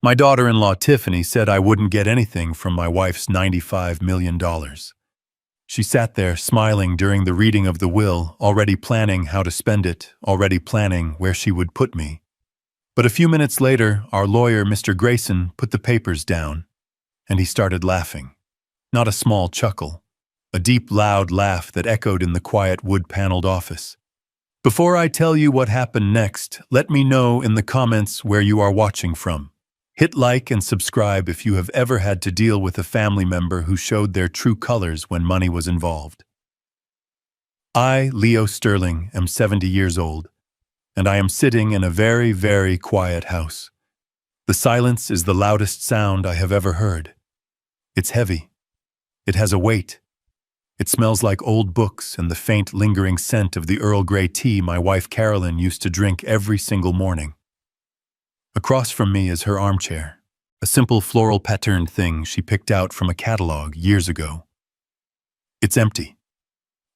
My daughter-in-law Tiffany said I wouldn't get anything from my wife's $95 million. She sat there smiling during the reading of the will, already planning how to spend it, already planning where she would put me. But a few minutes later, our lawyer, Mr. Grayson, put the papers down, and he started laughing. Not a small chuckle, a deep, loud laugh that echoed in the quiet wood-paneled office. Before I tell you what happened next, let me know in the comments where you are watching from. Hit like and subscribe if you have ever had to deal with a family member who showed their true colors when money was involved. I, Leo Sterling, am 70 years old, and I am sitting in a very, very quiet house. The silence is the loudest sound I have ever heard. It's heavy. It has a weight. It smells like old books and the faint, lingering scent of the Earl Grey tea my wife Carolyn used to drink every single morning. Across from me is her armchair, a simple floral patterned thing she picked out from a catalog years ago. It's empty.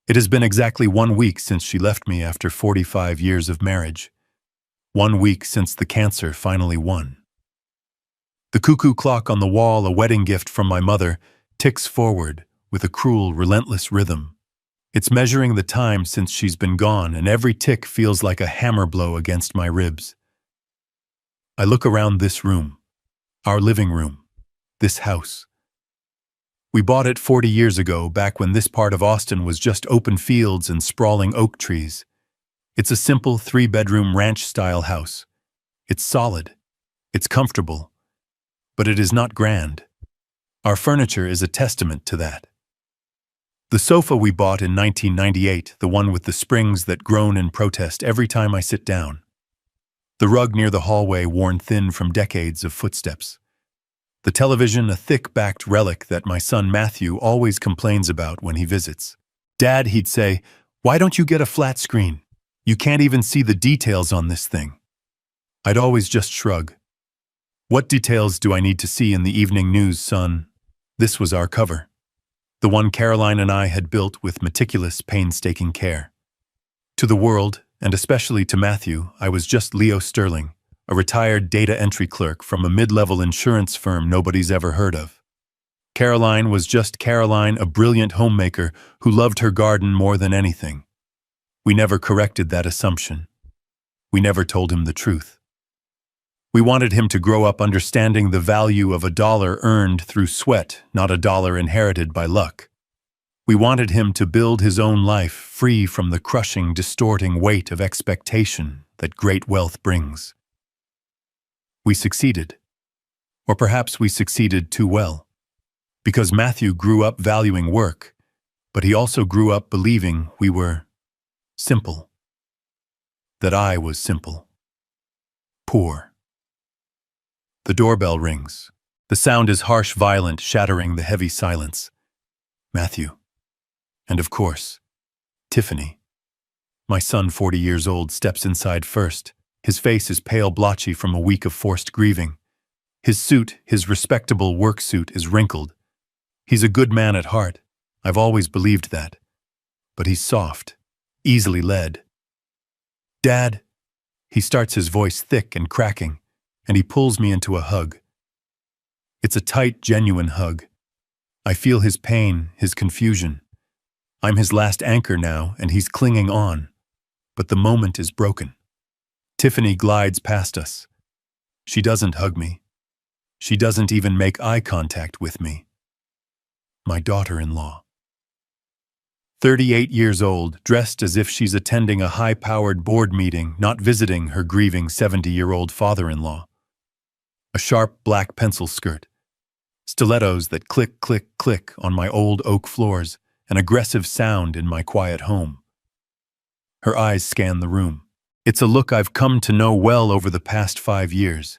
It has been exactly 1 week since she left me after 45 years of marriage. 1 week since the cancer finally won. The cuckoo clock on the wall, a wedding gift from my mother, ticks forward with a cruel, relentless rhythm. It's measuring the time since she's been gone, and every tick feels like a hammer blow against my ribs. I look around this room, our living room, this house. We bought it 40 years ago, back when this part of Austin was just open fields and sprawling oak trees. It's a simple 3-bedroom ranch-style house. It's solid. It's comfortable. But it is not grand. Our furniture is a testament to that. The sofa we bought in 1998, the one with the springs that groan in protest every time I sit down. The rug near the hallway worn thin from decades of footsteps. The television, a thick-backed relic that my son Matthew always complains about when he visits. "Dad," he'd say, "why don't you get a flat screen? You can't even see the details on this thing." I'd always just shrug. "What details do I need to see in the evening news, son?" This was our cover. The one Caroline and I had built with meticulous, painstaking care. To the world, and especially to Matthew, I was just Leo Sterling, a retired data entry clerk from a mid-level insurance firm nobody's ever heard of. Caroline was just Caroline, a brilliant homemaker who loved her garden more than anything. We never corrected that assumption. We never told him the truth. We wanted him to grow up understanding the value of a dollar earned through sweat, not a dollar inherited by luck. We wanted him to build his own life free from the crushing, distorting weight of expectation that great wealth brings. We succeeded. Or perhaps we succeeded too well. Because Matthew grew up valuing work, but he also grew up believing we were simple. That I was simple. Poor. The doorbell rings. The sound is harsh, violent, shattering the heavy silence. Matthew. And of course, Tiffany. My son, 40 years old, steps inside first. His face is pale, blotchy from a week of forced grieving. His suit, his respectable work suit, is wrinkled. He's a good man at heart. I've always believed that. But he's soft, easily led. "Dad," he starts, his voice thick and cracking, and he pulls me into a hug. It's a tight, genuine hug. I feel his pain, his confusion. I'm his last anchor now, and he's clinging on. But the moment is broken. Tiffany glides past us. She doesn't hug me. She doesn't even make eye contact with me. My daughter-in-law. 38 years old, dressed as if she's attending a high-powered board meeting, not visiting her grieving 70-year-old father-in-law. A sharp black pencil skirt. Stilettos that click, click, click on my old oak floors, an aggressive sound in my quiet home. Her eyes scan the room. It's a look I've come to know well over the past 5 years.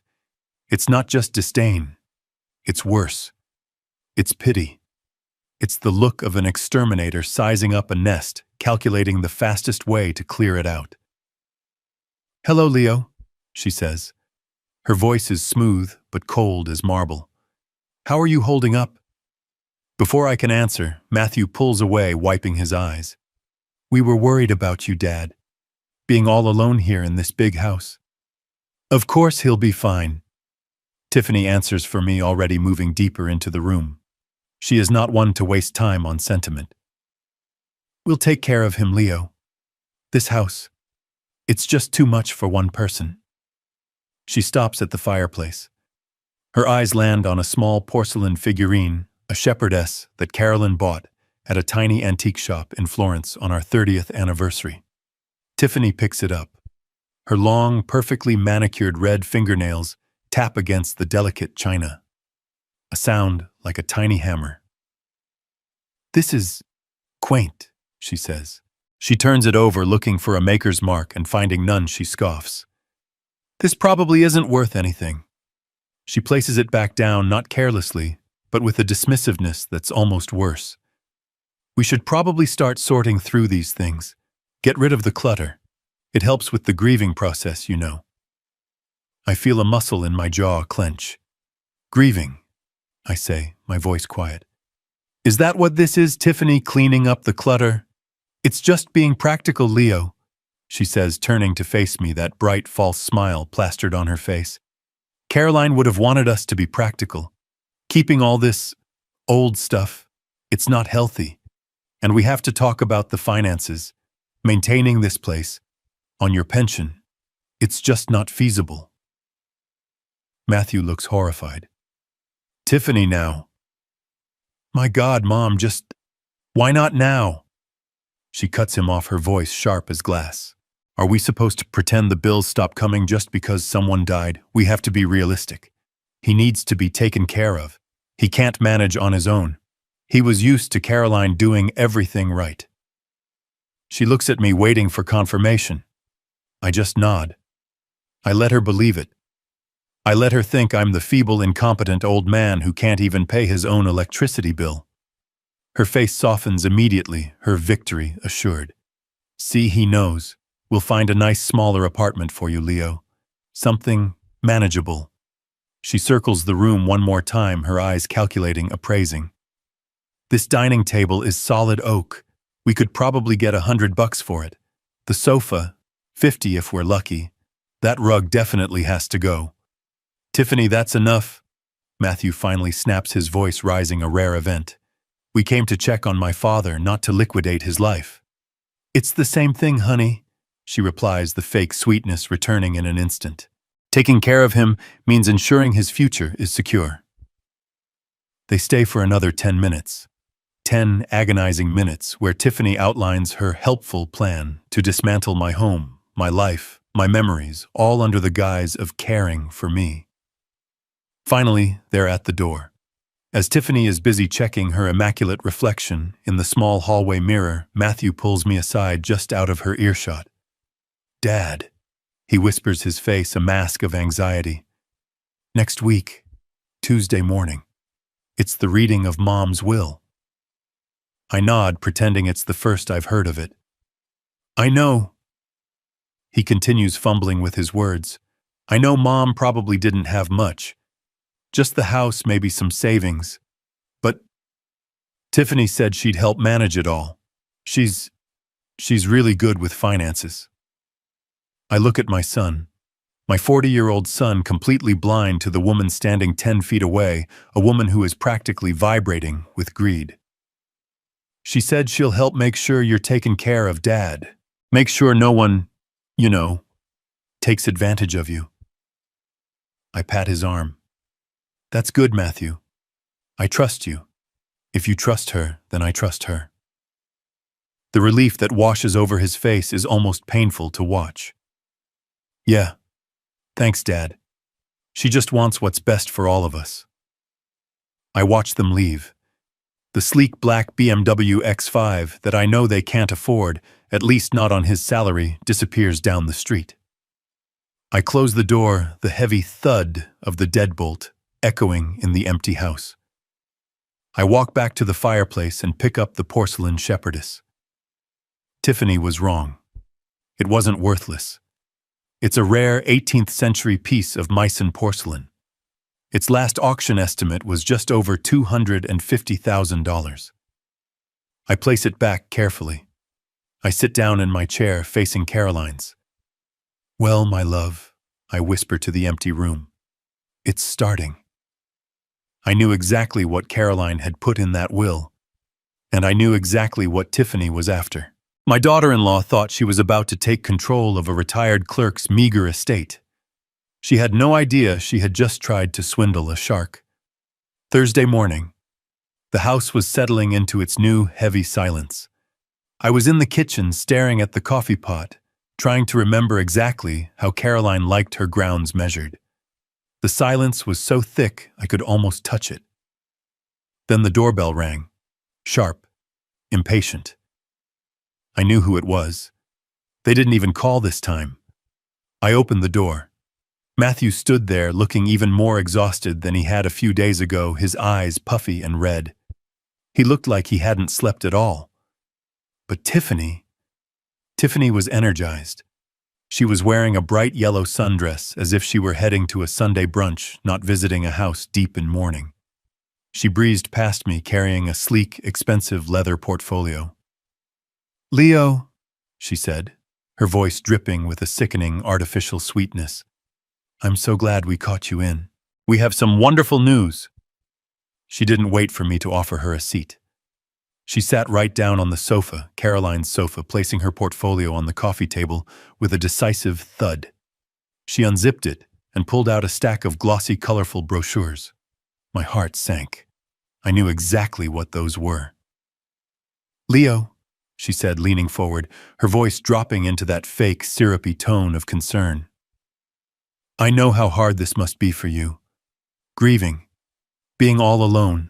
It's not just disdain. It's worse. It's pity. It's the look of an exterminator sizing up a nest, calculating the fastest way to clear it out. "Hello, Leo," she says. Her voice is smooth but cold as marble. "How are you holding up?" Before I can answer, Matthew pulls away, wiping his eyes. "We were worried about you, Dad. Being all alone here in this big house." "Of course he'll be fine." Tiffany answers for me, already moving deeper into the room. She is not one to waste time on sentiment. We'll take care of him, Leo. This house, it's just too much for one person. She stops at the fireplace. Her eyes land on a small porcelain figurine, a shepherdess that Carolyn bought at a tiny antique shop in Florence on our 30th anniversary. Tiffany picks it up. Her long, perfectly manicured red fingernails tap against the delicate china. A sound like a tiny hammer. This is quaint, she says. She turns it over, looking for a maker's mark, and finding none, she scoffs. This probably isn't worth anything. She places it back down, not carelessly, but with a dismissiveness that's almost worse. We should probably start sorting through these things. Get rid of the clutter. It helps with the grieving process, you know. I feel a muscle in my jaw clench. Grieving, I say, my voice quiet. Is that what this is, Tiffany, cleaning up the clutter? It's just being practical, Leo, she says, turning to face me, that bright, false smile plastered on her face. Caroline would have wanted us to be practical. Keeping all this old stuff, it's not healthy. And we have to talk about the finances. Maintaining this place, on your pension, it's just not feasible. Matthew looks horrified. Tiffany, now. My God, Mom, just, why not now? She cuts him off, her voice sharp as glass. Are we supposed to pretend the bills stop coming just because someone died? We have to be realistic. He needs to be taken care of. He can't manage on his own. He was used to Caroline doing everything right. She looks at me, waiting for confirmation. I just nod. I let her believe it. I let her think I'm the feeble, incompetent old man who can't even pay his own electricity bill. Her face softens immediately, her victory assured. See, he knows. We'll find a nice smaller apartment for you, Leo. Something manageable. She circles the room one more time, her eyes calculating, appraising. This dining table is solid oak. We could probably get $100 for it. The sofa, $50 if we're lucky. That rug definitely has to go. Tiffany, that's enough. Matthew finally snaps, his voice rising, a rare event. We came to check on my father, not to liquidate his life. It's the same thing, honey, she replies, the fake sweetness returning in an instant. Taking care of him means ensuring his future is secure. They stay for another 10 minutes. 10 agonizing minutes where Tiffany outlines her helpful plan to dismantle my home, my life, my memories, all under the guise of caring for me. Finally, they're at the door. As Tiffany is busy checking her immaculate reflection in the small hallway mirror, Matthew pulls me aside just out of her earshot. Dad, he whispers, his face a mask of anxiety. Next week, Tuesday morning. It's the reading of Mom's will. I nod, pretending it's the first I've heard of it. I know. He continues, fumbling with his words. I know Mom probably didn't have much. Just the house, maybe some savings. But Tiffany said she'd help manage it all. She's really good with finances. I look at my son, my 40-year-old son, completely blind to the woman standing 10 feet away, a woman who is practically vibrating with greed. She said she'll help make sure you're taken care of, Dad. Make sure no one, takes advantage of you. I pat his arm. That's good, Matthew. I trust you. If you trust her, then I trust her. The relief that washes over his face is almost painful to watch. Yeah. Thanks, Dad. She just wants what's best for all of us. I watch them leave. The sleek black BMW X5 that I know they can't afford, at least not on his salary, disappears down the street. I close the door, the heavy thud of the deadbolt echoing in the empty house. I walk back to the fireplace and pick up the porcelain shepherdess. Tiffany was wrong. It wasn't worthless. It's a rare 18th century piece of Meissen porcelain. Its last auction estimate was just over $250,000. I place it back carefully. I sit down in my chair facing Caroline's. Well, my love, I whisper to the empty room. It's starting. I knew exactly what Caroline had put in that will, and I knew exactly what Tiffany was after. My daughter-in-law thought she was about to take control of a retired clerk's meager estate. She had no idea she had just tried to swindle a shark. Thursday morning, the house was settling into its new, heavy silence. I was in the kitchen staring at the coffee pot, trying to remember exactly how Caroline liked her grounds measured. The silence was so thick I could almost touch it. Then the doorbell rang, sharp, impatient. I knew who it was. They didn't even call this time. I opened the door. Matthew stood there looking even more exhausted than he had a few days ago, his eyes puffy and red. He looked like he hadn't slept at all. But Tiffany was energized. She was wearing a bright yellow sundress as if she were heading to a Sunday brunch, not visiting a house deep in mourning. She breezed past me carrying a sleek, expensive leather portfolio. "Leo," she said, her voice dripping with a sickening, artificial sweetness. "I'm so glad we caught you in. We have some wonderful news." She didn't wait for me to offer her a seat. She sat right down on the sofa, Caroline's sofa, placing her portfolio on the coffee table with a decisive thud. She unzipped it and pulled out a stack of glossy, colorful brochures. My heart sank. I knew exactly what those were. "Leo," she said, leaning forward, her voice dropping into that fake, syrupy tone of concern. "I know how hard this must be for you. Grieving. Being all alone."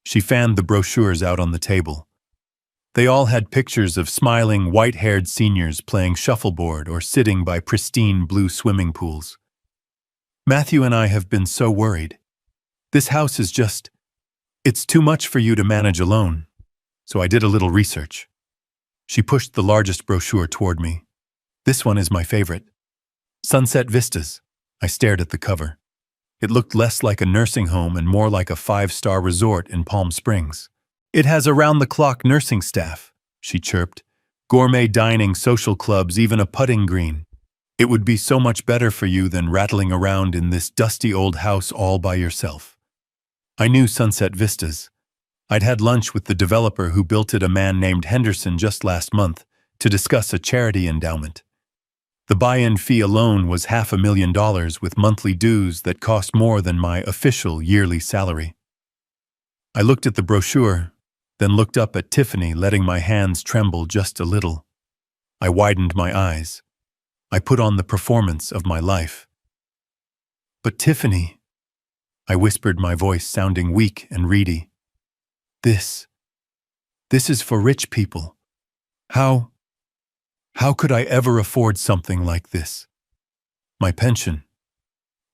She fanned the brochures out on the table. They all had pictures of smiling, white-haired seniors playing shuffleboard or sitting by pristine blue swimming pools. "Matthew and I have been so worried. This house is it's too much for you to manage alone. So I did a little research." She pushed the largest brochure toward me. "This one is my favorite. Sunset Vistas." I stared at the cover. It looked less like a nursing home and more like a 5-star resort in Palm Springs. "It has around-the-clock nursing staff," she chirped. "Gourmet dining, social clubs, even a putting green. It would be so much better for you than rattling around in this dusty old house all by yourself." I knew Sunset Vistas. I'd had lunch with the developer who built it, a man named Henderson, just last month to discuss a charity endowment. The buy-in fee alone was $500,000 with monthly dues that cost more than my official yearly salary. I looked at the brochure, then looked up at Tiffany, letting my hands tremble just a little. I widened my eyes. I put on the performance of my life. "But Tiffany," I whispered, my voice sounding weak and reedy. This is for rich people. How could I ever afford something like this? My pension.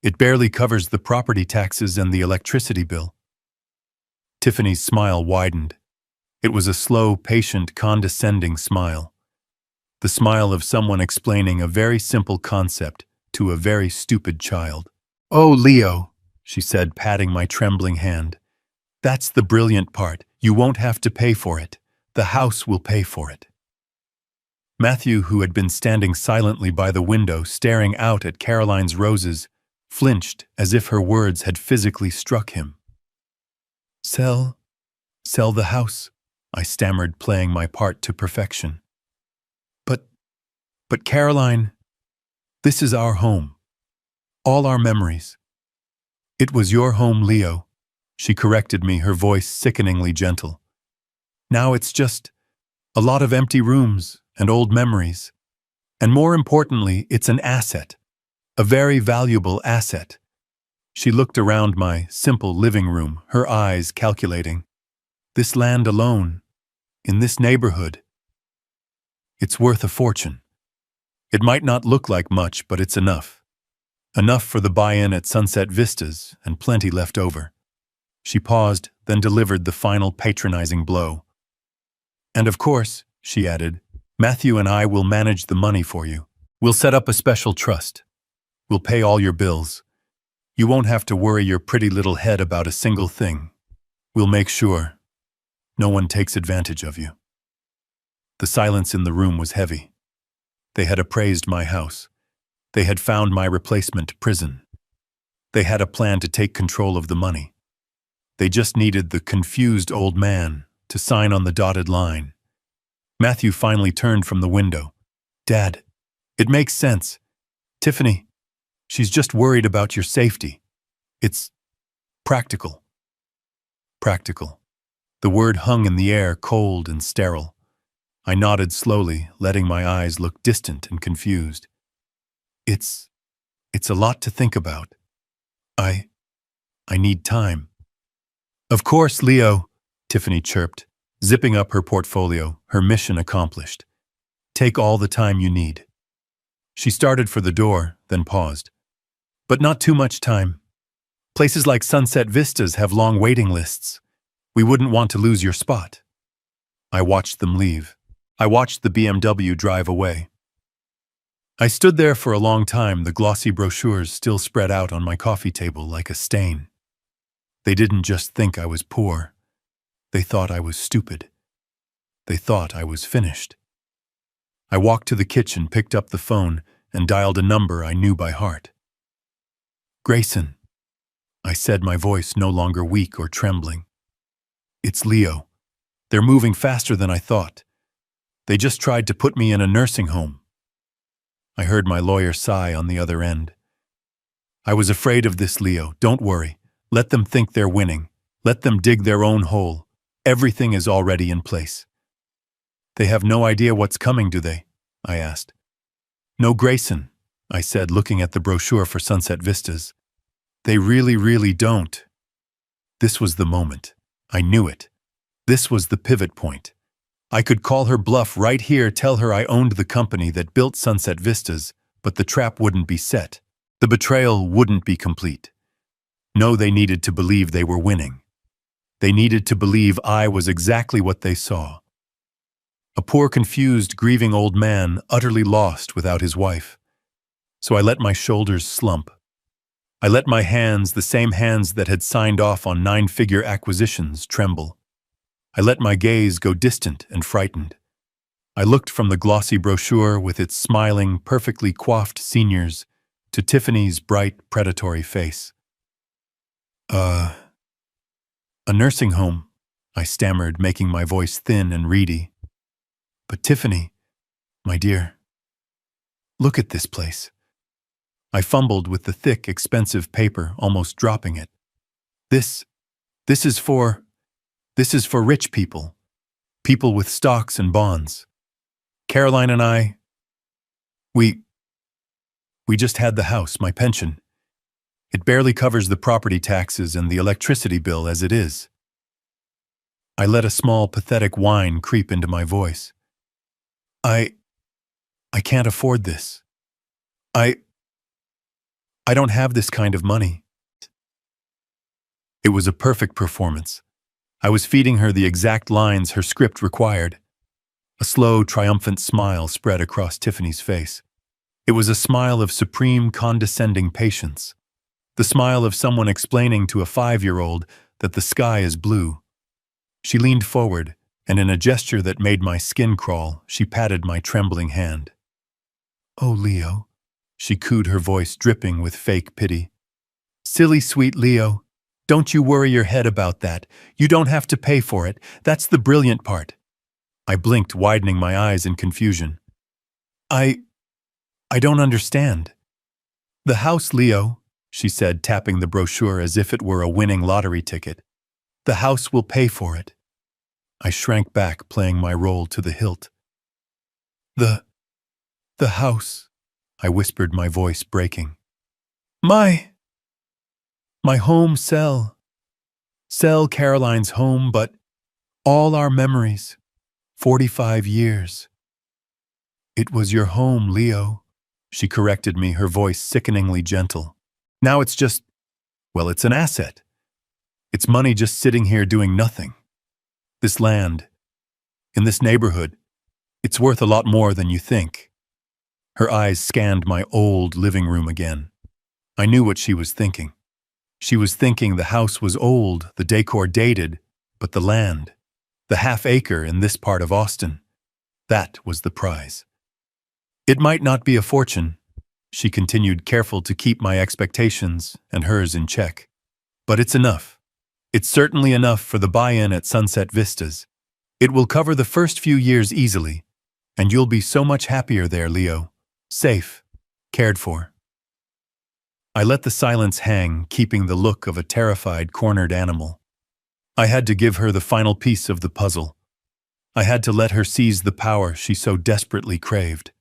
It barely covers the property taxes and the electricity bill." Tiffany's smile widened. It was a slow, patient, condescending smile. The smile of someone explaining a very simple concept to a very stupid child. "Oh, Leo," she said, patting my trembling hand. "That's the brilliant part. You won't have to pay for it. The house will pay for it." Matthew, who had been standing silently by the window staring out at Caroline's roses, flinched as if her words had physically struck him. Sell the house," I stammered, playing my part to perfection. But Caroline, this is our home. All our memories." "It was your home, Leo," she corrected me, her voice sickeningly gentle. "Now it's just a lot of empty rooms and old memories. And more importantly, it's an asset. A very valuable asset." She looked around my simple living room, her eyes calculating. "This land alone, in this neighborhood, it's worth a fortune. It might not look like much, but it's enough. Enough for the buy-in at Sunset Vistas, and plenty left over." She paused, then delivered the final patronizing blow. "And of course," she added, "Matthew and I will manage the money for you. We'll set up a special trust. We'll pay all your bills. You won't have to worry your pretty little head about a single thing. We'll make sure no one takes advantage of you." The silence in the room was heavy. They had appraised my house. They had found my replacement prison. They had a plan to take control of the money. They just needed the confused old man to sign on the dotted line. Matthew finally turned from the window. Dad, it makes sense. Tiffany, she's just worried about your safety. It's practical. Practical. The word hung in the air, cold and sterile. I nodded slowly, letting my eyes look distant and confused. It's a lot to think about. I need time. Of course, Leo, Tiffany chirped, zipping up her portfolio, her mission accomplished. Take all the time you need. She started for the door, then paused. But not too much time. Places like Sunset Vistas have long waiting lists. We wouldn't want to lose your spot. I watched them leave. I watched the BMW drive away. I stood there for a long time, the glossy brochures still spread out on my coffee table like a stain. They didn't just think I was poor. They thought I was stupid. They thought I was finished. I walked to the kitchen, picked up the phone, and dialed a number I knew by heart. Grayson, I said, my voice no longer weak or trembling. It's Leo. They're moving faster than I thought. They just tried to put me in a nursing home. I heard my lawyer sigh on the other end. I was afraid of this, Leo. Don't worry. Let them think they're winning. Let them dig their own hole. Everything is already in place. They have no idea what's coming, do they? I asked. No, Grayson, I said, looking at the brochure for Sunset Vistas. They really don't. This was the moment. I knew it. This was the pivot point. I could call her bluff right here, tell her I owned the company that built Sunset Vistas, but the trap wouldn't be set. The betrayal wouldn't be complete. No, they needed to believe they were winning. They needed to believe I was exactly what they saw. A poor, confused, grieving old man, utterly lost without his wife. So I let my shoulders slump. I let my hands, the same hands that had signed off on 9-figure acquisitions, tremble. I let my gaze go distant and frightened. I looked from the glossy brochure with its smiling, perfectly coiffed seniors to Tiffany's bright, predatory face. A nursing home, I stammered, making my voice thin and reedy. But Tiffany, my dear, look at this place. I fumbled with the thick, expensive paper, almost dropping it. This is for rich people. People with stocks and bonds. Caroline and I, we just had the house, my pension. It barely covers the property taxes and the electricity bill as it is. I let a small, pathetic whine creep into my voice. I can't afford this. I don't have this kind of money. It was a perfect performance. I was feeding her the exact lines her script required. A slow, triumphant smile spread across Tiffany's face. It was a smile of supreme, condescending patience. The smile of someone explaining to a 5-year-old that the sky is blue. She leaned forward, and in a gesture that made my skin crawl, she patted my trembling hand. Oh, Leo, she cooed, her voice dripping with fake pity. Silly, sweet Leo, don't you worry your head about that. You don't have to pay for it. That's the brilliant part. I blinked, widening my eyes in confusion. I don't understand. The house, Leo, she said, tapping the brochure as if it were a winning lottery ticket. The house will pay for it. I shrank back, playing my role to the hilt. The house, I whispered, my voice breaking. My home, sell Caroline's home, but all our memories, 45 years. It was your home, Leo, she corrected me, her voice sickeningly gentle. Now it's just, well, it's an asset. It's money just sitting here doing nothing. This land, in this neighborhood, it's worth a lot more than you think. Her eyes scanned my old living room again. I knew what she was thinking. She was thinking the house was old, the decor dated, but the land, the half-acre in this part of Austin, that was the prize. It might not be a fortune, she continued, careful to keep my expectations and hers in check. But it's enough. It's certainly enough for the buy-in at Sunset Vistas. It will cover the first few years easily, and you'll be so much happier there, Leo. Safe, cared for. I let the silence hang, keeping the look of a terrified, cornered animal. I had to give her the final piece of the puzzle. I had to let her seize the power she so desperately craved.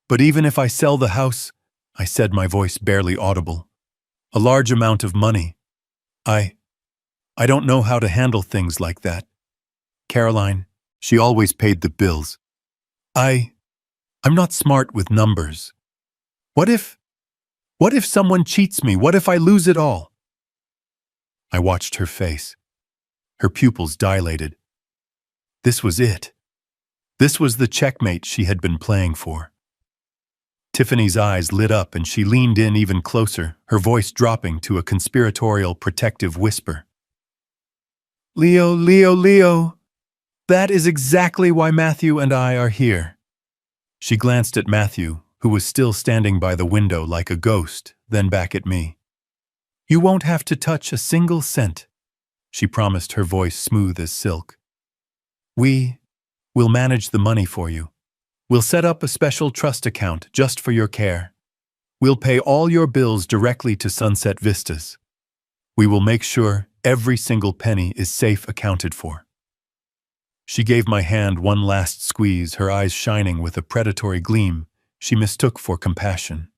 But even if I sell the house, I said, my voice barely audible, a large amount of money, I don't know how to handle things like that. Caroline, she always paid the bills. I'm not smart with numbers. What if someone cheats me? What if I lose it all? I watched her face. Her pupils dilated. This was it. This was the checkmate she had been playing for. Tiffany's eyes lit up and she leaned in even closer, her voice dropping to a conspiratorial, protective whisper. Leo, Leo, Leo, that is exactly why Matthew and I are here. She glanced at Matthew, who was still standing by the window like a ghost, then back at me. You won't have to touch a single cent, she promised, her voice smooth as silk. We'll manage the money for you. We'll set up a special trust account just for your care. We'll pay all your bills directly to Sunset Vistas. We will make sure every single penny is safe accounted for. She gave my hand one last squeeze, her eyes shining with a predatory gleam she mistook for compassion.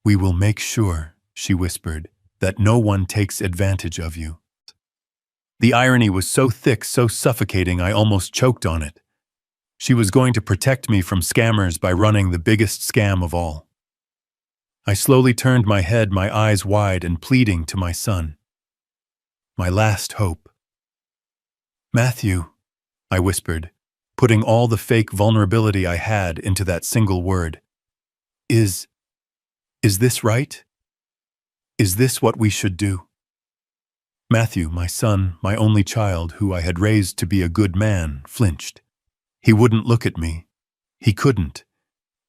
We will make sure, she whispered, that no one takes advantage of you. The irony was so thick, so suffocating, I almost choked on it. She was going to protect me from scammers by running the biggest scam of all. I slowly turned my head, my eyes wide and pleading, to my son. My last hope. Matthew, I whispered, putting all the fake vulnerability I had into that single word. Is this right? Is this what we should do? Matthew, my son, my only child, who I had raised to be a good man, flinched. He wouldn't look at me. He couldn't.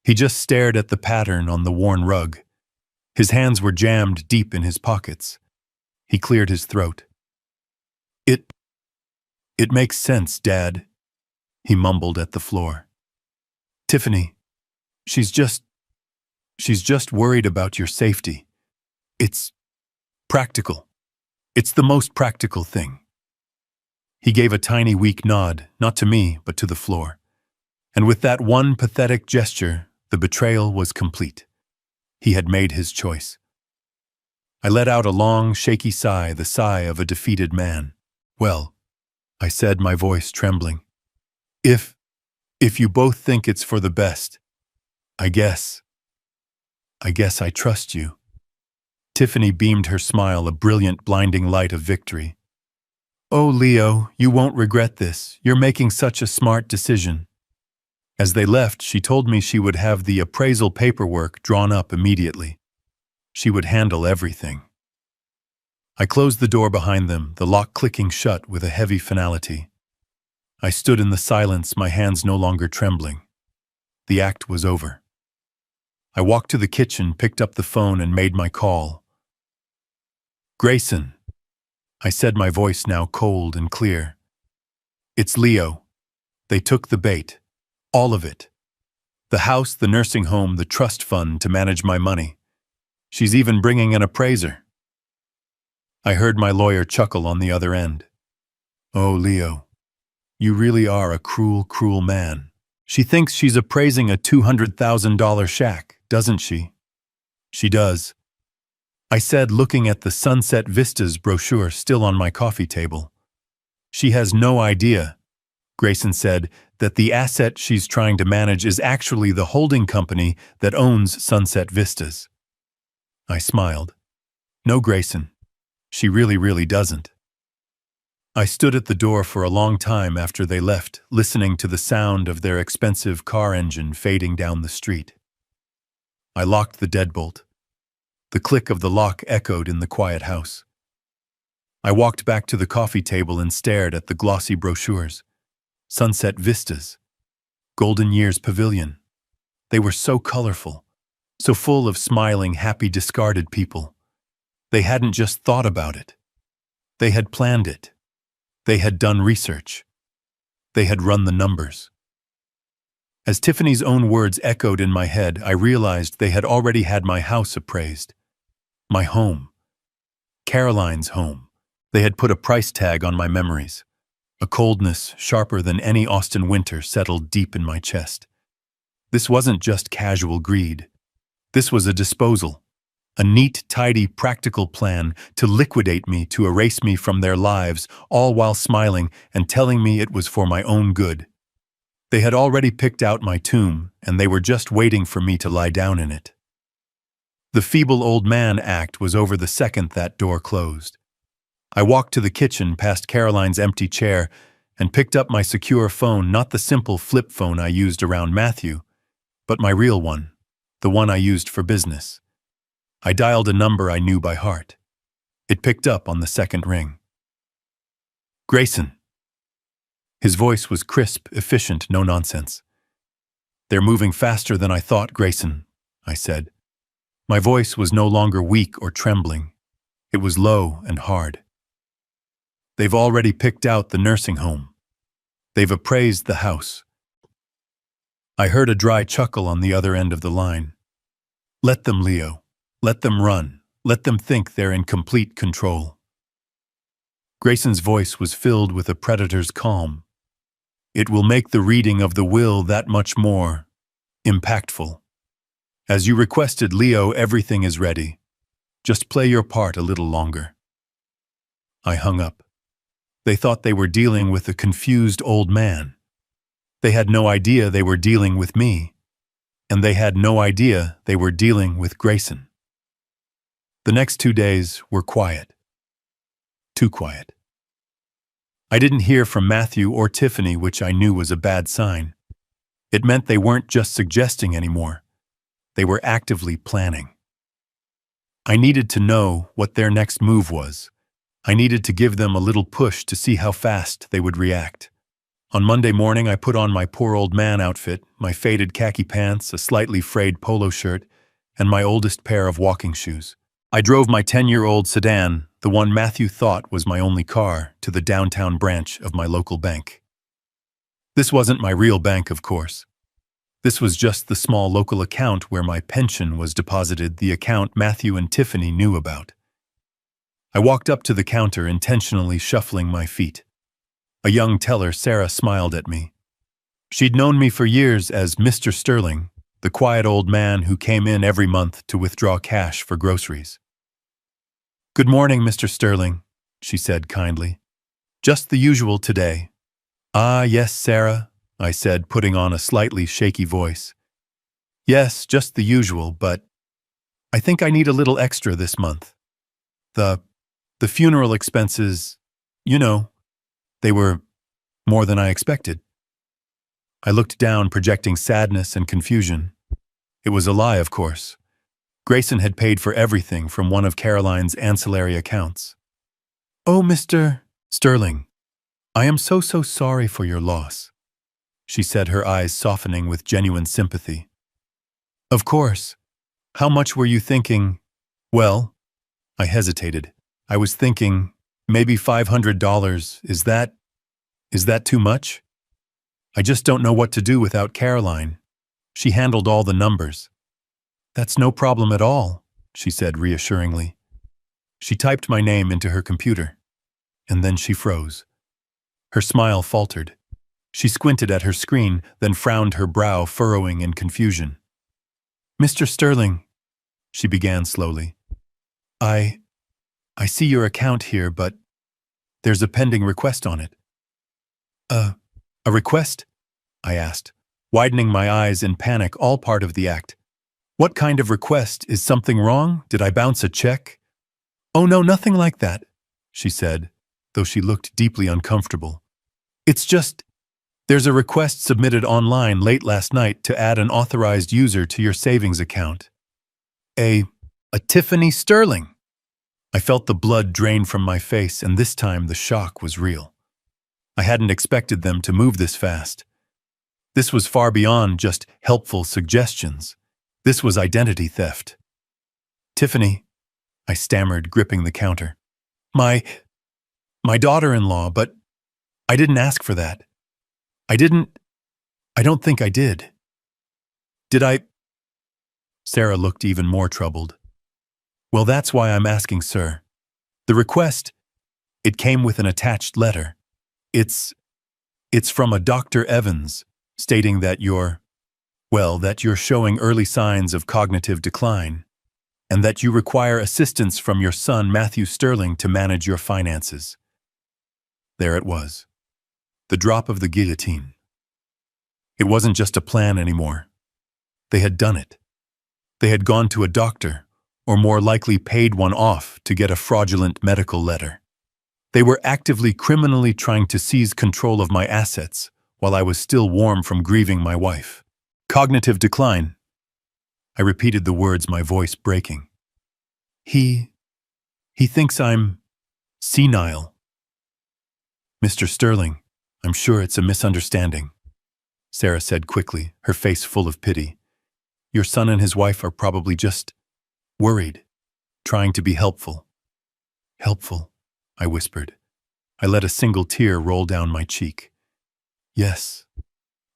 He just stared at the pattern on the worn rug. His hands were jammed deep in his pockets. He cleared his throat. It makes sense, Dad, he mumbled at the floor. Tiffany, she's just worried about your safety. It's practical. It's the most practical thing. He gave a tiny, weak nod, not to me, but to the floor. And with that one pathetic gesture, the betrayal was complete. He had made his choice. I let out a long, shaky sigh, the sigh of a defeated man. Well, I said, my voice trembling, if you both think it's for the best, I guess I trust you. Tiffany beamed her smile, a brilliant, blinding light of victory. Oh, Leo, you won't regret this. You're making such a smart decision. As they left, she told me she would have the appraisal paperwork drawn up immediately. She would handle everything. I closed the door behind them, the lock clicking shut with a heavy finality. I stood in the silence, my hands no longer trembling. The act was over. I walked to the kitchen, picked up the phone, and made my call. Grayson, I said, my voice now cold and clear. It's Leo. They took the bait. All of it. The house, the nursing home, the trust fund to manage my money. She's even bringing an appraiser. I heard my lawyer chuckle on the other end. Oh, Leo, you really are a cruel, cruel man. She thinks she's appraising a $200,000 shack, doesn't she? She does. I said, looking at the Sunset Vistas brochure still on my coffee table. She has no idea, Grayson said, that the asset she's trying to manage is actually the holding company that owns Sunset Vistas. I smiled. No, Grayson. She really doesn't. I stood at the door for a long time after they left, listening to the sound of their expensive car engine fading down the street. I locked the deadbolt. The click of the lock echoed in the quiet house. I walked back to the coffee table and stared at the glossy brochures. Sunset Vistas, Golden Years Pavilion, They were so colorful, so full of smiling, happy, discarded people. They hadn't just thought about it. They had planned it. They had done research. They had run the numbers. As Tiffany's own words echoed in my head, I realized they had already had my house appraised. My home. Caroline's home. They had put a price tag on my memories. A coldness sharper than any Austin winter settled deep in my chest. This wasn't just casual greed. This was a disposal. A neat, tidy, practical plan to liquidate me, to erase me from their lives, all while smiling and telling me it was for my own good. They had already picked out my tomb, and they were just waiting for me to lie down in it. The feeble old man act was over the second that door closed. I walked to the kitchen past Caroline's empty chair and picked up my secure phone, not the simple flip phone I used around Matthew, but my real one, the one I used for business. I dialed a number I knew by heart. It picked up on the second ring. Grayson. His voice was crisp, efficient, no nonsense. "They're moving faster than I thought, Grayson," I said. My voice was no longer weak or trembling. It was low and hard. "They've already picked out the nursing home. They've appraised the house." I heard a dry chuckle on the other end of the line. "Let them, Leo. Let them run. Let them think they're in complete control." Grayson's voice was filled with a predator's calm. "It will make the reading of the will that much more impactful. As you requested, Leo, everything is ready. Just play your part a little longer." I hung up. They thought they were dealing with a confused old man. They had no idea they were dealing with me, and they had no idea they were dealing with Grayson. The next 2 days were quiet. Too quiet. I didn't hear from Matthew or Tiffany, which I knew was a bad sign. It meant they weren't just suggesting anymore. They were actively planning. I needed to know what their next move was. I needed to give them a little push to see how fast they would react. On Monday morning, I put on my poor old man outfit, my faded khaki pants, a slightly frayed polo shirt, and my oldest pair of walking shoes. I drove my 10-year-old sedan, the one Matthew thought was my only car, to the downtown branch of my local bank. This wasn't my real bank, of course. This was just the small local account where my pension was deposited, the account Matthew and Tiffany knew about. I walked up to the counter, intentionally shuffling my feet. A young teller, Sarah, smiled at me. She'd known me for years as Mr. Sterling, the quiet old man who came in every month to withdraw cash for groceries. "Good morning, Mr. Sterling," she said kindly. "Just the usual today." "Ah, yes, Sarah," I said, putting on a slightly shaky voice. "Yes, just the usual, but I think I need a little extra this month. The funeral expenses, you know, they were more than I expected." I looked down, projecting sadness and confusion. It was a lie, of course. Grayson had paid for everything from one of Caroline's ancillary accounts. "Oh, Mr. Sterling, I am so sorry for your loss," she said, her eyes softening with genuine sympathy. "Of course. How much were you thinking?" "Well," I hesitated. "I was thinking maybe $500. Is that too much? I just don't know what to do without Caroline. She handled all the numbers." "That's no problem at all," she said reassuringly. She typed my name into her computer, and then she froze. Her smile faltered. She squinted at her screen, then frowned, her brow furrowing in confusion. "Mr. Sterling," she began slowly, I see your account here, but there's a pending request on it." A request?" I asked, widening my eyes in panic, all part of the act. "What kind of request? Is something wrong? Did I bounce a check?" "Oh no, nothing like that," she said, though she looked deeply uncomfortable. "It's just, there's a request submitted online late last night to add an authorized user to your savings account." A Tiffany Sterling." I felt the blood drain from my face, and this time the shock was real. I hadn't expected them to move this fast. This was far beyond just helpful suggestions. This was identity theft. Tiffany, I stammered, gripping the counter. My daughter-in-law, but I didn't ask for that. I don't think I did. Did I? Sarah looked even more troubled. Well, that's why I'm asking, sir. The request, it came with an attached letter. It's from a Dr. Evans, stating that you're showing early signs of cognitive decline, and that you require assistance from your son, Matthew Sterling, to manage your finances. There it was. The drop of the guillotine. It wasn't just a plan anymore. They had done it. They had gone to a doctor, or more likely paid one off to get a fraudulent medical letter. They were actively criminally trying to seize control of my assets while I was still warm from grieving my wife. Cognitive decline. I repeated the words, my voice breaking. He thinks I'm senile. Mr. Sterling, I'm sure it's a misunderstanding, Sarah said quickly, her face full of pity. Your son and his wife are probably just worried, trying to be helpful. Helpful, I whispered. I let a single tear roll down my cheek. Yes,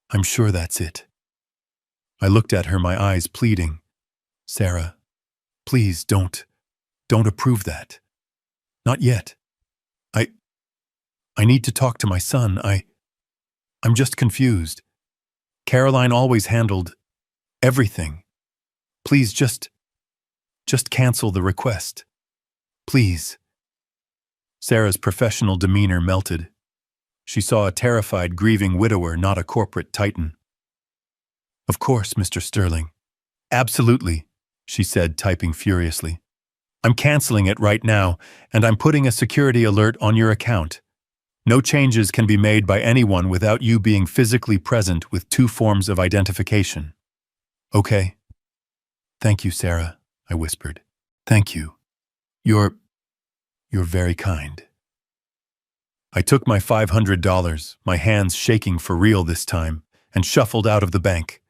I'm sure that's it. I looked at her, my eyes pleading. Sarah, please don't approve that. Not yet. I need to talk to my son. I'm just confused. Caroline always handled everything. Please just cancel the request. Please. Sarah's professional demeanor melted. She saw a terrified, grieving widower, not a corporate titan. Of course, Mr. Sterling. Absolutely, she said, typing furiously. I'm canceling it right now, and I'm putting a security alert on your account. No changes can be made by anyone without you being physically present with 2 forms of identification. Okay. Thank you, Sarah, I whispered. Thank you. You're very kind. I took my $500, my hands shaking for real this time, and shuffled out of the bank.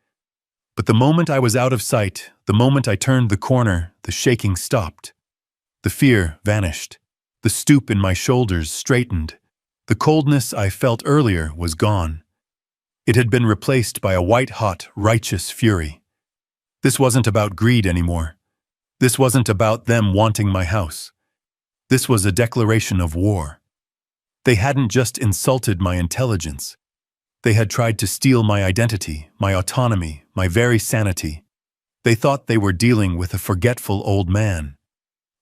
But the moment I was out of sight, the moment I turned the corner, the shaking stopped. The fear vanished. The stoop in my shoulders straightened. The coldness I felt earlier was gone. It had been replaced by a white-hot, righteous fury. This wasn't about greed anymore. This wasn't about them wanting my house. This was a declaration of war. They hadn't just insulted my intelligence. They had tried to steal my identity, my autonomy, my very sanity. They thought they were dealing with a forgetful old man.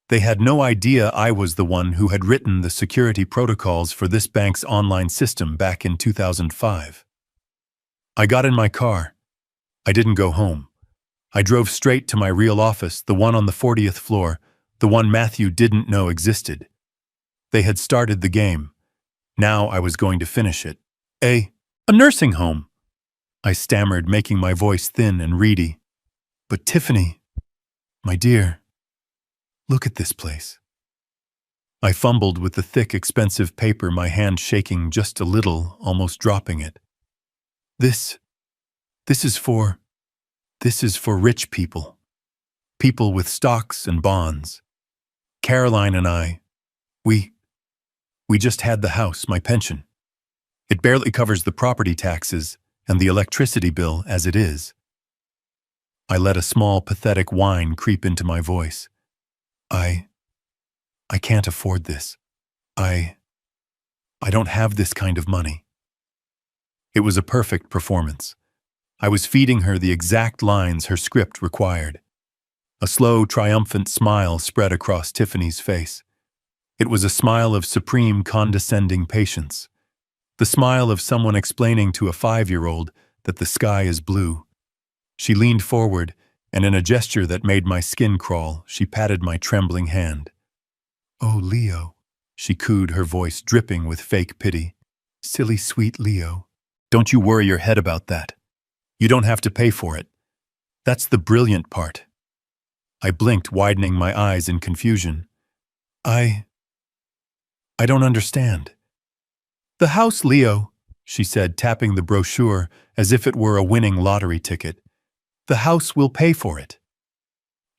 They had no idea I was the one who had written the security protocols for this bank's online system back in 2005. I got in my car. I didn't go home. I drove straight to my real office, the one on the 40th floor, the one Matthew didn't know existed. They had started the game. Now I was going to finish it. A nursing home, I stammered, making my voice thin and reedy. But Tiffany, my dear, look at this place. I fumbled with the thick, expensive paper, my hand shaking just a little, almost dropping it. This is for rich people. People with stocks and bonds. Caroline and I, we just had the house, my pension. It barely covers the property taxes and the electricity bill as it is. I let a small, pathetic whine creep into my voice. I can't afford this. I don't have this kind of money. It was a perfect performance. I was feeding her the exact lines her script required. A slow, triumphant smile spread across Tiffany's face. It was a smile of supreme, condescending patience. The smile of someone explaining to a 5-year-old that the sky is blue. She leaned forward, and in a gesture that made my skin crawl, she patted my trembling hand. "Oh, Leo," she cooed, her voice dripping with fake pity. "Silly, sweet Leo. Don't you worry your head about that. You don't have to pay for it. That's the brilliant part." I blinked, widening my eyes in confusion. I don't understand. "The house, Leo," she said, tapping the brochure as if it were a winning lottery ticket. The house will pay for it.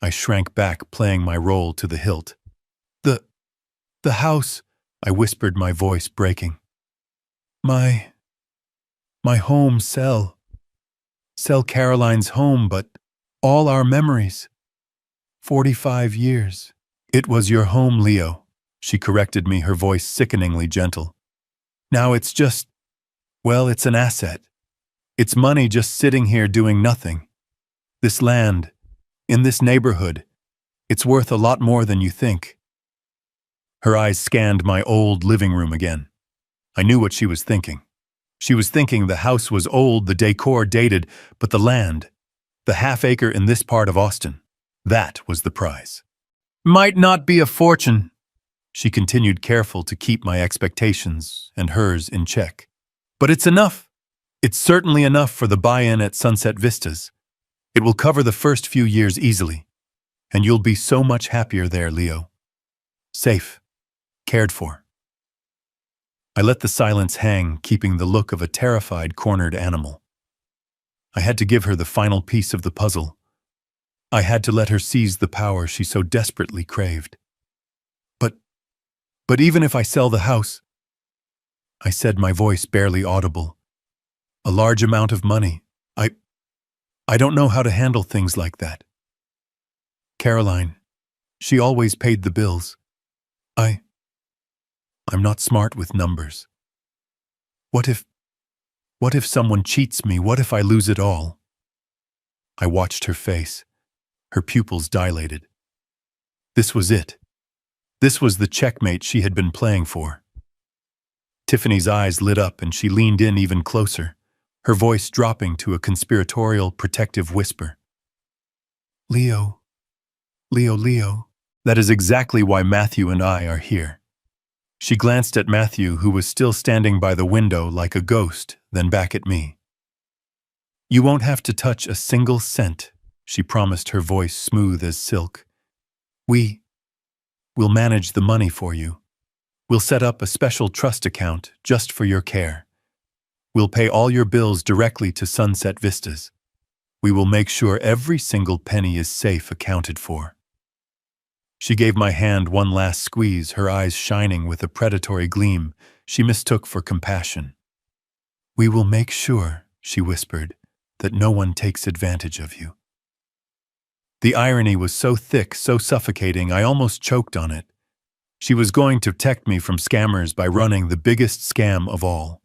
I shrank back, playing my role to the hilt. The house, I whispered, my voice breaking. My home, sell Caroline's home, but all our memories. 45 years. It was your home, Leo, she corrected me, her voice sickeningly gentle. Now it's just, well, it's an asset. It's money just sitting here doing nothing. This land, in this neighborhood, it's worth a lot more than you think. Her eyes scanned my old living room again. I knew what she was thinking. She was thinking the house was old, the decor dated, but the land, the half-acre in this part of Austin, that was the prize. Might not be a fortune, she continued, careful to keep my expectations and hers in check. But it's enough. It's certainly enough for the buy-in at Sunset Vistas. It will cover the first few years easily, and you'll be so much happier there, Leo. Safe. Cared for. I let the silence hang, keeping the look of a terrified, cornered animal. I had to give her the final piece of the puzzle. I had to let her seize the power she so desperately craved. But even if I sell the house, I said, my voice barely audible, a large amount of money. I don't know how to handle things like that. Caroline, she always paid the bills. I'm not smart with numbers. What if someone cheats me? What if I lose it all? I watched her face. Her pupils dilated. This was it. This was the checkmate she had been playing for. Tiffany's eyes lit up and she leaned in even closer, her voice dropping to a conspiratorial, protective whisper. Leo. That is exactly why Matthew and I are here. She glanced at Matthew, who was still standing by the window like a ghost, then back at me. You won't have to touch a single cent, she promised, her voice smooth as silk. We'll manage the money for you. We'll set up a special trust account just for your care. We'll pay all your bills directly to Sunset Vistas. We will make sure every single penny is safe accounted for. She gave my hand one last squeeze, her eyes shining with a predatory gleam she mistook for compassion. We will make sure, she whispered, that no one takes advantage of you. The irony was so thick, so suffocating, I almost choked on it. She was going to protect me from scammers by running the biggest scam of all.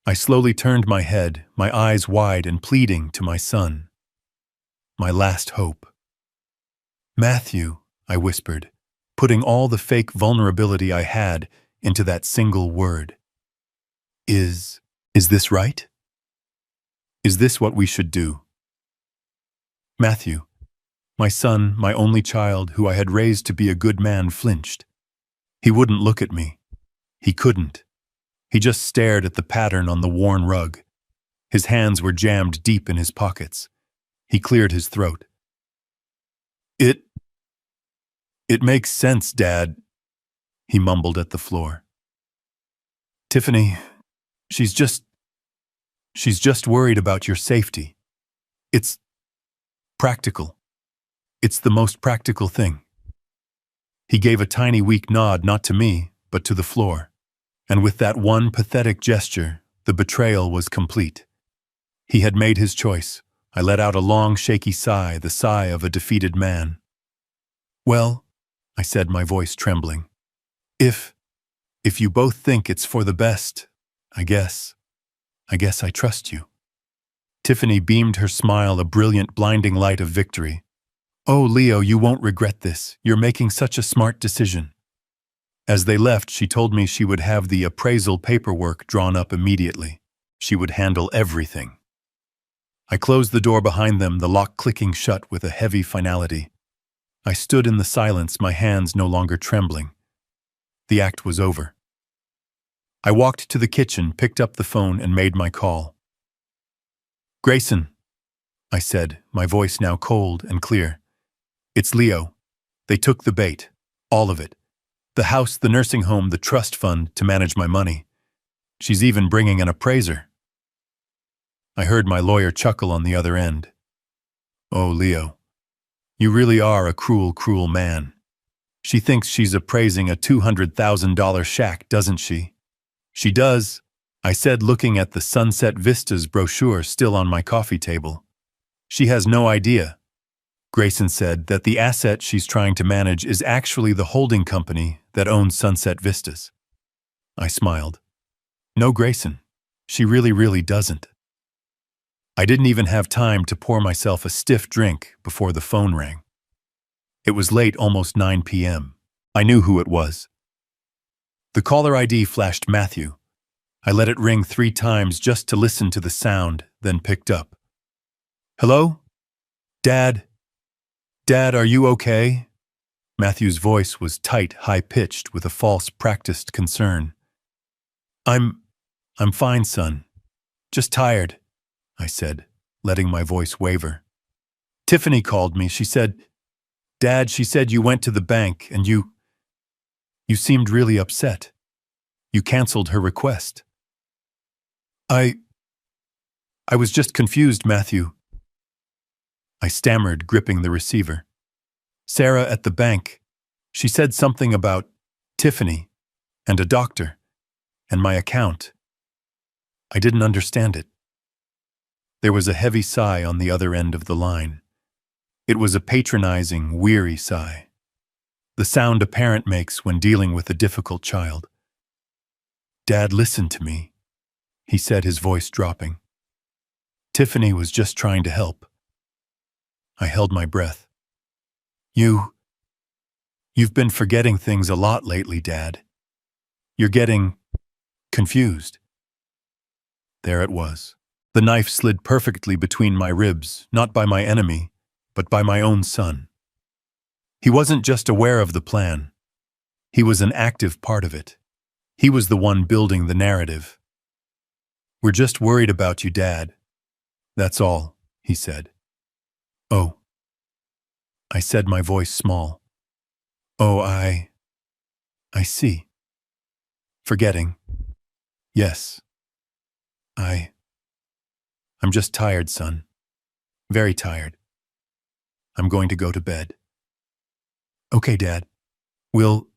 I slowly turned my head, my eyes wide and pleading, to my son. My last hope. Matthew, I whispered, putting all the fake vulnerability I had into that single word. Is this right? Is this what we should do? Matthew, my son, my only child, who I had raised to be a good man, flinched. He wouldn't look at me. He couldn't. He just stared at the pattern on the worn rug. His hands were jammed deep in his pockets. He cleared his throat. It makes sense, Dad, he mumbled at the floor. Tiffany, she's just worried about your safety. It's practical. It's the most practical thing. He gave a tiny weak nod, not to me, but to the floor. And with that one pathetic gesture, the betrayal was complete. He had made his choice. I let out a long, shaky sigh, the sigh of a defeated man. Well, I said, my voice trembling, if you both think it's for the best, I guess I trust you. Tiffany beamed her smile, a brilliant, blinding light of victory. Oh, Leo, you won't regret this. You're making such a smart decision. As they left, she told me she would have the appraisal paperwork drawn up immediately. She would handle everything. I closed the door behind them, the lock clicking shut with a heavy finality. I stood in the silence, my hands no longer trembling. The act was over. I walked to the kitchen, picked up the phone, and made my call. Grayson, I said, my voice now cold and clear. It's Leo. They took the bait. All of it. The house, the nursing home, the trust fund to manage my money. She's even bringing an appraiser." I heard my lawyer chuckle on the other end. "Oh, Leo, you really are a cruel, cruel man. She thinks she's appraising a $200,000 shack, doesn't she?" "She does," I said, looking at the Sunset Vistas brochure still on my coffee table. "She has no idea," Grayson said, "that the asset she's trying to manage is actually the holding company that owns Sunset Vistas." I smiled. "No, Grayson, she really doesn't." I didn't even have time to pour myself a stiff drink before the phone rang. It was late, almost 9 p.m. I knew who it was. The caller ID flashed Matthew. I let it ring 3 times just to listen to the sound, then picked up. "Hello? Dad? Dad, are you okay?" Matthew's voice was tight, high-pitched, with a false, practiced concern. I'm fine, son. Just tired," I said, letting my voice waver. "Tiffany called me. She said, 'Dad, she said you went to the bank and you seemed really upset. You canceled her request.'" I was just confused, Matthew," I stammered, gripping the receiver. "Sarah at the bank, she said something about Tiffany and a doctor and my account. I didn't understand it." There was a heavy sigh on the other end of the line. It was a patronizing, weary sigh. The sound a parent makes when dealing with a difficult child. "Dad, listen to me," he said, his voice dropping. "Tiffany was just trying to help." I held my breath. You've been forgetting things a lot lately, Dad. You're getting confused." There it was. The knife slid perfectly between my ribs, not by my enemy, but by my own son. He wasn't just aware of the plan. He was an active part of it. He was the one building the narrative. "We're just worried about you, Dad. That's all," he said. "Oh," I said, my voice small. "Oh, I see. Forgetting. Yes. I'm just tired, son. Very tired. I'm going to go to bed." "Okay, Dad. We'll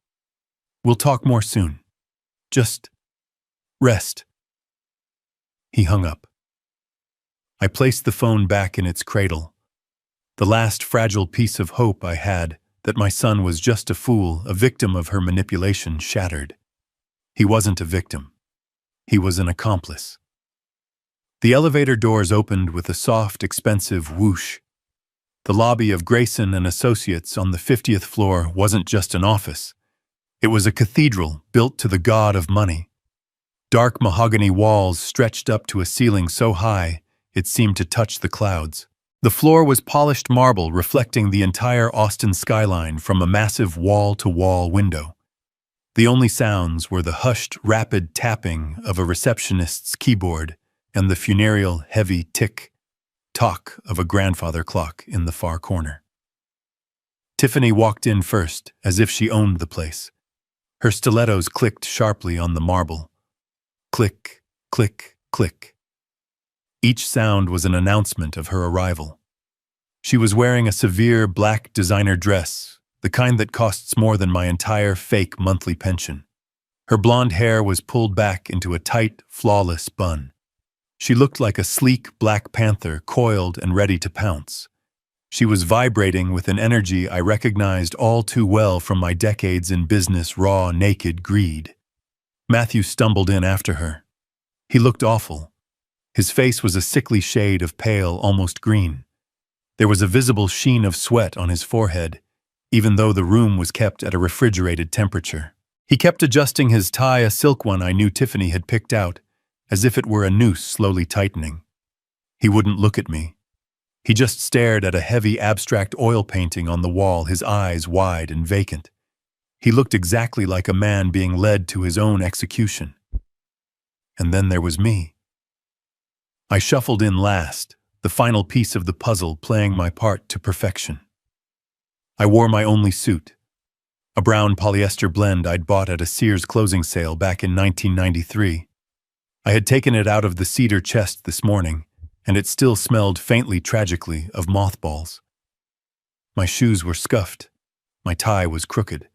talk more soon. Just rest." He hung up. I placed the phone back in its cradle. The last fragile piece of hope I had, that my son was just a fool, a victim of her manipulation, shattered. He wasn't a victim. He was an accomplice. The elevator doors opened with a soft, expensive whoosh. The lobby of Grayson and Associates on the 50th floor wasn't just an office. It was a cathedral built to the god of money. Dark mahogany walls stretched up to a ceiling so high it seemed to touch the clouds. The floor was polished marble, reflecting the entire Austin skyline from a massive wall-to-wall window. The only sounds were the hushed, rapid tapping of a receptionist's keyboard and the funereal, heavy tick-tock of a grandfather clock in the far corner. Tiffany walked in first, as if she owned the place. Her stilettos clicked sharply on the marble. Click, click, click. Each sound was an announcement of her arrival. She was wearing a severe black designer dress, the kind that costs more than my entire fake monthly pension. Her blonde hair was pulled back into a tight, flawless bun. She looked like a sleek black panther, coiled and ready to pounce. She was vibrating with an energy I recognized all too well from my decades in business raw, naked greed. Matthew stumbled in after her. He looked awful. His face was a sickly shade of pale, almost green. There was a visible sheen of sweat on his forehead, even though the room was kept at a refrigerated temperature. He kept adjusting his tie, a silk one I knew Tiffany had picked out, as if it were a noose slowly tightening. He wouldn't look at me. He just stared at a heavy abstract oil painting on the wall, his eyes wide and vacant. He looked exactly like a man being led to his own execution. And then there was me. I shuffled in last, the final piece of the puzzle, playing my part to perfection. I wore my only suit, a brown polyester blend I'd bought at a Sears closing sale back in 1993. I had taken it out of the cedar chest this morning, and it still smelled faintly tragically of mothballs. My shoes were scuffed. My tie was crooked.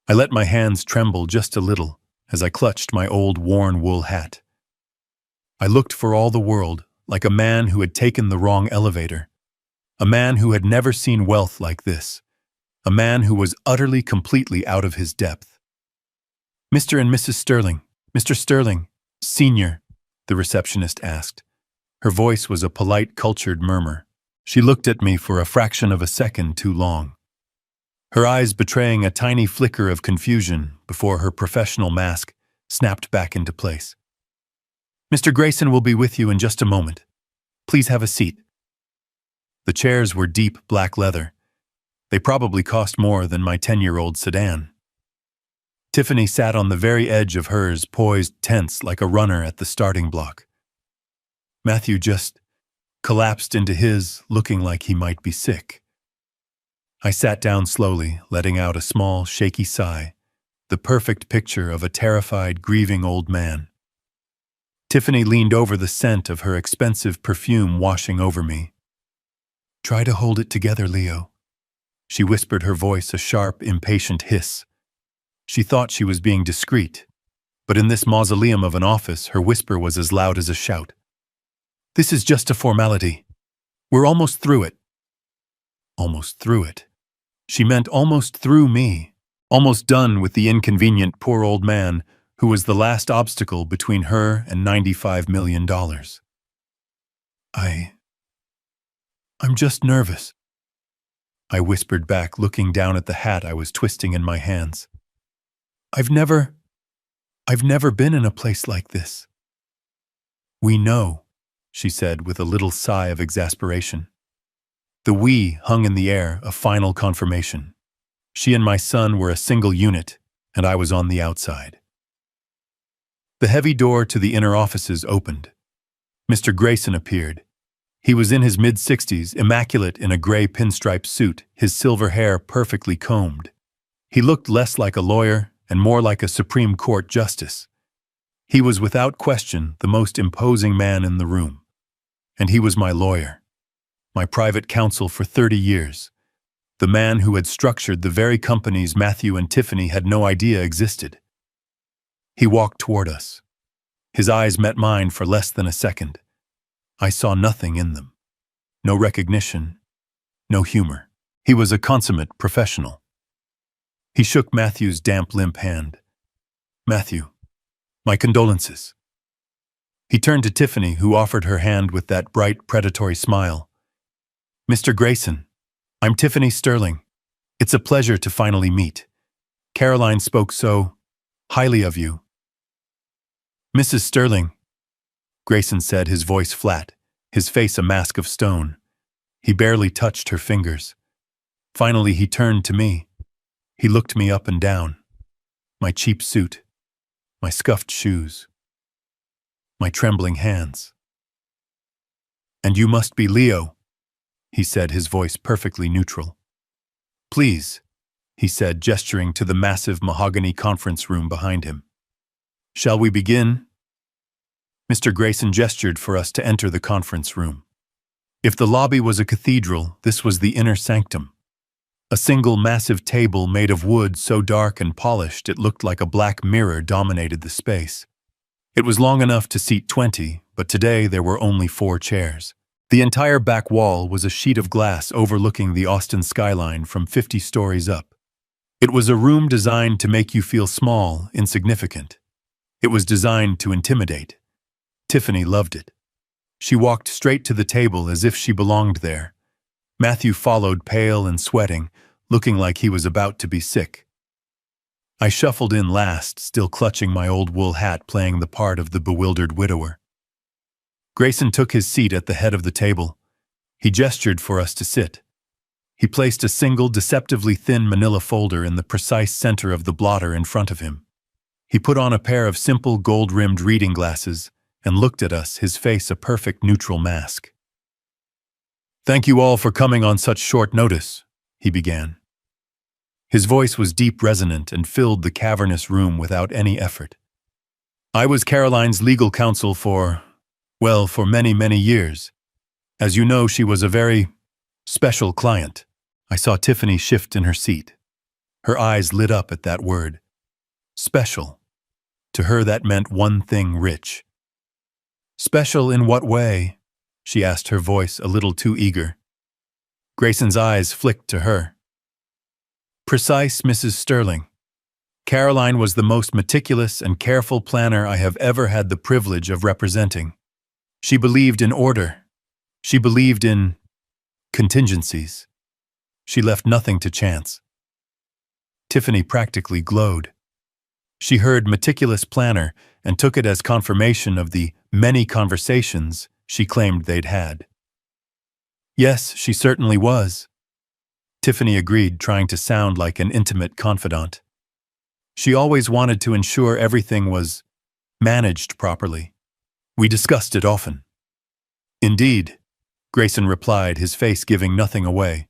I let my hands tremble just a little as I clutched my old worn wool hat. I looked for all the world like a man who had taken the wrong elevator, a man who had never seen wealth like this, a man who was utterly, completely out of his depth. "Mr. and Mrs. Sterling, Mr. Sterling, Senior," the receptionist asked. Her voice was a polite, cultured murmur. She looked at me for a fraction of a second too long, her eyes betraying a tiny flicker of confusion before her professional mask snapped back into place. "Mr. Grayson will be with you in just a moment. Please have a seat." The chairs were deep black leather. They probably cost more than my 10-year-old sedan. Tiffany sat on the very edge of hers, poised tense like a runner at the starting block. Matthew just collapsed into his, looking like he might be sick. I sat down slowly, letting out a small, shaky sigh, the perfect picture of a terrified, grieving old man. Tiffany leaned over, the scent of her expensive perfume washing over me. "Try to hold it together, Leo," she whispered, her voice a sharp, impatient hiss. She thought she was being discreet, but in this mausoleum of an office, her whisper was as loud as a shout. "This is just a formality. We're almost through it." Almost through it. She meant almost through me, almost done with the inconvenient poor old man who was the last obstacle between her and $95 million. I'm just nervous," I whispered back, looking down at the hat I was twisting in my hands. I've never been in a place like this." "We know," she said with a little sigh of exasperation. The "we" hung in the air, a final confirmation. She and my son were a single unit, and I was on the outside. The heavy door to the inner offices opened. Mr. Grayson appeared. He was in his mid-60s, immaculate in a gray pinstripe suit, his silver hair perfectly combed. He looked less like a lawyer and more like a Supreme Court justice. He was without question the most imposing man in the room. And he was my lawyer, my private counsel for 30 years, the man who had structured the very companies Matthew and Tiffany had no idea existed. He walked toward us. His eyes met mine for less than a second. I saw nothing in them. No recognition, no humor. He was a consummate professional. He shook Matthew's damp, limp hand. "Matthew, my condolences." He turned to Tiffany, who offered her hand with that bright, predatory smile. "Mr. Grayson, I'm Tiffany Sterling. It's a pleasure to finally meet. Caroline spoke so highly of you." "Mrs. Sterling," Grayson said, his voice flat, his face a mask of stone. He barely touched her fingers. Finally, he turned to me. He looked me up and down. My cheap suit, my scuffed shoes, my trembling hands. "And you must be Leo," he said, his voice perfectly neutral. "Please," he said, gesturing to the massive mahogany conference room behind him. "Shall we begin?" Mr. Grayson gestured for us to enter the conference room. If the lobby was a cathedral, this was the inner sanctum. A single massive table made of wood so dark and polished it looked like a black mirror dominated the space. It was long enough to seat 20, but today there were only 4 chairs. The entire back wall was a sheet of glass overlooking the Austin skyline from 50 stories up. It was a room designed to make you feel small, insignificant. It was designed to intimidate. Tiffany loved it. She walked straight to the table as if she belonged there. Matthew followed, pale and sweating, looking like he was about to be sick. I shuffled in last, still clutching my old wool hat, playing the part of the bewildered widower. Grayson took his seat at the head of the table. He gestured for us to sit. He placed a single, deceptively thin manila folder in the precise center of the blotter in front of him. He put on a pair of simple gold-rimmed reading glasses and looked at us, his face a perfect neutral mask. "Thank you all for coming on such short notice," he began. His voice was deep, resonant, and filled the cavernous room without any effort. I was Caroline's legal counsel for many, many years. As you know, she was a very special client. I saw Tiffany shift in her seat. Her eyes lit up at that word. Special. To her, that meant one thing: rich. Special in what way? She asked, her voice a little too eager. Grayson's eyes flicked to her. Precise, Mrs. Sterling. Caroline was the most meticulous and careful planner I have ever had the privilege of representing. She believed in order. She believed in contingencies. She left nothing to chance. Tiffany practically glowed. She heard meticulous planner and took it as confirmation of the many conversations she claimed they'd had. Yes, she certainly was. Tiffany agreed, trying to sound like an intimate confidant. She always wanted to ensure everything was managed properly. We discussed it often. Indeed, Grayson replied, his face giving nothing away.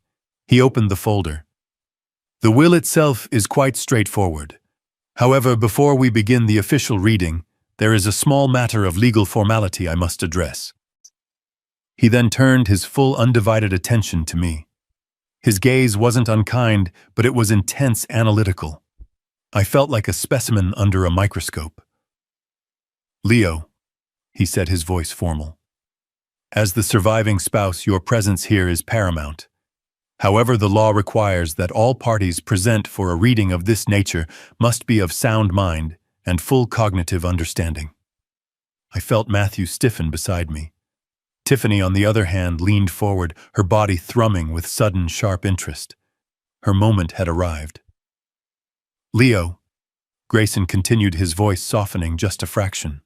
He opened the folder. The will itself is quite straightforward. However, before we begin the official reading, there is a small matter of legal formality I must address. He then turned his full undivided attention to me. His gaze wasn't unkind, but it was intense, analytical. I felt like a specimen under a microscope. Leo, he said, his voice formal. As the surviving spouse, your presence here is paramount. However, the law requires that all parties present for a reading of this nature must be of sound mind and full cognitive understanding. I felt Matthew stiffen beside me. Tiffany, on the other hand, leaned forward, her body thrumming with sudden, sharp interest. Her moment had arrived. Leo, Grayson continued, his voice softening just a fraction.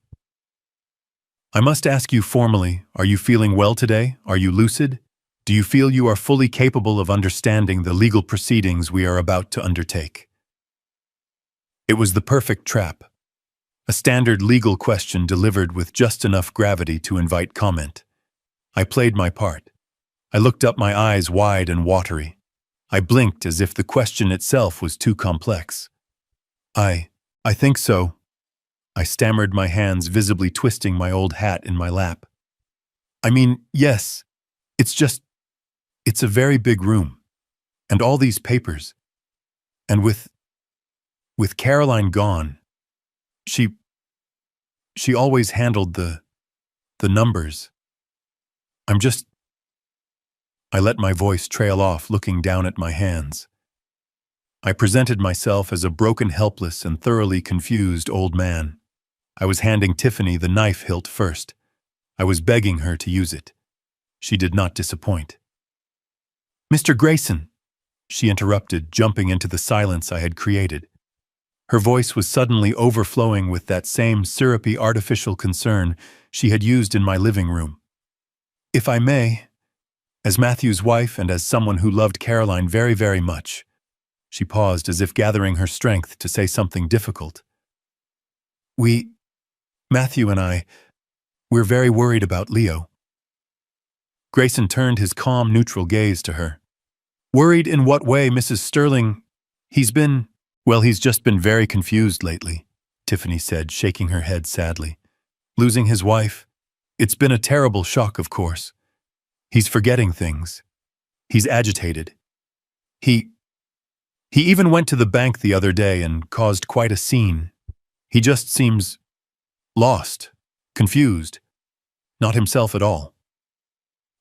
I must ask you formally, are you feeling well today? Are you lucid? Do you feel you are fully capable of understanding the legal proceedings we are about to undertake? It was the perfect trap. A standard legal question delivered with just enough gravity to invite comment. I played my part. I looked up, my eyes wide and watery. I blinked as if the question itself was too complex. I think so. I stammered, my hands visibly twisting my old hat in my lap. I mean, yes. It's a very big room. And all these papers. And with Caroline gone, she always handled the numbers. I let my voice trail off, looking down at my hands. I presented myself as a broken, helpless, and thoroughly confused old man. I was handing Tiffany the knife hilt first. I was begging her to use it. She did not disappoint. Mr. Grayson, she interrupted, jumping into the silence I had created. Her voice was suddenly overflowing with that same syrupy, artificial concern she had used in my living room. If I may, as Matthew's wife and as someone who loved Caroline very, very much. She paused, as if gathering her strength to say something difficult. Matthew and I, we're very worried about Leo. Grayson turned his calm, neutral gaze to her. Worried in what way, Mrs. Sterling? He's just been very confused lately, Tiffany said, shaking her head sadly. Losing his wife? It's been a terrible shock, of course. He's forgetting things. He's agitated. He even went to the bank the other day and caused quite a scene. He just seems lost, confused, not himself at all.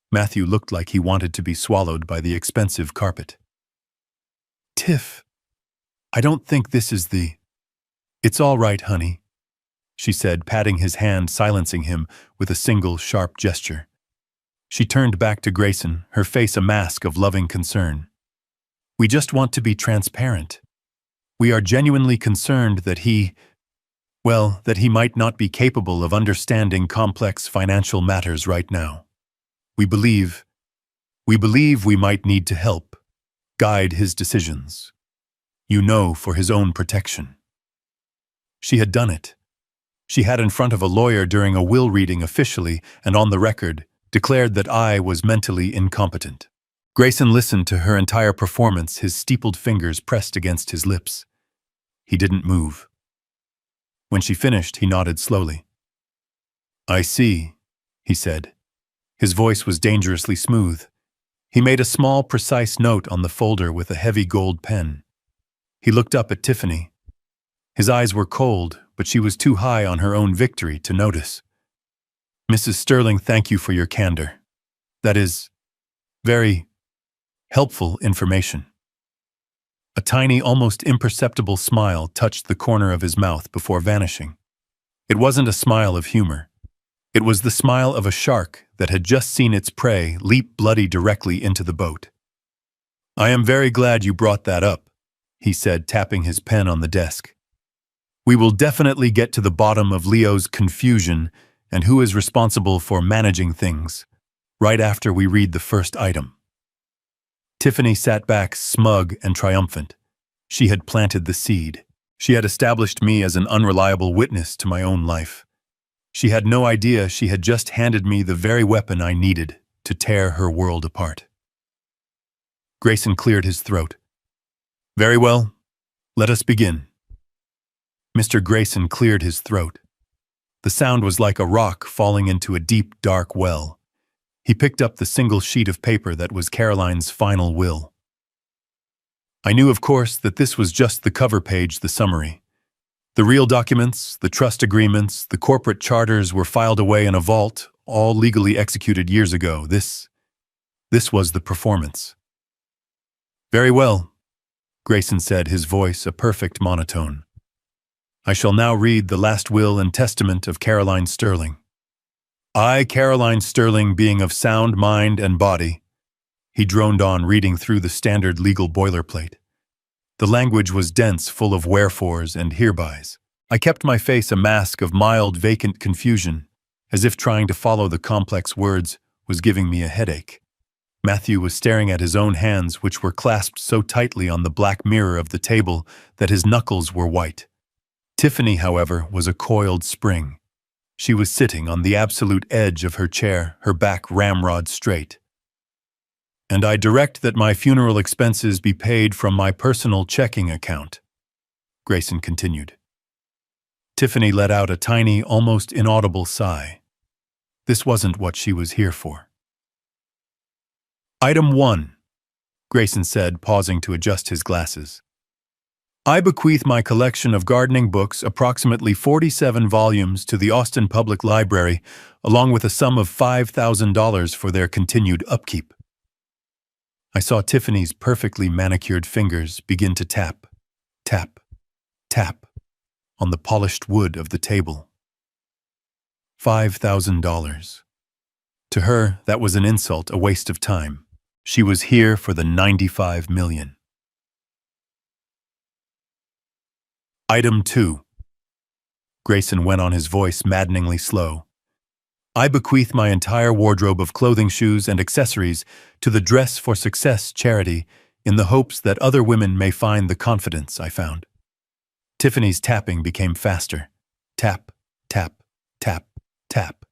Matthew looked like he wanted to be swallowed by the expensive carpet. Tiff, I don't think this is the... It's all right, honey, she said, patting his hand, silencing him with a single sharp gesture. She turned back to Grayson, her face a mask of loving concern. We just want to be transparent. We are genuinely concerned that he might not be capable of understanding complex financial matters right now. We believe we might need to help, guide his decisions. For his own protection. She had done it. She had, in front of a lawyer during a will reading, officially and on the record, declared that I was mentally incompetent. Grayson listened to her entire performance, his steepled fingers pressed against his lips. He didn't move. When she finished, he nodded slowly. "I see," he said. His voice was dangerously smooth. He made a small, precise note on the folder with a heavy gold pen. He looked up at Tiffany. His eyes were cold, but she was too high on her own victory to notice. "Mrs. Sterling, thank you for your candor. That is very helpful information." A tiny, almost imperceptible smile touched the corner of his mouth before vanishing. It wasn't a smile of humor. It was the smile of a shark that had just seen its prey leap bloody directly into the boat. "I am very glad you brought that up," he said, tapping his pen on the desk. "We will definitely get to the bottom of Leo's confusion and who is responsible for managing things, right after we read the first item." Tiffany sat back, smug and triumphant. She had planted the seed. She had established me as an unreliable witness to my own life. She had no idea she had just handed me the very weapon I needed to tear her world apart. Grayson cleared his throat. "Very well, let us begin." Mr. Grayson cleared his throat. The sound was like a rock falling into a deep, dark well. He picked up the single sheet of paper that was Caroline's final will. I knew, of course, that this was just the cover page, the summary. The real documents, the trust agreements, the corporate charters were filed away in a vault, all legally executed years ago. This was the performance. "Very well," Grayson said, his voice a perfect monotone. "I shall now read the last will and testament of Caroline Sterling. I, Caroline Sterling, being of sound mind and body," he droned on, reading through the standard legal boilerplate. The language was dense, full of wherefores and herebys. I kept my face a mask of mild, vacant confusion, as if trying to follow the complex words was giving me a headache. Matthew was staring at his own hands, which were clasped so tightly on the black mirror of the table that his knuckles were white. Tiffany, however, was a coiled spring. She was sitting on the absolute edge of her chair, her back ramrod straight. "And I direct that my funeral expenses be paid from my personal checking account," Grayson continued. Tiffany let out a tiny, almost inaudible sigh. This wasn't what she was here for. "Item 1, Grayson said, pausing to adjust his glasses. "I bequeath my collection of gardening books, approximately 47 volumes, to the Austin Public Library, along with a sum of $5,000 for their continued upkeep." I saw Tiffany's perfectly manicured fingers begin to tap, tap, tap on the polished wood of the table. $5,000. To her, that was an insult, a waste of time. She was here for the 95 million. Item 2. Grayson went on, his voice maddeningly slow. "I bequeath my entire wardrobe of clothing, shoes, and accessories to the Dress for Success charity in the hopes that other women may find the confidence I found." Tiffany's tapping became faster. Tap, tap, tap, tap.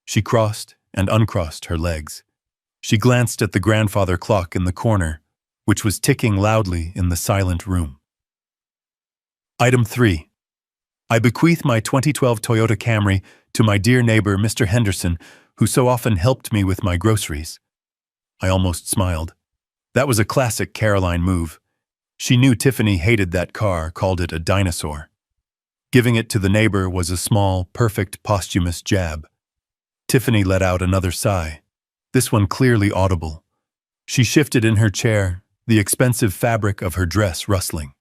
She crossed and uncrossed her legs. She glanced at the grandfather clock in the corner, which was ticking loudly in the silent room. Item 3. I bequeath my 2012 Toyota Camry to my dear neighbor, Mr. Henderson, who so often helped me with my groceries. I almost smiled. That was a classic Caroline move. She knew Tiffany hated that car, called it a dinosaur. Giving it to the neighbor was a small, perfect, posthumous jab. Tiffany let out another sigh, this one clearly audible. She shifted in her chair, the expensive fabric of her dress rustling.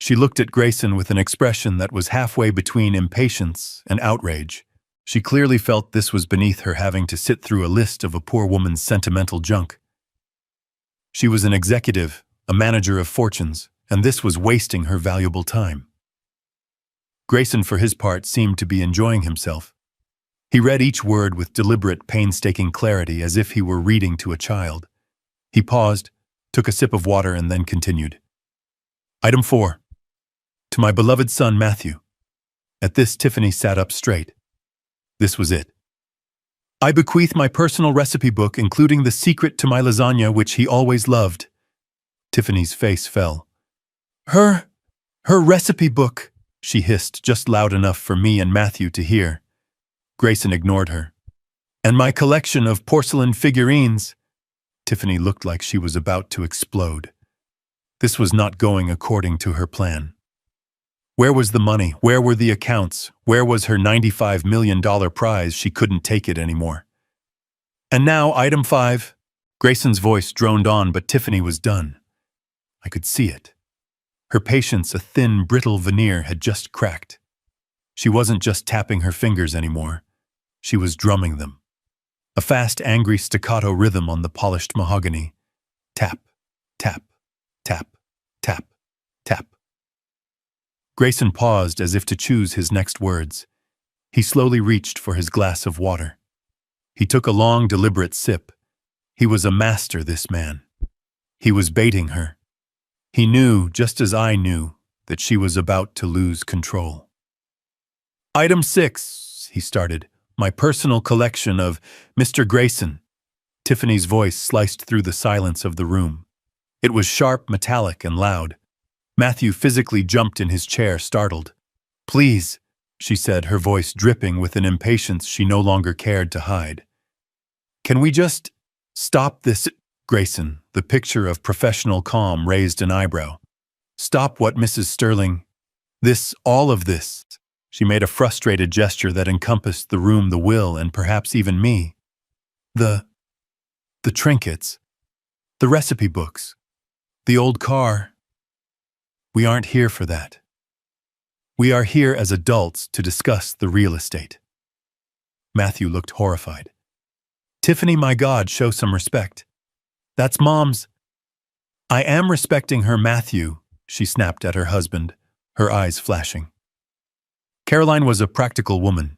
She looked at Grayson with an expression that was halfway between impatience and outrage. She clearly felt this was beneath her, having to sit through a list of a poor woman's sentimental junk. She was an executive, a manager of fortunes, and this was wasting her valuable time. Grayson, for his part, seemed to be enjoying himself. He read each word with deliberate, painstaking clarity, as if he were reading to a child. He paused, took a sip of water, and then continued. Item 4. To my beloved son, Matthew. At this, Tiffany sat up straight. This was it. I bequeath my personal recipe book, including the secret to my lasagna, which he always loved. Tiffany's face fell. Her recipe book, she hissed, just loud enough for me and Matthew to hear. Grayson ignored her. And my collection of porcelain figurines. Tiffany looked like she was about to explode. This was not going according to her plan. Where was the money? Where were the accounts? Where was her $95 million prize? She couldn't take it anymore. And now, item 5. Grayson's voice droned on, but Tiffany was done. I could see it. Her patience, a thin, brittle veneer, had just cracked. She wasn't just tapping her fingers anymore. She was drumming them. A fast, angry staccato rhythm on the polished mahogany. Tap, tap, tap, tap, tap. Grayson paused as if to choose his next words. He slowly reached for his glass of water. He took a long, deliberate sip. He was a master, this man. He was baiting her. He knew, just as I knew, that she was about to lose control. Item 6, he started. My personal collection of Mr. Grayson. Tiffany's voice sliced through the silence of the room. It was sharp, metallic, and loud. Matthew physically jumped in his chair, startled. Please, she said, her voice dripping with an impatience she no longer cared to hide. Can we just stop this? Grayson, the picture of professional calm, raised an eyebrow. Stop what, Mrs. Sterling? All of this. She made a frustrated gesture that encompassed the room, the will, and perhaps even me. The trinkets. The recipe books. The old car. We aren't here for that. We are here as adults to discuss the real estate. Matthew looked horrified. Tiffany, my God, show some respect. That's Mom's. I am respecting her, Matthew, she snapped at her husband, her eyes flashing. Caroline was a practical woman.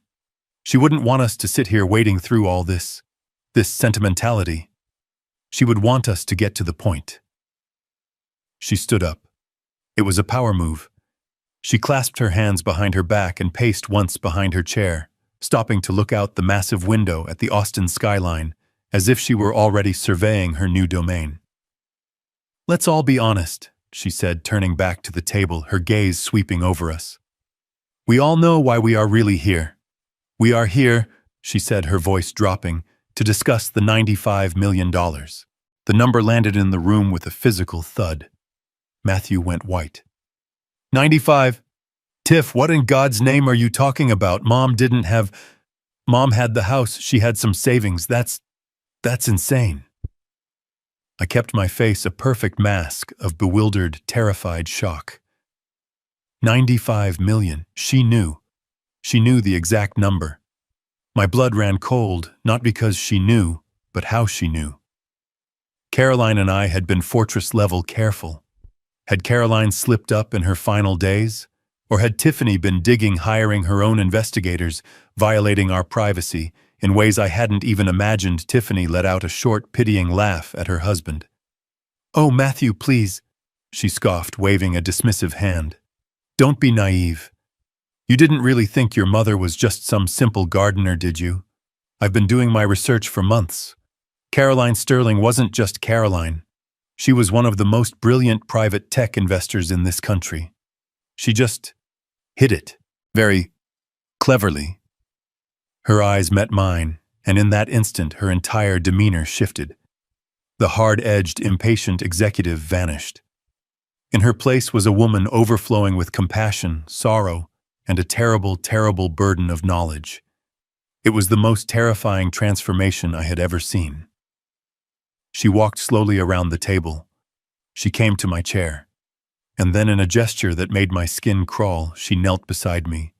She wouldn't want us to sit here wading through all this sentimentality. She would want us to get to the point. She stood up. It was a power move. She clasped her hands behind her back and paced once behind her chair, stopping to look out the massive window at the Austin skyline, as if she were already surveying her new domain. Let's all be honest, she said, turning back to the table, her gaze sweeping over us. We all know why we are really here. We are here, she said, her voice dropping, to discuss the $95 million. The number landed in the room with a physical thud. Matthew went white. 95. Tiff, what in God's name are you talking about? Mom had the house, she had some savings. That's insane. I kept my face a perfect mask of bewildered, terrified shock. 95 million, she knew. She knew the exact number. My blood ran cold, not because she knew, but how she knew. Caroline and I had been fortress-level careful. Had Caroline slipped up in her final days? Or had Tiffany been digging, hiring her own investigators, violating our privacy in ways I hadn't even imagined? Tiffany let out a short, pitying laugh at her husband. Oh, Matthew, please, she scoffed, waving a dismissive hand. Don't be naive. You didn't really think your mother was just some simple gardener, did you? I've been doing my research for months. Caroline Sterling wasn't just Caroline. She was one of the most brilliant private tech investors in this country. She just hid it, very cleverly. Her eyes met mine, and in that instant her entire demeanor shifted. The hard-edged, impatient executive vanished. In her place was a woman overflowing with compassion, sorrow, and a terrible, terrible burden of knowledge. It was the most terrifying transformation I had ever seen. She walked slowly around the table. She came to my chair. And then in a gesture that made my skin crawl, she knelt beside me.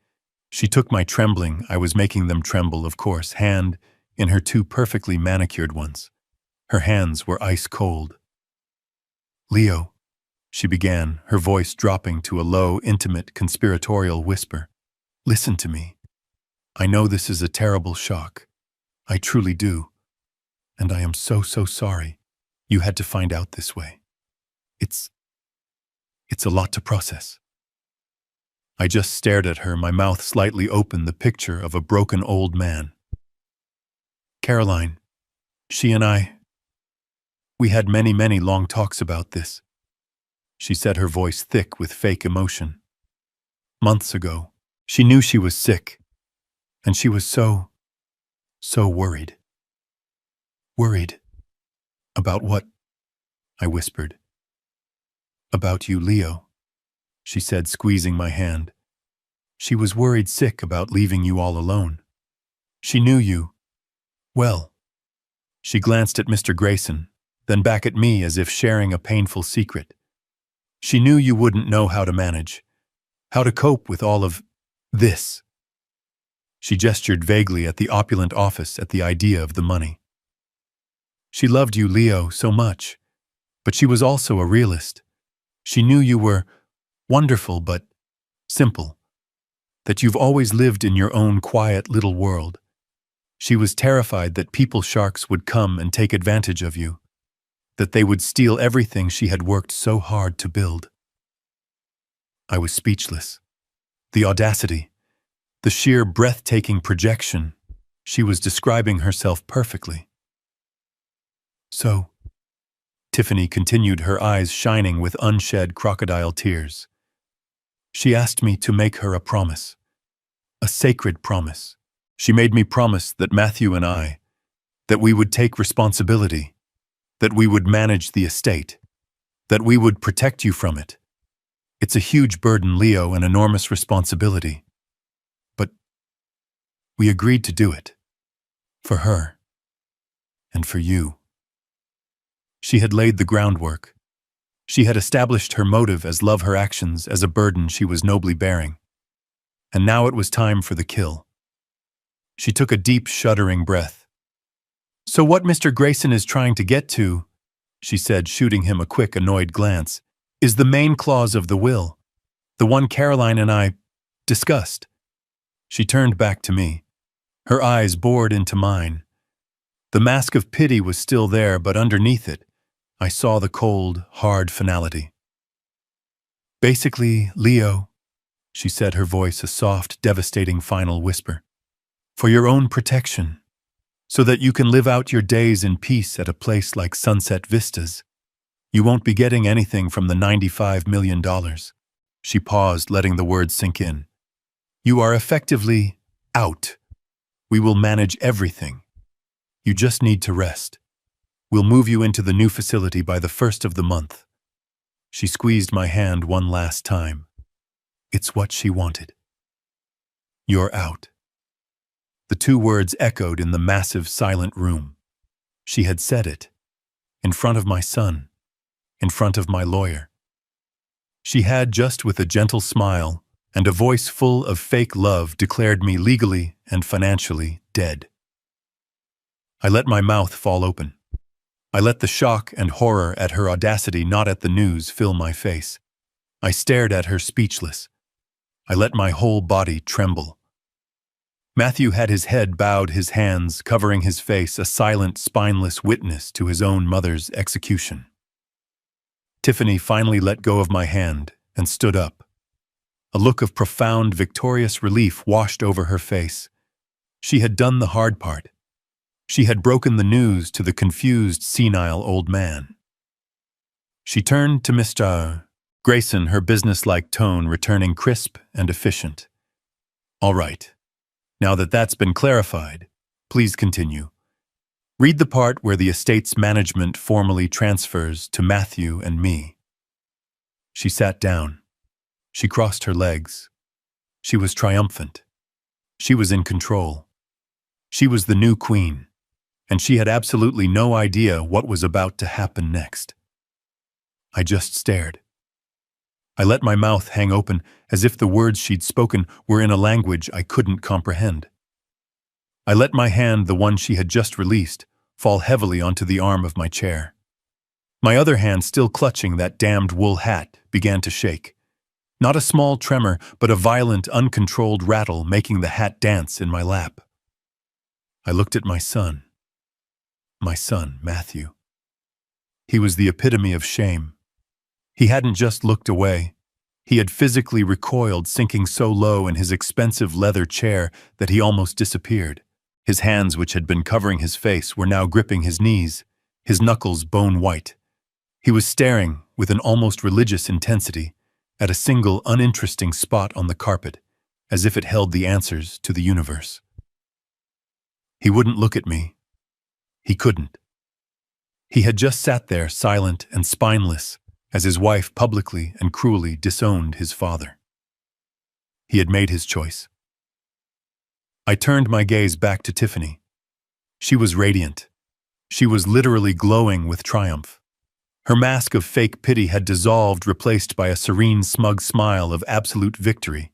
She took my trembling, I was making them tremble, of course, hand in her two perfectly manicured ones. Her hands were ice cold. Leo, she began, her voice dropping to a low, intimate, conspiratorial whisper. Listen to me. I know this is a terrible shock. I truly do. And I am so, so sorry you had to find out this way. It's a lot to process. I just stared at her, my mouth slightly open, the picture of a broken old man. Caroline, she and I, we had many, many long talks about this. She said, her voice thick with fake emotion. months ago. She knew she was sick, and she was so worried. Worried? About what? I whispered. About you, Leo, she said, squeezing my hand. She was worried sick about leaving you all alone. She knew you well. She glanced at Mr. Grayson, then back at me as if sharing a painful secret. She knew you wouldn't know how to manage, how to cope with all of this. She gestured vaguely at the opulent office at the idea of the money. She loved you, Leo, so much, but she was also a realist. She knew you were wonderful but simple, that you've always lived in your own quiet little world. She was terrified that people sharks would come and take advantage of you, that they would steal everything she had worked so hard to build. I was speechless. The audacity, the sheer breathtaking projection. She was describing herself perfectly. So, Tiffany continued, her eyes shining with unshed crocodile tears. She asked me to make her a promise, a sacred promise. She made me promise that Matthew and I, that we would take responsibility, that we would manage the estate, that we would protect you from it. It's a huge burden, Leo, an enormous responsibility. But we agreed to do it. For her. And for you. She had laid the groundwork. She had established her motive as love, her actions as a burden she was nobly bearing. And now it was time for the kill. She took a deep, shuddering breath. So what Mr. Grayson is trying to get to, she said, shooting him a quick, annoyed glance, is the main clause of the will, the one Caroline and I discussed. She turned back to me. Her eyes bored into mine. The mask of pity was still there, but underneath it, I saw the cold, hard finality. Basically, Leo, she said, her voice a soft, devastating final whisper, for your own protection, so that you can live out your days in peace at a place like Sunset Vistas. You won't be getting anything from the $95 million. She paused, letting the words sink in. You are effectively out. We will manage everything. You just need to rest. We'll move you into the new facility by the 1st of the month. She squeezed my hand one last time. It's what she wanted. You're out. The two words echoed in the massive, silent room. She had said it. In front of my son. In front of my lawyer. She had, just with a gentle smile and a voice full of fake love, declared me legally and financially dead. I let my mouth fall open. I let the shock and horror at her audacity, not at the news, fill my face. I stared at her speechless. I let my whole body tremble. Matthew had his head bowed, his hands covering his face, a silent, spineless witness to his own mother's execution. Tiffany finally let go of my hand and stood up. A look of profound, victorious relief washed over her face. She had done the hard part. She had broken the news to the confused, senile old man. She turned to Mr. Grayson, her businesslike tone returning crisp and efficient. All right. Now that that's been clarified, please continue. Read the part where the estate's management formally transfers to Matthew and me. She sat down. She crossed her legs. She was triumphant. She was in control. She was the new queen, and she had absolutely no idea what was about to happen next. I just stared. I let my mouth hang open as if the words she'd spoken were in a language I couldn't comprehend. I let my hand, the one she had just released, fall heavily onto the arm of my chair. My other hand, still clutching that damned wool hat, began to shake. Not a small tremor, but a violent, uncontrolled rattle making the hat dance in my lap. I looked at my son, Matthew. He was the epitome of shame. He hadn't just looked away. He had physically recoiled, sinking so low in his expensive leather chair that he almost disappeared. His hands, which had been covering his face, were now gripping his knees, his knuckles bone white. He was staring with an almost religious intensity, at a single uninteresting spot on the carpet, as if it held the answers to the universe. He wouldn't look at me. He couldn't. He had just sat there, silent and spineless, as his wife publicly and cruelly disowned his father. He had made his choice. I turned my gaze back to Tiffany. She was radiant. She was literally glowing with triumph. Her mask of fake pity had dissolved, replaced by a serene, smug smile of absolute victory.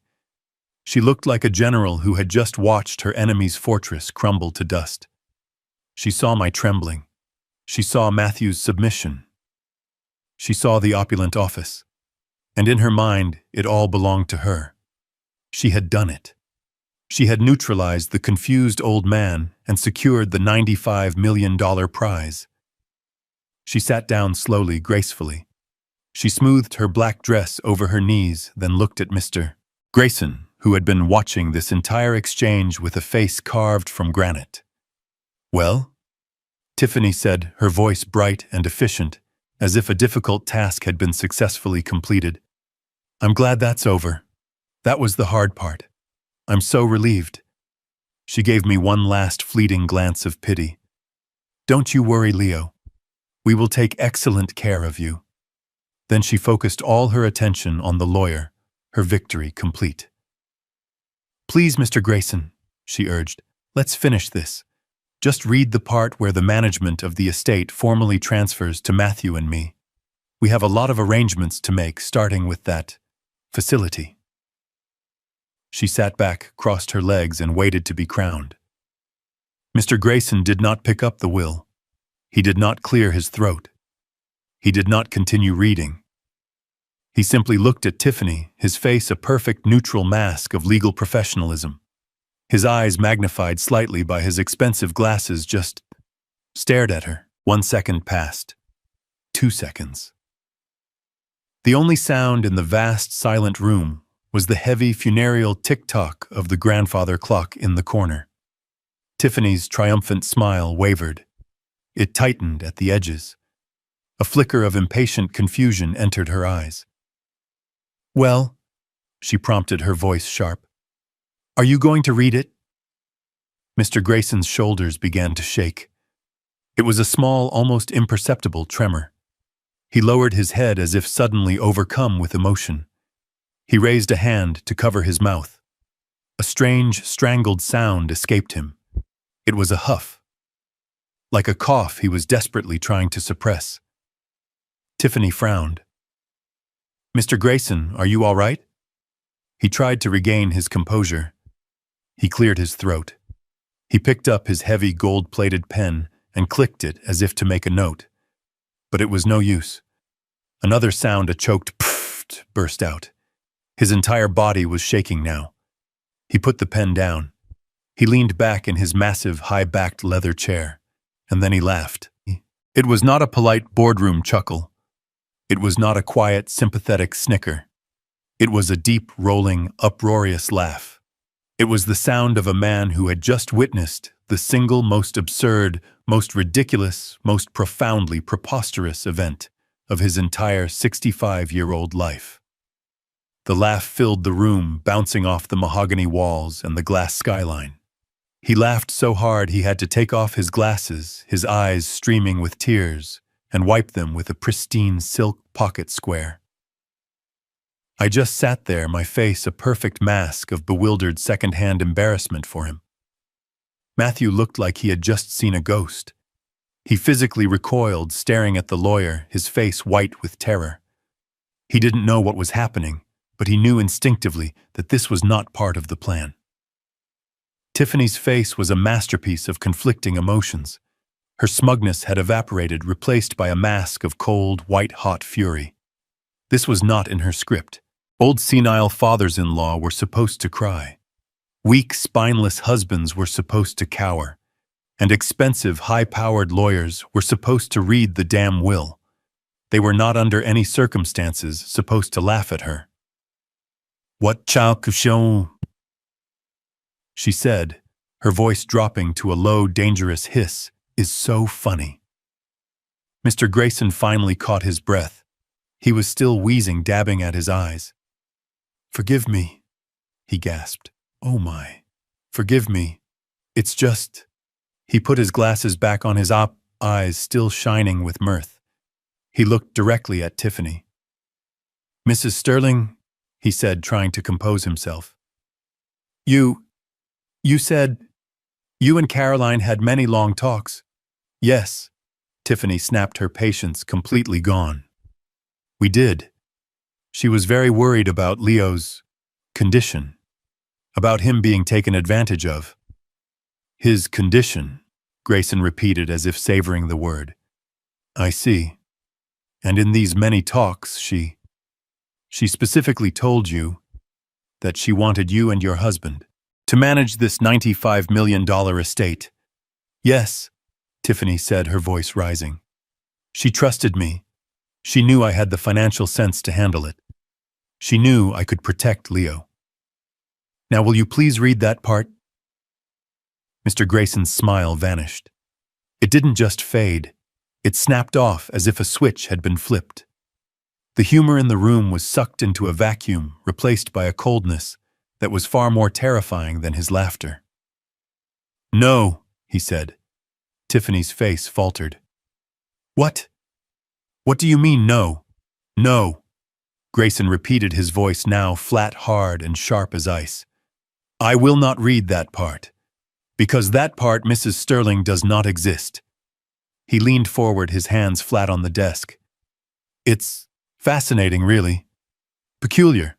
She looked like a general who had just watched her enemy's fortress crumble to dust. She saw my trembling. She saw Matthew's submission. She saw the opulent office. And in her mind, it all belonged to her. She had done it. She had neutralized the confused old man and secured the $95 million prize. She sat down slowly, gracefully. She smoothed her black dress over her knees, then looked at Mr. Grayson, who had been watching this entire exchange with a face carved from granite. "Well?" Tiffany said, her voice bright and efficient, as if a difficult task had been successfully completed. "I'm glad that's over. That was the hard part. I'm so relieved." She gave me one last fleeting glance of pity. "Don't you worry, Leo. We will take excellent care of you." Then she focused all her attention on the lawyer, her victory complete. "Please, Mr. Grayson," she urged, "let's finish this. Just read the part where the management of the estate formally transfers to Matthew and me. We have a lot of arrangements to make, starting with that facility." She sat back, crossed her legs, and waited to be crowned. Mr. Grayson did not pick up the will. He did not clear his throat. He did not continue reading. He simply looked at Tiffany, his face a perfect neutral mask of legal professionalism. His eyes, magnified slightly by his expensive glasses, just stared at her. 1 second passed. 2 seconds. The only sound in the vast, silent room was the heavy funereal tick-tock of the grandfather clock in the corner. Tiffany's triumphant smile wavered. It tightened at the edges. A flicker of impatient confusion entered her eyes. "Well," she prompted, her voice sharp, "are you going to read it?" Mr. Grayson's shoulders began to shake. It was a small, almost imperceptible tremor. He lowered his head as if suddenly overcome with emotion. He raised a hand to cover his mouth. A strange, strangled sound escaped him. It was a huff. Like a cough he was desperately trying to suppress. Tiffany frowned. "Mr. Grayson, are you all right?" He tried to regain his composure. He cleared his throat. He picked up his heavy gold-plated pen and clicked it as if to make a note. But it was no use. Another sound, a choked pfft, burst out. His entire body was shaking now. He put the pen down. He leaned back in his massive, high-backed leather chair, and then he laughed. It was not a polite boardroom chuckle. It was not a quiet, sympathetic snicker. It was a deep, rolling, uproarious laugh. It was the sound of a man who had just witnessed the single most absurd, most ridiculous, most profoundly preposterous event of his entire 65-year-old life. The laugh filled the room, bouncing off the mahogany walls and the glass skyline. He laughed so hard he had to take off his glasses, his eyes streaming with tears, and wipe them with a pristine silk pocket square. I just sat there, my face a perfect mask of bewildered second-hand embarrassment for him. Matthew looked like he had just seen a ghost. He physically recoiled, staring at the lawyer, his face white with terror. He didn't know what was happening, but he knew instinctively that this was not part of the plan. Tiffany's face was a masterpiece of conflicting emotions. Her smugness had evaporated, replaced by a mask of cold, white-hot fury. This was not in her script. Old senile fathers-in-law were supposed to cry. Weak, spineless husbands were supposed to cower. And expensive, high-powered lawyers were supposed to read the damn will. They were not under any circumstances supposed to laugh at her. "What chalkushon?" she said, her voice dropping to a low, dangerous hiss, "is so funny." Mr. Grayson finally caught his breath. He was still wheezing, dabbing at his eyes. "Forgive me," he gasped. "Oh my. Forgive me. It's just—" He put his glasses back on, his eyes still shining with mirth. He looked directly at Tiffany. "Mrs. Sterling," he said, trying to compose himself. You said you and Caroline had many long talks." "Yes." Tiffany snapped, her patience completely gone. "We did. She was very worried about Leo's condition, about him being taken advantage of." "His condition," Grayson repeated as if savoring the word. "I see. And in these many talks, she specifically told you that she wanted you and your husband to manage this $95 million estate." "Yes," Tiffany said, her voice rising. "She trusted me. She knew I had the financial sense to handle it. She knew I could protect Leo." "Now will you please read that part?" Mr. Grayson's smile vanished. It didn't just fade. It snapped off as if a switch had been flipped. The humor in the room was sucked into a vacuum, replaced by a coldness that was far more terrifying than his laughter. "No," he said. Tiffany's face faltered. "What? What do you mean, no? No?" Grayson repeated, his voice now flat, hard, and sharp as ice. "I will not read that part. Because that part, Mrs. Sterling, does not exist." He leaned forward, his hands flat on the desk. "It's fascinating, really. Peculiar.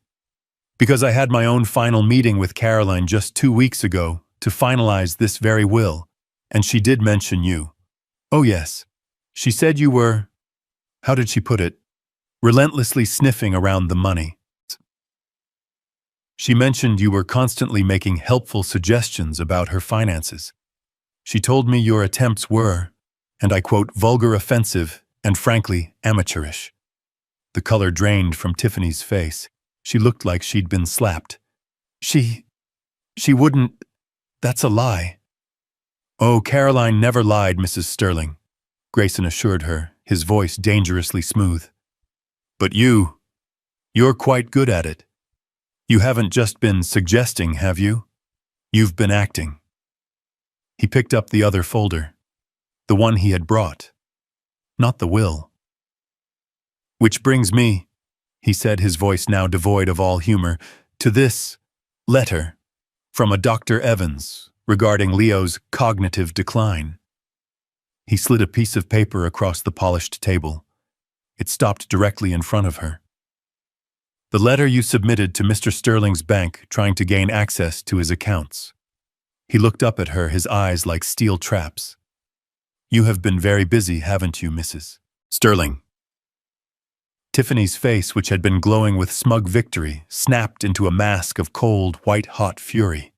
Because I had my own final meeting with Caroline just 2 weeks ago to finalize this very will, and she did mention you. Oh yes. She said you were, how did she put it, relentlessly sniffing around the money. She mentioned you were constantly making helpful suggestions about her finances. She told me your attempts were, and I quote, vulgar, offensive, and frankly, amateurish." The color drained from Tiffany's face. She looked like she'd been slapped. She wouldn't. That's a lie." "Oh, Caroline never lied, Mrs. Sterling," Grayson assured her, his voice dangerously smooth. "But you're quite good at it. You haven't just been suggesting, have you? You've been acting." He picked up the other folder, the one he had brought, not the will. "Which brings me," he said, his voice now devoid of all humor, "to this letter from a Dr. Evans regarding Leo's cognitive decline." He slid a piece of paper across the polished table. It stopped directly in front of her. "The letter you submitted to Mr. Sterling's bank trying to gain access to his accounts." He looked up at her, his eyes like steel traps. "You have been very busy, haven't you, Mrs. Sterling?" Tiffany's face, which had been glowing with smug victory, snapped into a mask of cold, white-hot fury.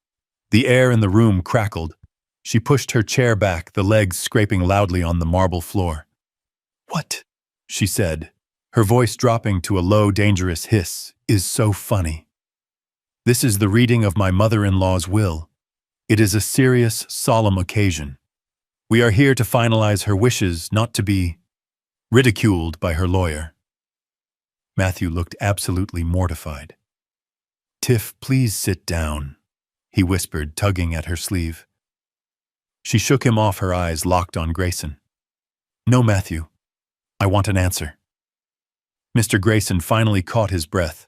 The air in the room crackled. She pushed her chair back, the legs scraping loudly on the marble floor. "What?" she said, her voice dropping to a low, dangerous hiss, "is so funny. This is the reading of my mother-in-law's will. It is a serious, solemn occasion. We are here to finalize her wishes, not to be ridiculed by her lawyer." Matthew looked absolutely mortified. "Tiff, please sit down," he whispered, tugging at her sleeve. She shook him off, her eyes locked on Grayson. "No, Matthew. I want an answer." Mr. Grayson finally caught his breath.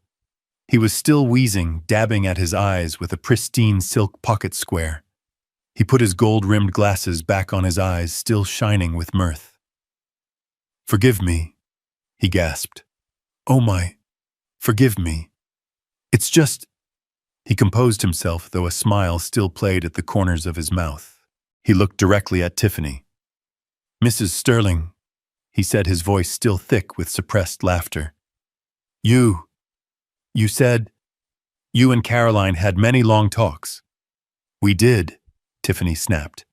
He was still wheezing, dabbing at his eyes with a pristine silk pocket square. He put his gold-rimmed glasses back on his eyes, still shining with mirth. "Forgive me," he gasped. "Oh my, forgive me. It's just—" He composed himself, though a smile still played at the corners of his mouth. He looked directly at Tiffany. "Mrs. Sterling," he said, his voice still thick with suppressed laughter. You said you and Caroline had many long talks." "We did," Tiffany snapped.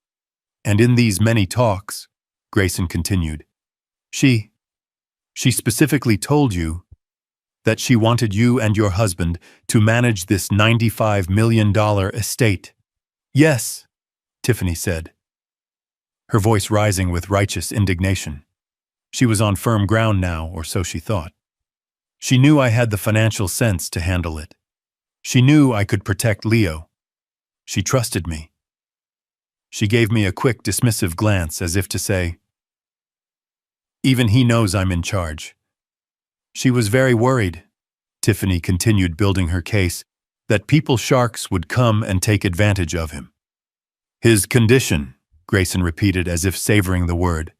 "And in these many talks," Grayson continued, she specifically told you that she wanted you and your husband to manage this $95 million estate." "Yes," Tiffany said, her voice rising with righteous indignation. She was on firm ground now, or so she thought. She knew I had the financial sense to handle it. She knew I could protect Leo. She trusted me. She gave me a quick, dismissive glance as if to say, "Even he knows I'm in charge." She was very worried, Tiffany continued building her case, that people sharks would come and take advantage of him. "His condition," Grayson repeated as if savoring the word.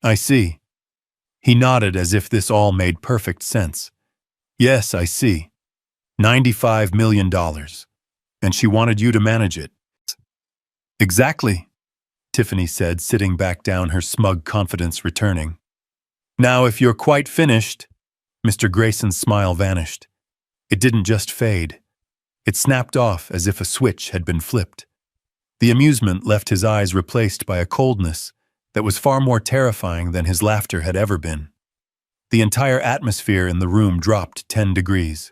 "I see." He nodded as if this all made perfect sense. "Yes, I see. $95 million. And she wanted you to manage it." "Exactly," Tiffany said, sitting back down, her smug confidence returning. "Now, if you're quite finished," Mr. Grayson's smile vanished. It didn't just fade. It snapped off as if a switch had been flipped. The amusement left his eyes replaced by a coldness that was far more terrifying than his laughter had ever been. The entire atmosphere in the room dropped 10 degrees.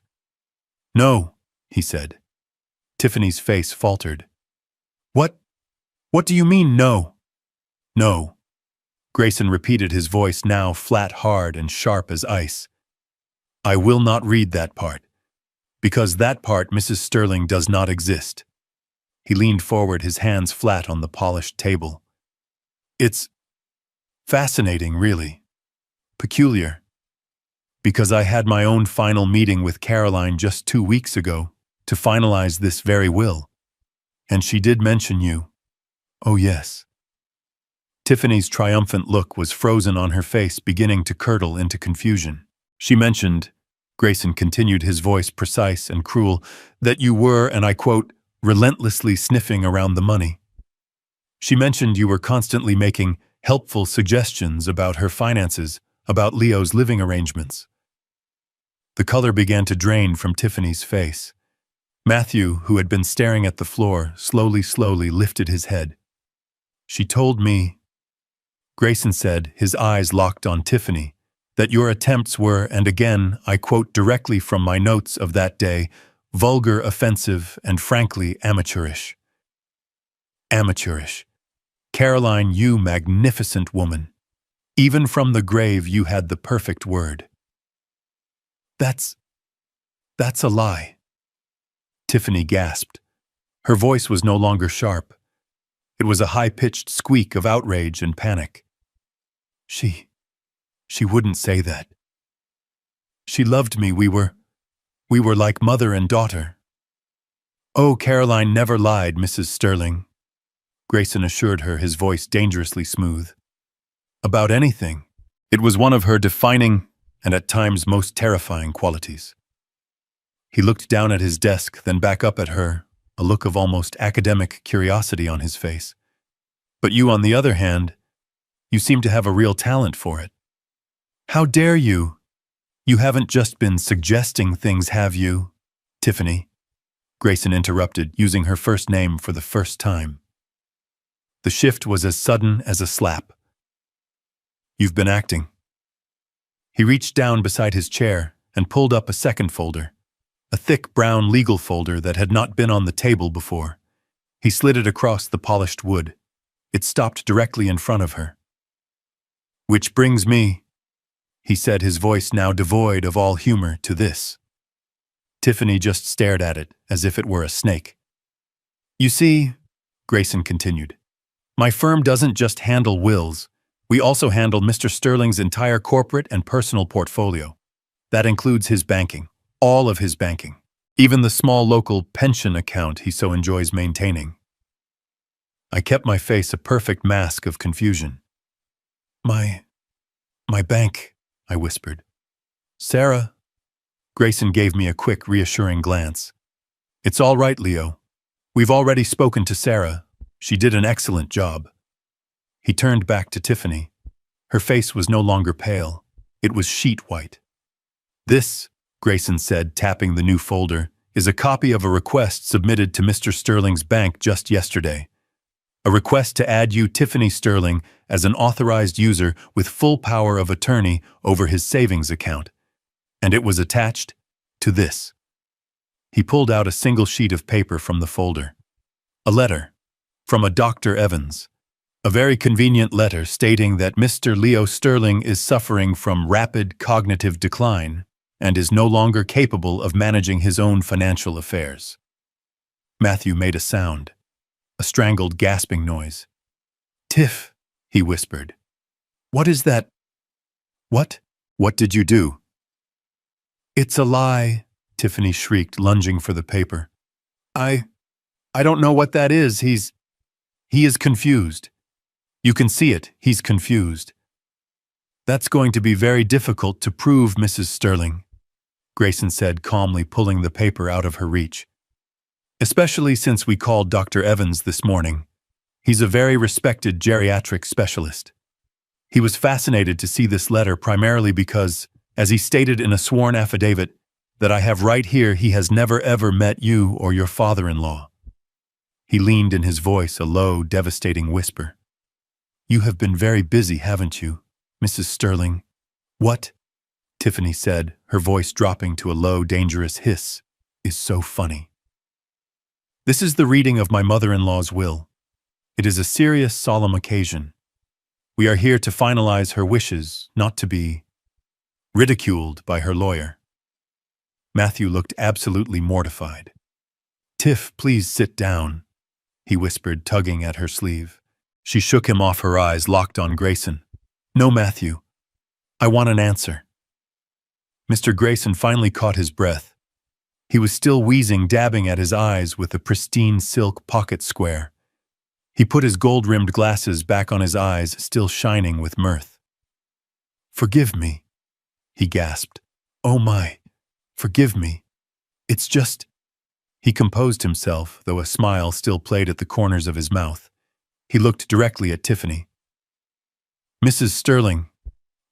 "No," he said. Tiffany's face faltered. What do you mean, no?" "No." Grayson repeated, his voice now flat, hard, and sharp as ice. "I will not read that part. Because that part, Mrs. Sterling, does not exist." He leaned forward, his hands flat on the polished table. "It's fascinating, really. Peculiar. Because I had my own final meeting with Caroline just 2 weeks ago to finalize this very will. And she did mention you." "Oh, yes." Tiffany's triumphant look was frozen on her face, beginning to curdle into confusion. "She mentioned," Grayson continued, his voice precise and cruel, "that you were, and I quote, relentlessly sniffing around the money. She mentioned you were constantly making helpful suggestions about her finances, about Leo's living arrangements." The color began to drain from Tiffany's face. Matthew, who had been staring at the floor, slowly lifted his head. "She told me," Grayson said, his eyes locked on Tiffany, "that your attempts were, and again, I quote directly from my notes of that day, vulgar, offensive, and frankly amateurish." Amateurish. Caroline, you magnificent woman. Even from the grave you had the perfect word. That's a lie." Tiffany gasped. Her voice was no longer sharp. It was a high-pitched squeak of outrage and panic. She wouldn't say that. She loved me. We were like mother and daughter." "Oh, Caroline never lied, Mrs. Sterling," Grayson assured her, his voice dangerously smooth. "About anything." It was one of her defining and at times most terrifying qualities. He looked down at his desk, then back up at her, a look of almost academic curiosity on his face. "But you, on the other hand, you seem to have a real talent for it." "How dare you? You haven't just been suggesting things, have you?" "Tiffany," Grayson interrupted, using her first name for the first time. The shift was as sudden as a slap. "You've been acting." He reached down beside his chair and pulled up a second folder, a thick brown legal folder that had not been on the table before. He slid it across the polished wood. It stopped directly in front of her. "Which brings me," he said, his voice now devoid of all humor, "to this." Tiffany just stared at it as if it were a snake. "You see," Grayson continued, "my firm doesn't just handle wills. We also handle Mr. Sterling's entire corporate and personal portfolio. That includes his banking, all of his banking, even the small local pension account he so enjoys maintaining." I kept my face a perfect mask of confusion. My bank," I whispered. "Sarah?" Grayson gave me a quick, reassuring glance. "It's all right, Leo. We've already spoken to Sarah. She did an excellent job." He turned back to Tiffany. Her face was no longer pale. It was sheet white. "This," Grayson said, tapping the new folder, "is a copy of a request submitted to Mr. Sterling's bank just yesterday. A request to add you, Tiffany Sterling, as an authorized user with full power of attorney over his savings account. And it was attached to this." He pulled out a single sheet of paper from the folder. A letter from a Dr. Evans. A very convenient letter stating that Mr. Leo Sterling is suffering from rapid cognitive decline and is no longer capable of managing his own financial affairs. Matthew made a sound, a strangled gasping noise. "Tiff," he whispered. "What is that? What? What did you do?" "It's a lie," Tiffany shrieked, lunging for the paper. I don't know what that is. He is confused. You can see it, he's confused." "That's going to be very difficult to prove, Mrs. Sterling," Grayson said calmly, pulling the paper out of her reach. "Especially since we called Dr. Evans this morning. He's a very respected geriatric specialist. He was fascinated to see this letter primarily because, as he stated in a sworn affidavit that I have right here, he has never ever met you or your father-in-law." He leaned in his voice a low, devastating whisper. "You have been very busy, haven't you, Mrs. Sterling?" "What?" Tiffany said, her voice dropping to a low, dangerous hiss, "is so funny." "This is the reading of my mother-in-law's will. It is a serious, solemn occasion. We are here to finalize her wishes, not to be ridiculed by her lawyer." Matthew looked absolutely mortified. "Tiff, please sit down," he whispered, tugging at her sleeve. She shook him off, her eyes locked on Grayson. "No, Matthew. I want an answer." Mr. Grayson finally caught his breath. He was still wheezing, dabbing at his eyes with a pristine silk pocket square. He put his gold-rimmed glasses back on his eyes, still shining with mirth. "Forgive me," he gasped. "Oh my, forgive me. It's just—" He composed himself, though a smile still played at the corners of his mouth. He looked directly at Tiffany. "Mrs. Sterling,"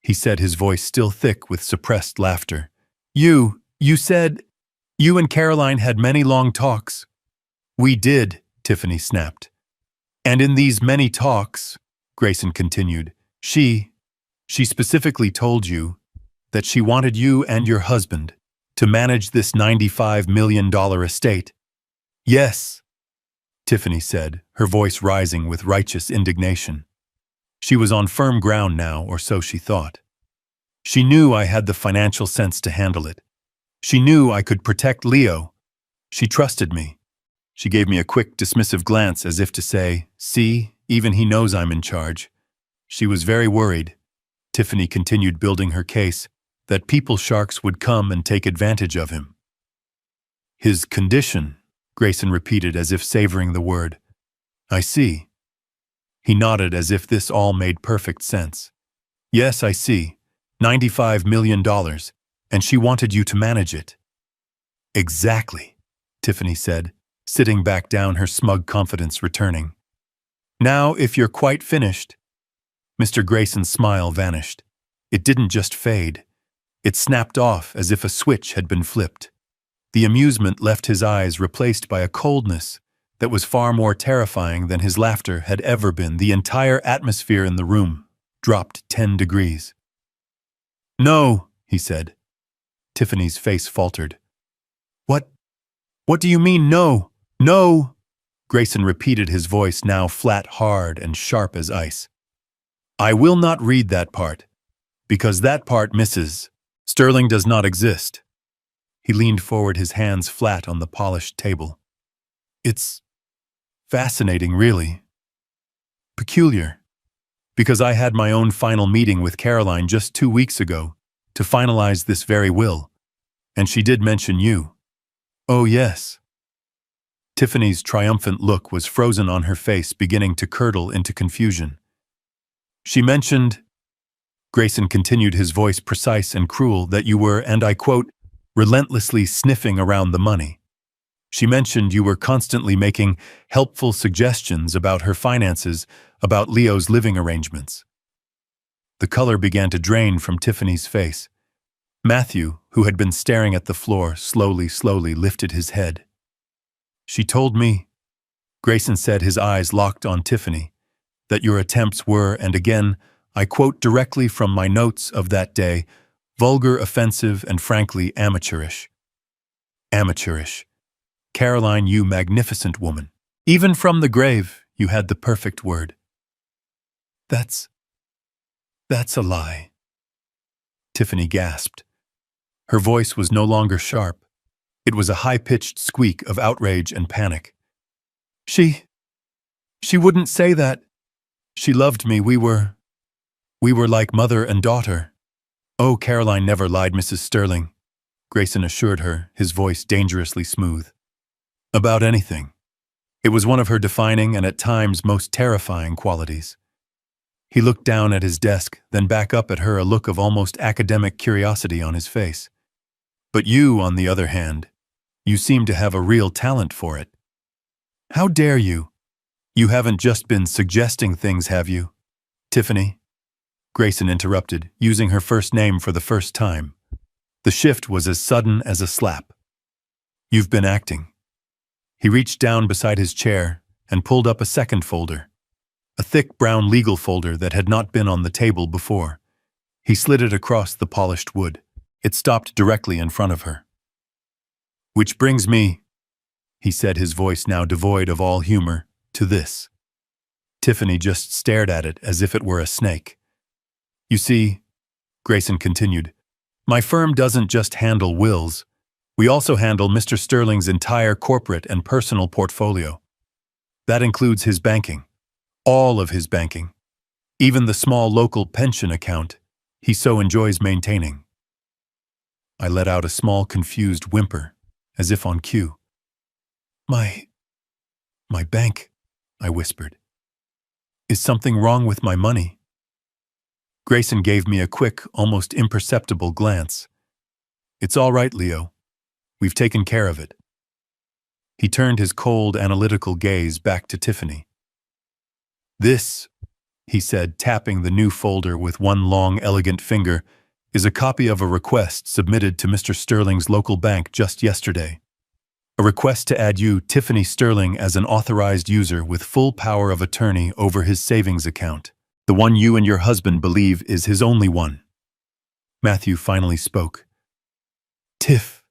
he said, his voice still thick with suppressed laughter. You said you and Caroline had many long talks." "We did," Tiffany snapped. "And in these many talks," Grayson continued, she specifically told you that she wanted you and your husband to manage this $95 million estate." "Yes," Tiffany said, her voice rising with righteous indignation. She was on firm ground now, or so she thought. "She knew I had the financial sense to handle it. She knew I could protect Leo. She trusted me." She gave me a quick, dismissive glance as if to say, "See, even he knows I'm in charge." She was very worried, Tiffany continued, building her case, that people sharks would come and take advantage of him. "His condition," Grayson repeated as if savoring the word. "I see." He nodded as if this all made perfect sense. "Yes, I see. $95 million, and she wanted you to manage it." "Exactly," Tiffany said, sitting back down, her smug confidence returning. "Now, if you're quite finished." Mr. Grayson's smile vanished. It didn't just fade. It snapped off as if a switch had been flipped. The amusement left his eyes, replaced by a coldness that was far more terrifying than his laughter had ever been. The entire atmosphere in the room dropped 10 degrees. "No," he said. Tiffany's face faltered. What do you mean, no? No?" Grayson repeated, his voice now flat, hard, and sharp as ice. "I will not read that part, because that part, Mrs. Sterling, does not exist." He leaned forward, his hands flat on the polished table. "It's fascinating, really. Peculiar. Because I had my own final meeting with Caroline just 2 weeks ago to finalize this very will, and she did mention you." "Oh, yes." Tiffany's triumphant look was frozen on her face, beginning to curdle into confusion. "She mentioned," Grayson continued, his voice precise and cruel, "that you were, and I quote, relentlessly sniffing around the money. She mentioned you were constantly making helpful suggestions about her finances, about Leo's living arrangements." The color began to drain from Tiffany's face. Matthew, who had been staring at the floor, slowly lifted his head. "She told me," Grayson said, his eyes locked on Tiffany, "that your attempts were, and again, I quote directly from my notes of that day, vulgar, offensive, and frankly amateurish." Amateurish. Caroline, you magnificent woman. Even from the grave, you had the perfect word. That's a lie," Tiffany gasped. Her voice was no longer sharp. It was a high-pitched squeak of outrage and panic. She wouldn't say that. She loved me. We were like mother and daughter. Oh, Caroline never lied, Mrs. Sterling, Grayson assured her, his voice dangerously smooth. About anything. It was one of her defining and at times most terrifying qualities. He looked down at his desk, then back up at her, a look of almost academic curiosity on his face. But you, on the other hand, you seem to have a real talent for it. How dare you? You haven't just been suggesting things, have you? Tiffany? Grayson interrupted, using her first name for the first time. The shift was as sudden as a slap. You've been acting. He reached down beside his chair and pulled up a second folder, a thick brown legal folder that had not been on the table before. He slid it across the polished wood. It stopped directly in front of her. Which brings me, he said, his voice now devoid of all humor, to this. Tiffany just stared at it as if it were a snake. You see, Grayson continued, my firm doesn't just handle wills. We also handle Mr. Sterling's entire corporate and personal portfolio. That includes his banking, all of his banking, even the small local pension account he so enjoys maintaining. I let out a small confused whimper, as if on cue. My bank, I whispered. Is something wrong with my money? Grayson gave me a quick, almost imperceptible glance. It's all right, Leo. We've taken care of it. He turned his cold, analytical gaze back to Tiffany. This, he said, tapping the new folder with one long, elegant finger, is a copy of a request submitted to Mr. Sterling's local bank just yesterday. A request to add you, Tiffany Sterling, as an authorized user with full power of attorney over his savings account, the one you and your husband believe is his only one. Matthew finally spoke. Tiff,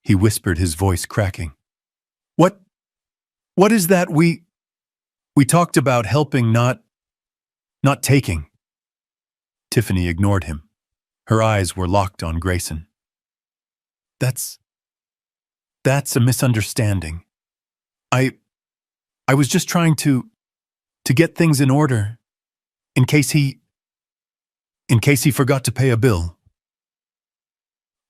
he whispered, his voice cracking. What is that? We talked about helping, not taking. Tiffany ignored him. Her eyes were locked on Grayson. That's a misunderstanding. I was just trying to get things in order, in case he forgot to pay a bill.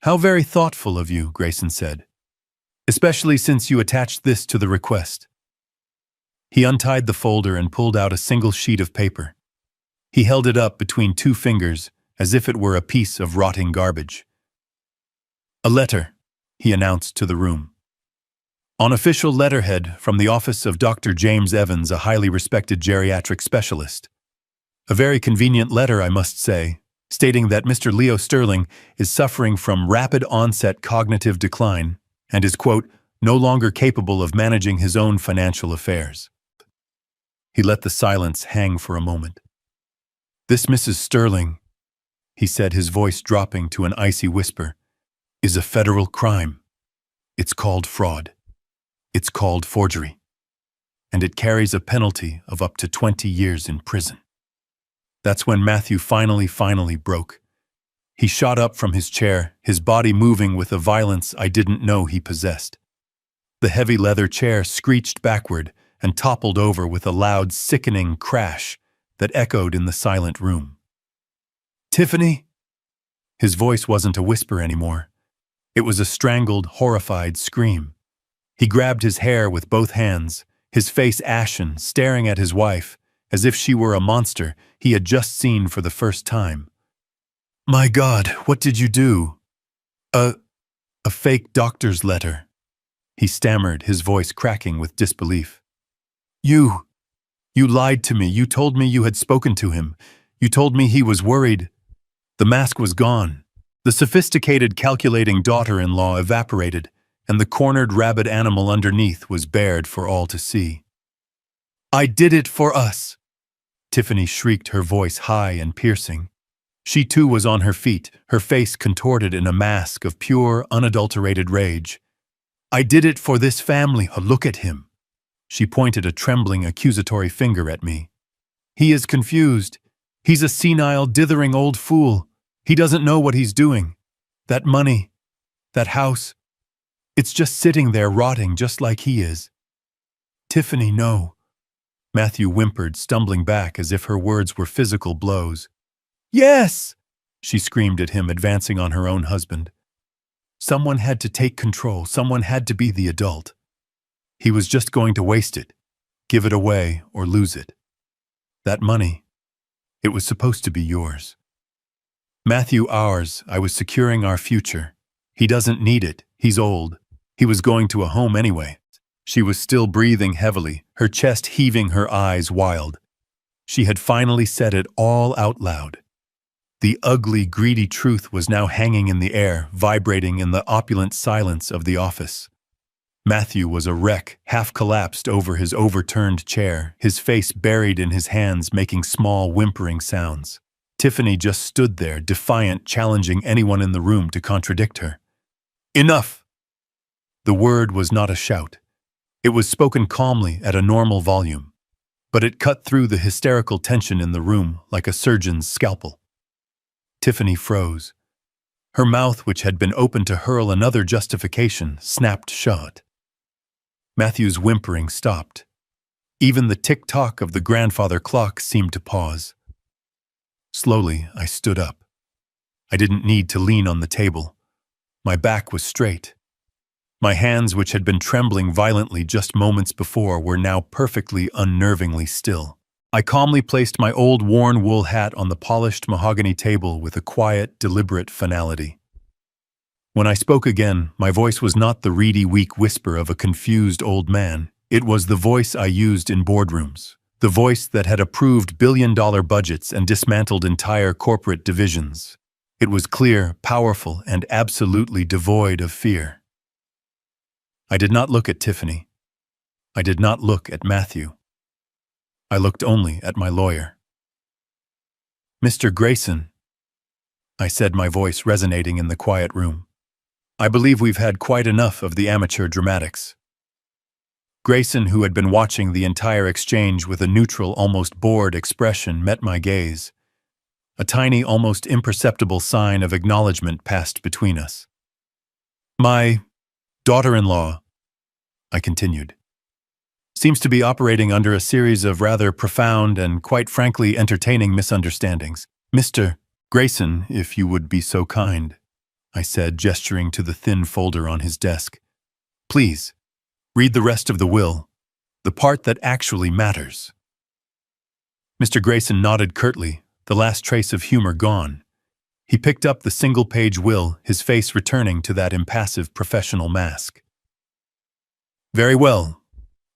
How very thoughtful of you, Grayson said, especially since you attached this to the request. He untied the folder and pulled out a single sheet of paper. He held it up between two fingers as if it were a piece of rotting garbage. A letter, he announced to the room. On official letterhead from the office of Dr. James Evans, a highly respected geriatric specialist. A very convenient letter, I must say, stating that Mr. Leo Sterling is suffering from rapid onset cognitive decline and is, quote, no longer capable of managing his own financial affairs. He let the silence hang for a moment. This Mrs. Sterling, he said, his voice dropping to an icy whisper, is a federal crime. It's called fraud. It's called forgery. And it carries a penalty of up to 20 years in prison. That's when Matthew finally broke. He shot up from his chair, his body moving with a violence I didn't know he possessed. The heavy leather chair screeched backward and toppled over with a loud, sickening crash that echoed in the silent room. Tiffany? His voice wasn't a whisper anymore. It was a strangled, horrified scream. He grabbed his hair with both hands, his face ashen, staring at his wife, as if she were a monster he had just seen for the first time. My God, what did you do? A fake doctor's letter, he stammered, his voice cracking with disbelief. You lied to me. You told me you had spoken to him. You told me he was worried. The mask was gone. The sophisticated, calculating daughter-in-law evaporated, and the cornered rabid animal underneath was bared for all to see. I did it for us, Tiffany shrieked, her voice high and piercing. She too was on her feet, her face contorted in a mask of pure, unadulterated rage. I did it for this family. Look at him. She pointed a trembling, accusatory finger at me. He is confused. He's a senile, dithering old fool. He doesn't know what he's doing. That money, That house, it's just sitting there rotting just like he is. Tiffany, no. Matthew whimpered, stumbling back as if her words were physical blows. Yes! She screamed at him, advancing on her own husband. Someone had to take control. Someone had to be the adult. He was just going to waste it, give it away, or lose it. That money, it was supposed to be yours. Matthew, ours. I was securing our future. He doesn't need it. He's old. He was going to a home anyway. She was still breathing heavily, her chest heaving, her eyes wild. She had finally said it all out loud. The ugly, greedy truth was now hanging in the air, vibrating in the opulent silence of the office. Matthew was a wreck, half collapsed over his overturned chair, his face buried in his hands, making small, whimpering sounds. Tiffany just stood there, defiant, challenging anyone in the room to contradict her. Enough! The word was not a shout. It was spoken calmly at a normal volume, but it cut through the hysterical tension in the room like a surgeon's scalpel. Tiffany froze. Her mouth, which had been open to hurl another justification, snapped shut. Matthew's whimpering stopped. Even the tick-tock of the grandfather clock seemed to pause. Slowly, I stood up. I didn't need to lean on the table. My back was straight. My hands, which had been trembling violently just moments before, were now perfectly, unnervingly still. I calmly placed my old worn wool hat on the polished mahogany table with a quiet, deliberate finality. When I spoke again, my voice was not the reedy, weak whisper of a confused old man. It was the voice I used in boardrooms, the voice that had approved billion-dollar budgets and dismantled entire corporate divisions. It was clear, powerful, and absolutely devoid of fear. I did not look at Tiffany. I did not look at Matthew. I looked only at my lawyer. Mr. Grayson, I said, my voice resonating in the quiet room. I believe we've had quite enough of the amateur dramatics. Grayson, who had been watching the entire exchange with a neutral, almost bored expression, met my gaze. A tiny, almost imperceptible sign of acknowledgement passed between us. My daughter-in-law, I continued, seems to be operating under a series of rather profound and, quite frankly, entertaining misunderstandings. Mr. Grayson, if you would be so kind, I said, gesturing to the thin folder on his desk. Please, read the rest of the will, the part that actually matters. Mr. Grayson nodded curtly, the last trace of humor gone. He picked up the single-page will, his face returning to that impassive professional mask. Very well,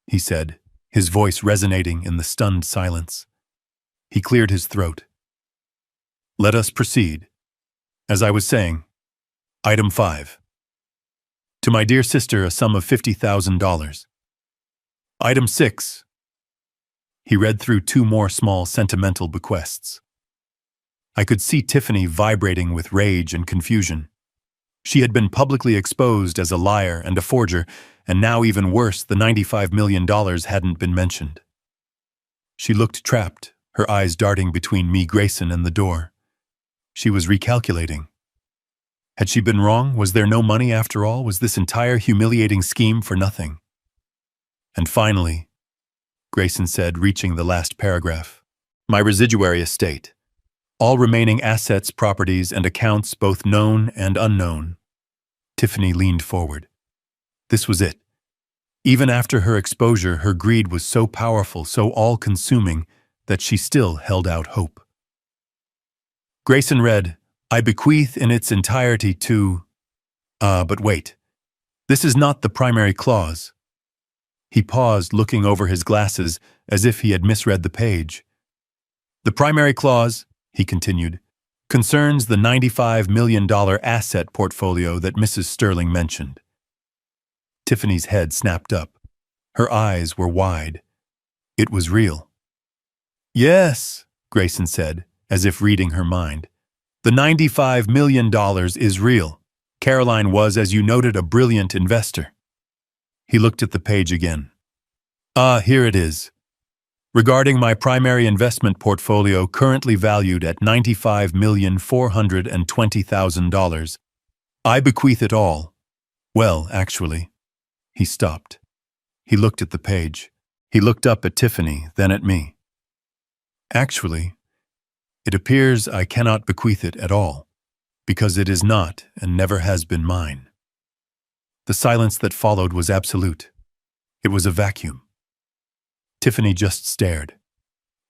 he said, his voice resonating in the stunned silence. He cleared his throat. Let us proceed. As I was saying, Item 5. To my dear sister, a sum of $50,000. Item 6. He read through 2 more small sentimental bequests. I could see Tiffany vibrating with rage and confusion. She had been publicly exposed as a liar and a forger, and now, even worse, the $95 million hadn't been mentioned. She looked trapped, her eyes darting between me, Grayson, and the door. She was recalculating. Had she been wrong? Was there no money after all? Was this entire humiliating scheme for nothing? And finally, Grayson said, reaching the last paragraph, my residuary estate. All remaining assets, properties, and accounts, both known and unknown. Tiffany leaned forward. This was it. Even after her exposure, her greed was so powerful, so all-consuming, that she still held out hope. Grayson read, I bequeath in its entirety to… but wait. This is not the primary clause. He paused, looking over his glasses, as if he had misread the page. The primary clause, he continued, concerns the $95 million asset portfolio that Mrs. Sterling mentioned. Tiffany's head snapped up. Her eyes were wide. It was real. Yes, Grayson said, as if reading her mind. The $95 million is real. Caroline was, as you noted, a brilliant investor. He looked at the page again. Here it is. Regarding my primary investment portfolio currently valued at $95,420,000, I bequeath it all. Well, actually. He stopped. He looked at the page. He looked up at Tiffany, then at me. Actually, it appears I cannot bequeath it at all, because it is not and never has been mine. The silence that followed was absolute. It was a vacuum. Tiffany just stared.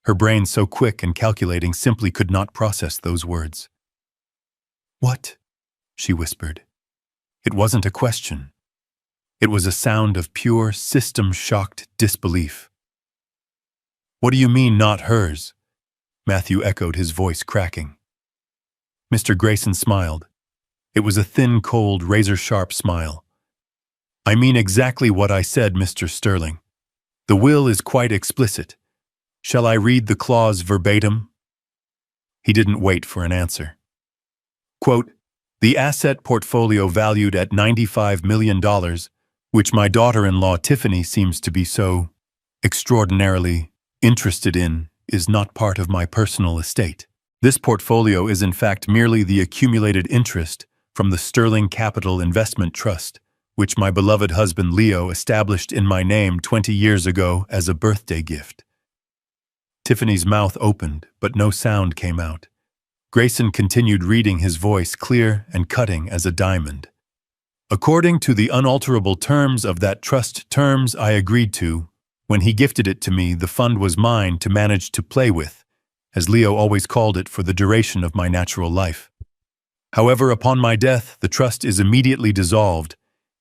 Her brain, so quick and calculating, simply could not process those words. "What?" she whispered. It wasn't a question. It was a sound of pure, system-shocked disbelief. "What do you mean, not hers?" Matthew echoed, his voice cracking. Mr. Grayson smiled. It was a thin, cold, razor-sharp smile. "I mean exactly what I said, Mr. Sterling. The will is quite explicit. Shall I read the clause verbatim?" He didn't wait for an answer. Quote, "The asset portfolio valued at $95 million, which my daughter-in-law Tiffany seems to be so extraordinarily interested in, is not part of my personal estate. This portfolio is in fact merely the accumulated interest from the Sterling Capital Investment Trust, which my beloved husband Leo established in my name 20 years ago as a birthday gift." Tiffany's mouth opened, but no sound came out. Grayson continued reading, his voice clear and cutting as a diamond. "According to the unalterable terms of that trust, terms I agreed to, when he gifted it to me, the fund was mine to manage, to play with, as Leo always called it, for the duration of my natural life. However, upon my death, the trust is immediately dissolved,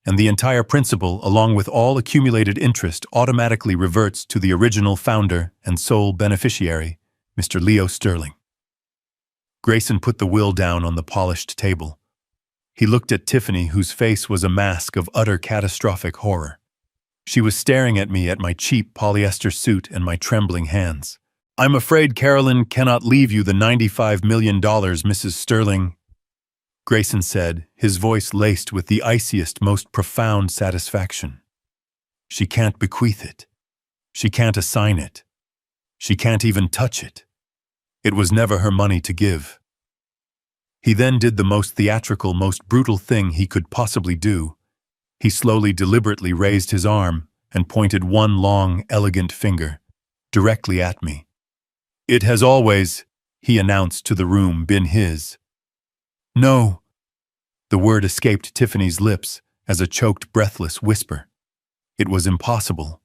and the entire principal, along with all accumulated interest, automatically reverts to the original founder and sole beneficiary, Mr. Leo Sterling." Grayson put the will down on the polished table. He looked at Tiffany, whose face was a mask of utter catastrophic horror. She was staring at me, at my cheap polyester suit and my trembling hands. "I'm afraid Carolyn cannot leave you the $95 million, Mrs. Sterling," Grayson said, his voice laced with the iciest, most profound satisfaction. "She can't bequeath it. She can't assign it. She can't even touch it. It was never her money to give." He then did the most theatrical, most brutal thing he could possibly do. He slowly, deliberately raised his arm and pointed one long, elegant finger directly at me. "It has always," he announced to the room, "been his." "No." The word escaped Tiffany's lips as a choked, breathless whisper. It was impossible.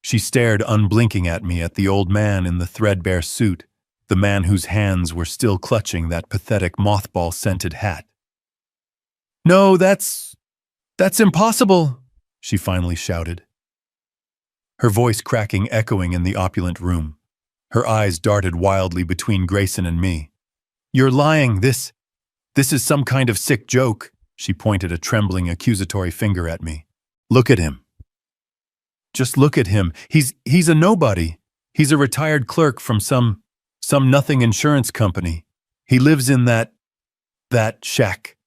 She stared unblinking at me, at the old man in the threadbare suit, the man whose hands were still clutching that pathetic mothball-scented hat. "No, that's impossible," she finally shouted. Her voice cracking, echoing in the opulent room. Her eyes darted wildly between Grayson and me. "You're lying. This is some kind of sick joke." She pointed a trembling, accusatory finger at me. "Look at him. Just look at him. He's a nobody. He's a retired clerk from some nothing insurance company. He lives in that shack."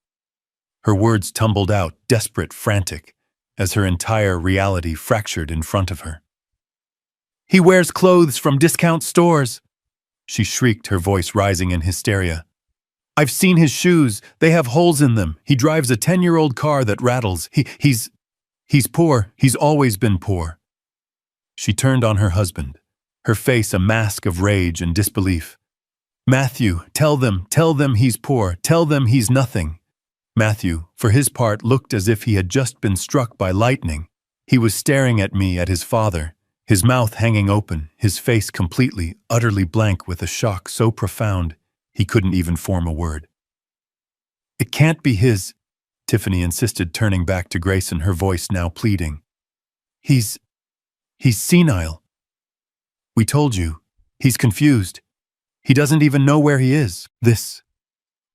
Her words tumbled out, desperate, frantic, as her entire reality fractured in front of her. "He wears clothes from discount stores," she shrieked, her voice rising in hysteria. "I've seen his shoes. They have holes in them. He drives a 10-year-old car that rattles. He's poor. He's always been poor." She turned on her husband, her face a mask of rage and disbelief. "Matthew, tell them he's poor. Tell them he's nothing." Matthew, for his part, looked as if he had just been struck by lightning. He was staring at me, at his father, his mouth hanging open, his face completely, utterly blank with a shock so profound he couldn't even form a word. "It can't be his," Tiffany insisted, turning back to Grayson, her voice now pleading. He's senile. We told you. He's confused. He doesn't even know where he is. This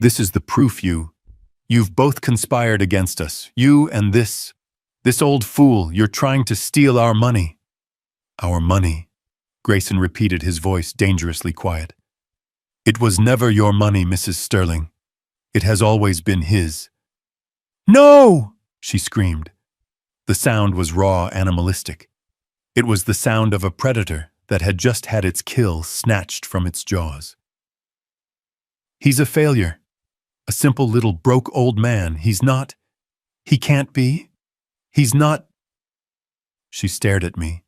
is the proof you've both conspired against us. You and this old fool. You're trying to steal our money." "Our money," Grayson repeated, his voice dangerously quiet. "It was never your money, Mrs. Sterling. It has always been his." "No!" she screamed. The sound was raw, animalistic. It was the sound of a predator that had just had its kill snatched from its jaws. "He's a failure. A simple little broke old man. He's not. He can't be. He's not. She stared at me,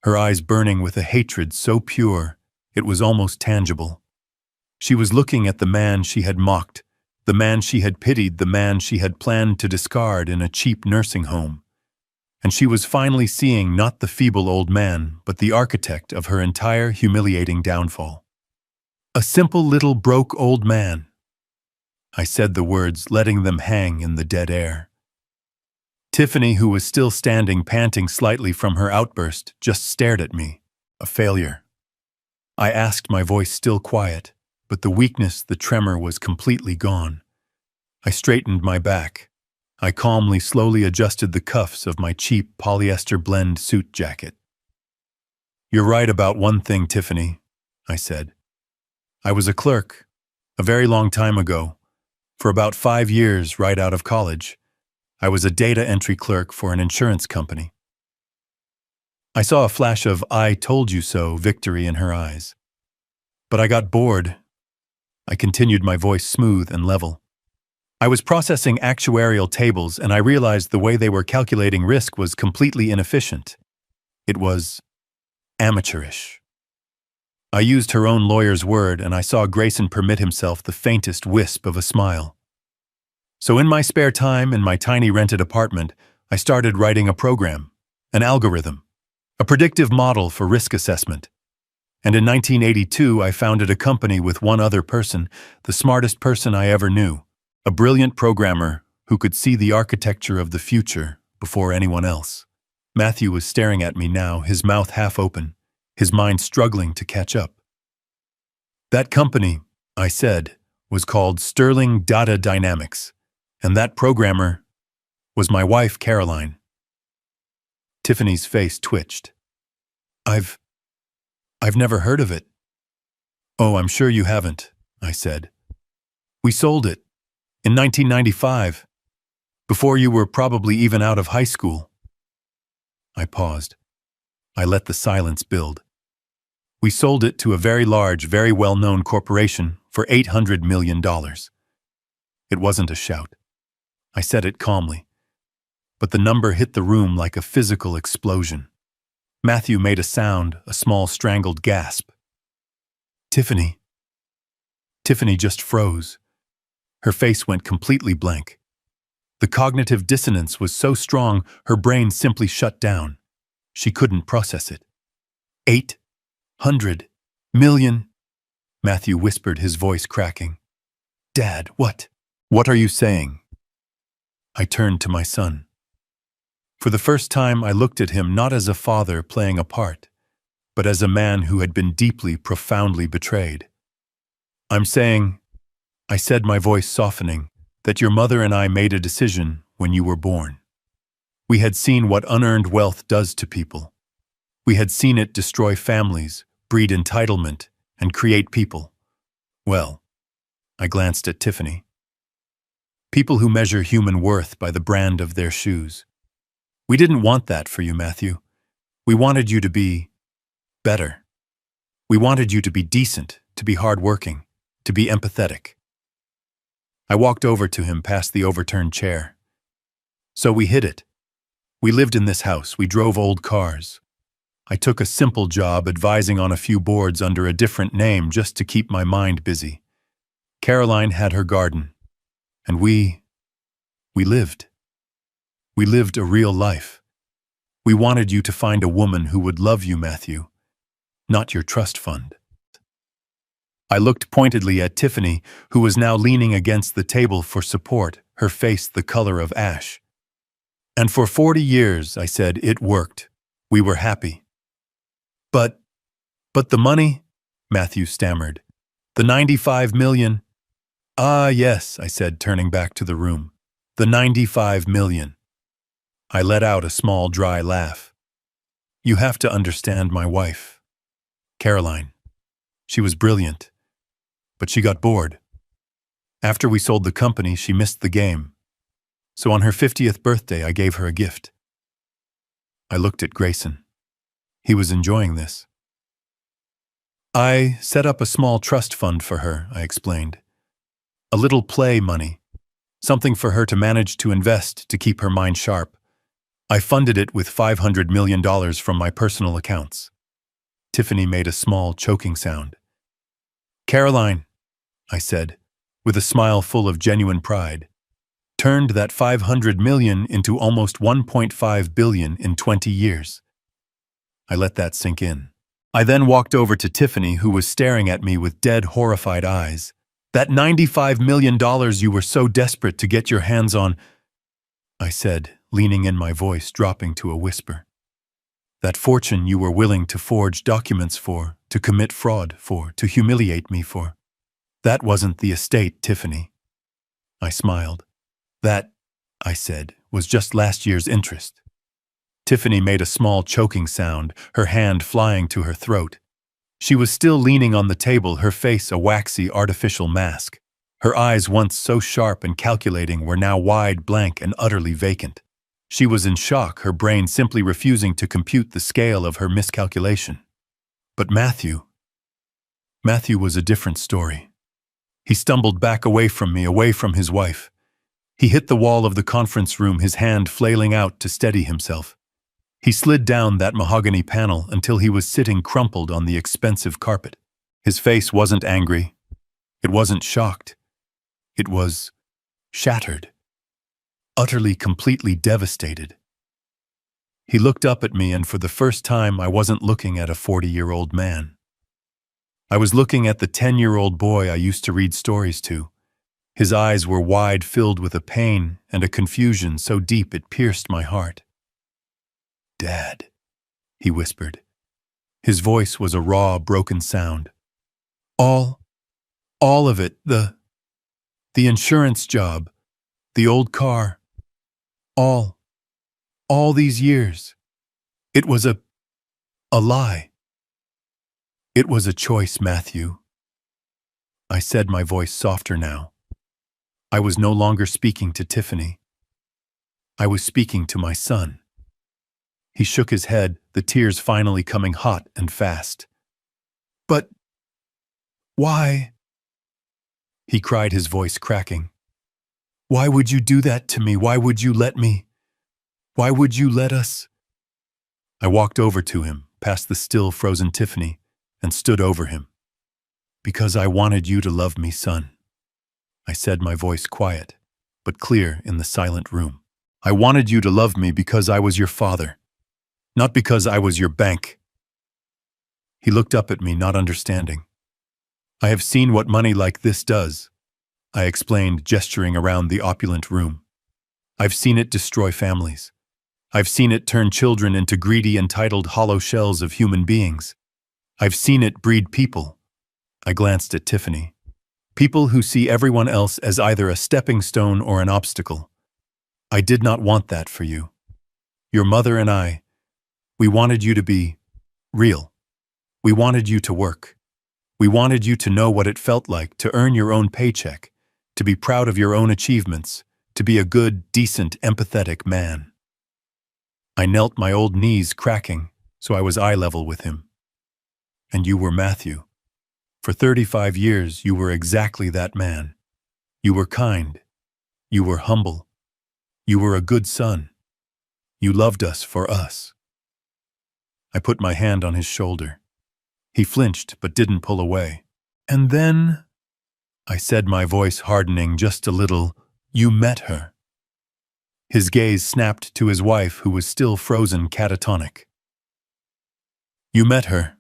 her eyes burning with a hatred so pure it was almost tangible. She was looking at the man she had mocked, the man she had pitied, the man she had planned to discard in a cheap nursing home. And she was finally seeing not the feeble old man, but the architect of her entire humiliating downfall. A simple little broke old man. I said the words, letting them hang in the dead air. Tiffany, who was still standing panting slightly from her outburst, just stared at me. A failure. I asked, my voice still quiet, but the weakness, the tremor was completely gone. I straightened my back. I calmly, slowly adjusted the cuffs of my cheap polyester blend suit jacket. You're right about one thing, Tiffany, I said. I was a clerk, a very long time ago, for about 5 years right out of college. I was a data entry clerk for an insurance company. I saw a flash of "I told you so" victory in her eyes. But I got bored. I continued, my voice smooth and level. I was processing actuarial tables and I realized the way they were calculating risk was completely inefficient. It was amateurish. I used her own lawyer's word and I saw Grayson permit himself the faintest wisp of a smile. So in my spare time, in my tiny rented apartment, I started writing a program, an algorithm, a predictive model for risk assessment. And in 1982, I founded a company with one other person, the smartest person I ever knew, a brilliant programmer who could see the architecture of the future before anyone else. Matthew was staring at me now, his mouth half open, his mind struggling to catch up. That company, I said, was called Sterling Data Dynamics. And that programmer was my wife, Caroline. Tiffany's face twitched. I've never heard of it. Oh, I'm sure you haven't, I said. We sold it in 1995, before you were probably even out of high school. I paused. I let the silence build. We sold it to a very large, very well-known corporation for $800 million. It wasn't a shout. I said it calmly, but the number hit the room like a physical explosion. Matthew made a sound, a small strangled gasp. Tiffany. Tiffany just froze. Her face went completely blank. The cognitive dissonance was so strong, her brain simply shut down. She couldn't process it. 800 million, Matthew whispered, his voice cracking. Dad, what? What are you saying? I turned to my son. For the first time, I looked at him not as a father playing a part, but as a man who had been deeply, profoundly betrayed. I'm saying, I said, my voice softening, that your mother and I made a decision when you were born. We had seen what unearned wealth does to people. We had seen it destroy families, breed entitlement, and create people. Well, I glanced at Tiffany. People who measure human worth by the brand of their shoes. We didn't want that for you, Matthew. We wanted you to be better. We wanted you to be decent, to be hardworking, to be empathetic. I walked over to him past the overturned chair. So we hid it. We lived in this house. We drove old cars. I took a simple job advising on a few boards under a different name just to keep my mind busy. Caroline had her garden. And we lived. We lived a real life. We wanted you to find a woman who would love you, Matthew, not your trust fund. I looked pointedly at Tiffany, who was now leaning against the table for support, her face the color of ash. And for 40 years, I said, it worked. We were happy. But the money, Matthew stammered. The 95 million. Ah, yes, I said, turning back to the room. The 95 million. I let out a small, dry laugh. You have to understand my wife, Caroline. She was brilliant, but she got bored. After we sold the company, she missed the game. So on her 50th birthday, I gave her a gift. I looked at Grayson. He was enjoying this. I set up a small trust fund for her, I explained. A little play money. Something for her to manage to invest to keep her mind sharp. I funded it with $500 million from my personal accounts. Tiffany made a small, choking sound. Caroline, I said, with a smile full of genuine pride, turned that $500 million into almost $1.5 billion in 20 years. I let that sink in. I then walked over to Tiffany, who was staring at me with dead, horrified eyes. That $95 million you were so desperate to get your hands on, I said, leaning in, my voice dropping to a whisper. That fortune you were willing to forge documents for, to commit fraud for, to humiliate me for. That wasn't the estate, Tiffany. I smiled. That, I said, was just last year's interest. Tiffany made a small choking sound, her hand flying to her throat. She was still leaning on the table, her face a waxy, artificial mask. Her eyes, once so sharp and calculating, were now wide, blank, and utterly vacant. She was in shock, her brain simply refusing to compute the scale of her miscalculation. But Matthew was a different story. He stumbled back away from me, away from his wife. He hit the wall of the conference room, his hand flailing out to steady himself. He slid down that mahogany panel until he was sitting crumpled on the expensive carpet. His face wasn't angry. It wasn't shocked. It was shattered. Utterly, completely devastated. He looked up at me, and for the first time I wasn't looking at a 40-year-old man. I was looking at the 10-year-old boy I used to read stories to. His eyes were wide, filled with a pain and a confusion so deep it pierced my heart. Dad, he whispered. His voice was a raw, broken sound. All of it, the insurance job, the old car, all these years. It was a lie. It was a choice, Matthew. I said, my voice softer now. I was no longer speaking to Tiffany. I was speaking to my son. He shook his head, the tears finally coming hot and fast. But why? He cried, his voice cracking. Why would you do that to me? Why would you let me? Why would you let us? I walked over to him, past the still frozen Tiffany, and stood over him. Because I wanted you to love me, son. I said, my voice quiet, but clear in the silent room. I wanted you to love me because I was your father. Not because I was your bank. He looked up at me, not understanding. I have seen what money like this does, I explained, gesturing around the opulent room. I've seen it destroy families. I've seen it turn children into greedy, entitled hollow shells of human beings. I've seen it breed people. I glanced at Tiffany. People who see everyone else as either a stepping stone or an obstacle. I did not want that for you. Your mother and I, we wanted you to be real. We wanted you to work. We wanted you to know what it felt like to earn your own paycheck, to be proud of your own achievements, to be a good, decent, empathetic man. I knelt, my old knees cracking, so I was eye level with him. And you were Matthew. For 35 years, you were exactly that man. You were kind. You were humble. You were a good son. You loved us for us. I put my hand on his shoulder. He flinched but didn't pull away. And then, I said, my voice hardening just a little, you met her. His gaze snapped to his wife, who was still frozen, catatonic. You met her,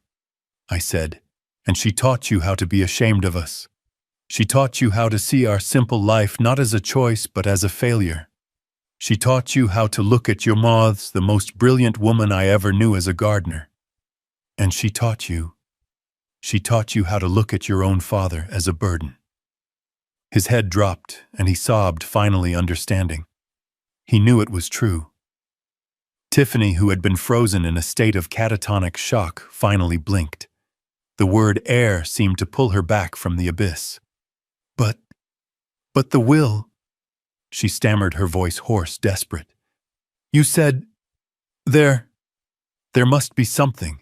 I said, and she taught you how to be ashamed of us. She taught you how to see our simple life not as a choice but as a failure. She taught you how to look at your moths, the most brilliant woman I ever knew as a gardener. And she taught you how to look at your own father as a burden. His head dropped, and he sobbed, finally understanding. He knew it was true. Tiffany, who had been frozen in a state of catatonic shock, finally blinked. The word heir seemed to pull her back from the abyss. But the will, she stammered, her voice hoarse, desperate. You said, there must be something.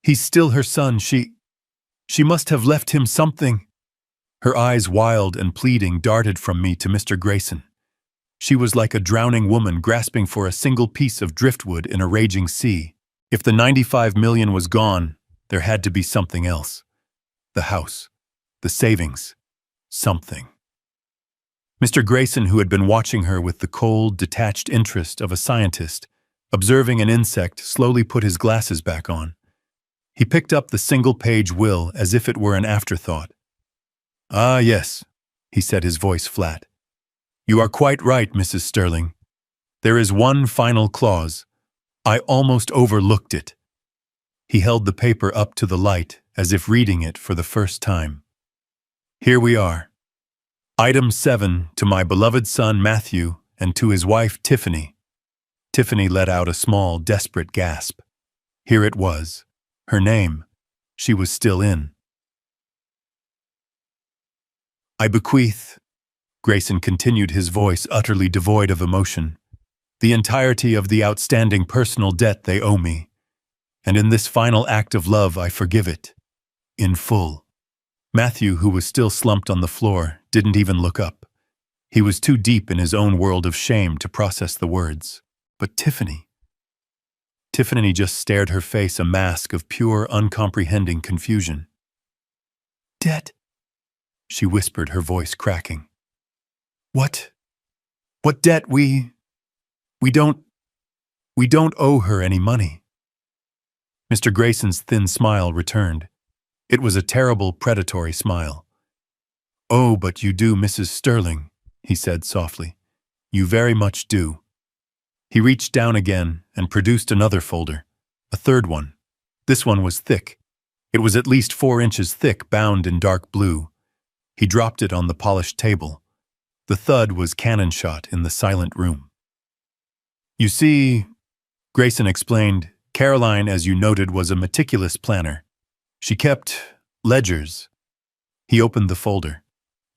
He's still her son. She must have left him something. Her eyes, wild and pleading, darted from me to Mr. Grayson. She was like a drowning woman grasping for a single piece of driftwood in a raging sea. If the 95 million was gone, there had to be something else. The house, the savings, something. Mr. Grayson, who had been watching her with the cold, detached interest of a scientist, observing an insect, slowly put his glasses back on. He picked up the single-page will as if it were an afterthought. "Ah, yes," he said, his voice flat. "You are quite right, Mrs. Sterling. There is one final clause. I almost overlooked it." He held the paper up to the light as if reading it for the first time. "Here we are. Item 7 to my beloved son Matthew and to his wife Tiffany." Tiffany let out a small, desperate gasp. Here it was. Her name. She was still in. "I bequeath," Grayson continued, his voice utterly devoid of emotion, "the entirety of the outstanding personal debt they owe me. And in this final act of love, I forgive it. In full." Matthew, who was still slumped on the floor, didn't even look up. He was too deep in his own world of shame to process the words. But Tiffany... Tiffany just stared, her face a mask of pure, uncomprehending confusion. "Debt?" she whispered, her voice cracking. What debt? We don't owe her any money." Mr. Grayson's thin smile returned. It was a terrible, predatory smile. "Oh, but you do, Mrs. Sterling," he said softly. "You very much do." He reached down again and produced another folder, a third one. This one was thick. It was at least 4 inches thick, bound in dark blue. He dropped it on the polished table. The thud was cannon shot in the silent room. "You see," Grayson explained, "Caroline, as you noted, was a meticulous planner. She kept ledgers." He opened the folder.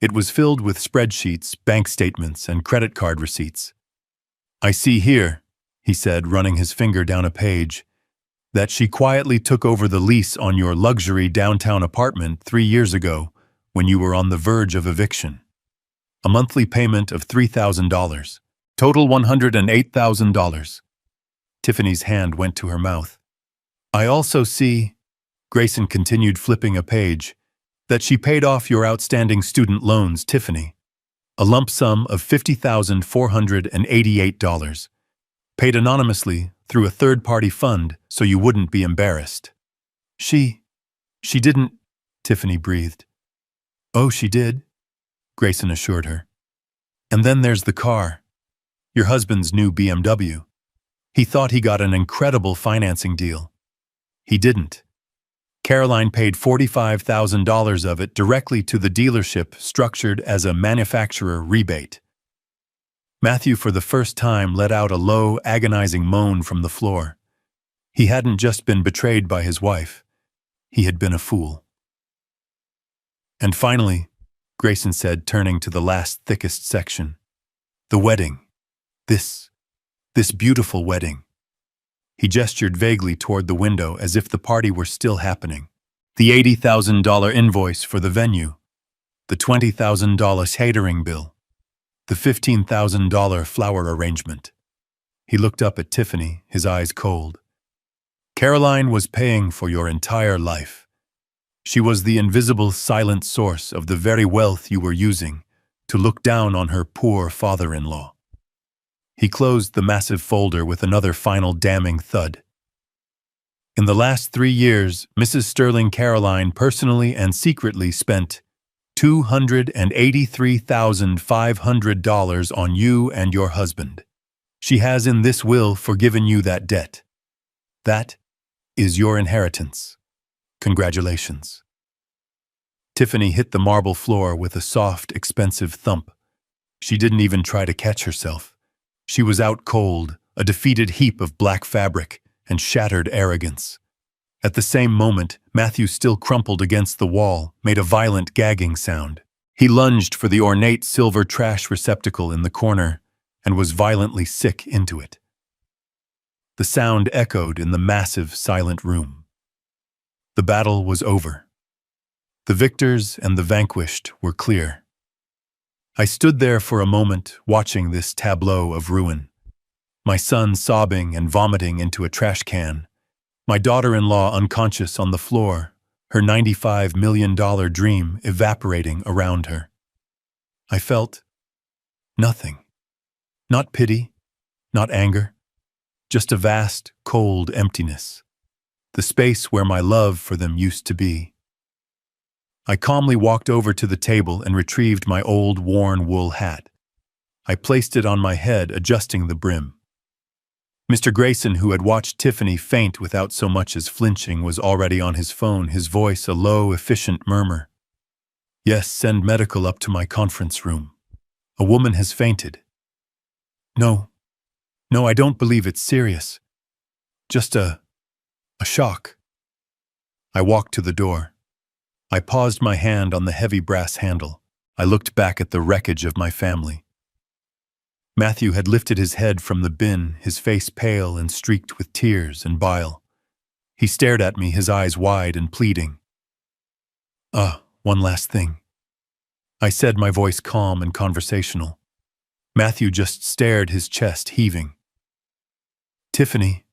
It was filled with spreadsheets, bank statements, and credit card receipts. "I see here," he said, running his finger down a page, "that she quietly took over the lease on your luxury downtown apartment 3 years ago when you were on the verge of eviction. A monthly payment of $3,000. Total $108,000. Tiffany's hand went to her mouth. "I also see," Grayson continued, flipping a page, "that she paid off your outstanding student loans, Tiffany. A lump sum of $50,488, paid anonymously through a third-party fund so you wouldn't be embarrassed." She didn't," Tiffany breathed. "Oh, she did," Grayson assured her. "And then there's the car. Your husband's new BMW. He thought he got an incredible financing deal. He didn't. Caroline paid $45,000 of it directly to the dealership, structured as a manufacturer rebate." Matthew, for the first time, let out a low, agonizing moan from the floor. He hadn't just been betrayed by his wife. He had been a fool. "And finally," Grayson said, turning to the last, thickest section, "the wedding. This beautiful wedding." He gestured vaguely toward the window as if the party were still happening. "The $80,000 invoice for the venue. The $20,000 catering bill. The $15,000 flower arrangement." He looked up at Tiffany, his eyes cold. "Caroline was paying for your entire life. She was the invisible, silent source of the very wealth you were using to look down on her poor father-in-law." He closed the massive folder with another final damning thud. "In the last 3 years, Mrs. Sterling Caroline personally and secretly spent $283,500 on you and your husband. She has in this will forgiven you that debt. That is your inheritance. Congratulations." Tiffany hit the marble floor with a soft, expensive thump. She didn't even try to catch herself. She was out cold, a defeated heap of black fabric and shattered arrogance. At the same moment, Matthew, still crumpled against the wall, made a violent gagging sound. He lunged for the ornate silver trash receptacle in the corner and was violently sick into it. The sound echoed in the massive, silent room. The battle was over. The victors and the vanquished were clear. I stood there for a moment, watching this tableau of ruin. My son sobbing and vomiting into a trash can. My daughter-in-law unconscious on the floor, her $95 million dream evaporating around her. I felt nothing. Not pity, not anger, just a vast, cold emptiness. The space where my love for them used to be. I calmly walked over to the table and retrieved my old worn wool hat. I placed it on my head, adjusting the brim. Mr. Grayson, who had watched Tiffany faint without so much as flinching, was already on his phone, his voice a low, efficient murmur. "Yes, send medical up to my conference room. A woman has fainted." No, I don't believe it's serious. Just a shock." I walked to the door. I paused my hand on the heavy brass handle. I looked back at the wreckage of my family. Matthew had lifted his head from the bin, his face pale and streaked with tears and bile. He stared at me, his eyes wide and pleading. One last thing," I said, my voice calm and conversational. Matthew just stared, his chest heaving. "Tiffany,"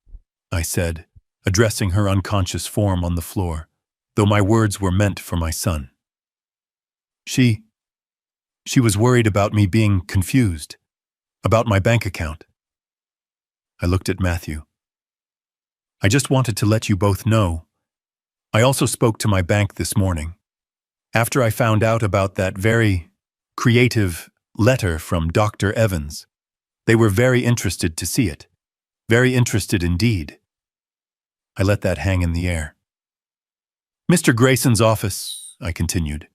I said, addressing her unconscious form on the floor, though my words were meant for my son. She was worried about me being confused, about my bank account." I looked at Matthew. "I just wanted to let you both know. I also spoke to my bank this morning. After I found out about that very creative letter from Dr. Evans, they were very interested to see it. Very interested indeed." I let that hang in the air. "Mr. Grayson's office," I continued,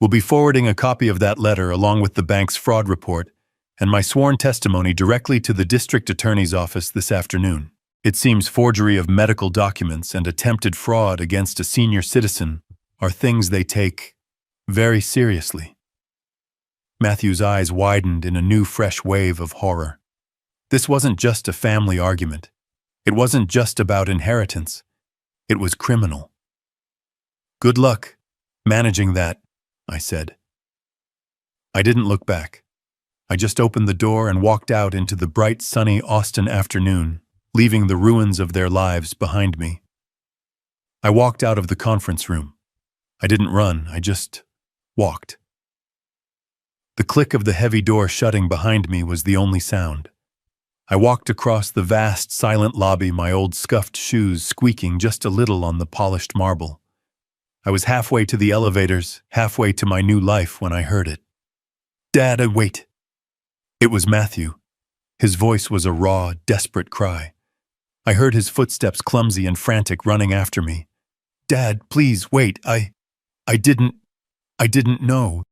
"will be forwarding a copy of that letter along with the bank's fraud report and my sworn testimony directly to the district attorney's office this afternoon. It seems forgery of medical documents and attempted fraud against a senior citizen are things they take very seriously." Matthew's eyes widened in a new, fresh wave of horror. This wasn't just a family argument. It wasn't just about inheritance. It was criminal. "Good luck managing that," I said. I didn't look back. I just opened the door and walked out into the bright, sunny Austin afternoon, leaving the ruins of their lives behind me. I walked out of the conference room. I didn't run, I just walked. The click of the heavy door shutting behind me was the only sound. I walked across the vast, silent lobby, my old scuffed shoes squeaking just a little on the polished marble. I was halfway to the elevators, halfway to my new life when I heard it. "Dad, wait." It was Matthew. His voice was a raw, desperate cry. I heard his footsteps, clumsy and frantic, running after me. "Dad, please, wait, I didn't know."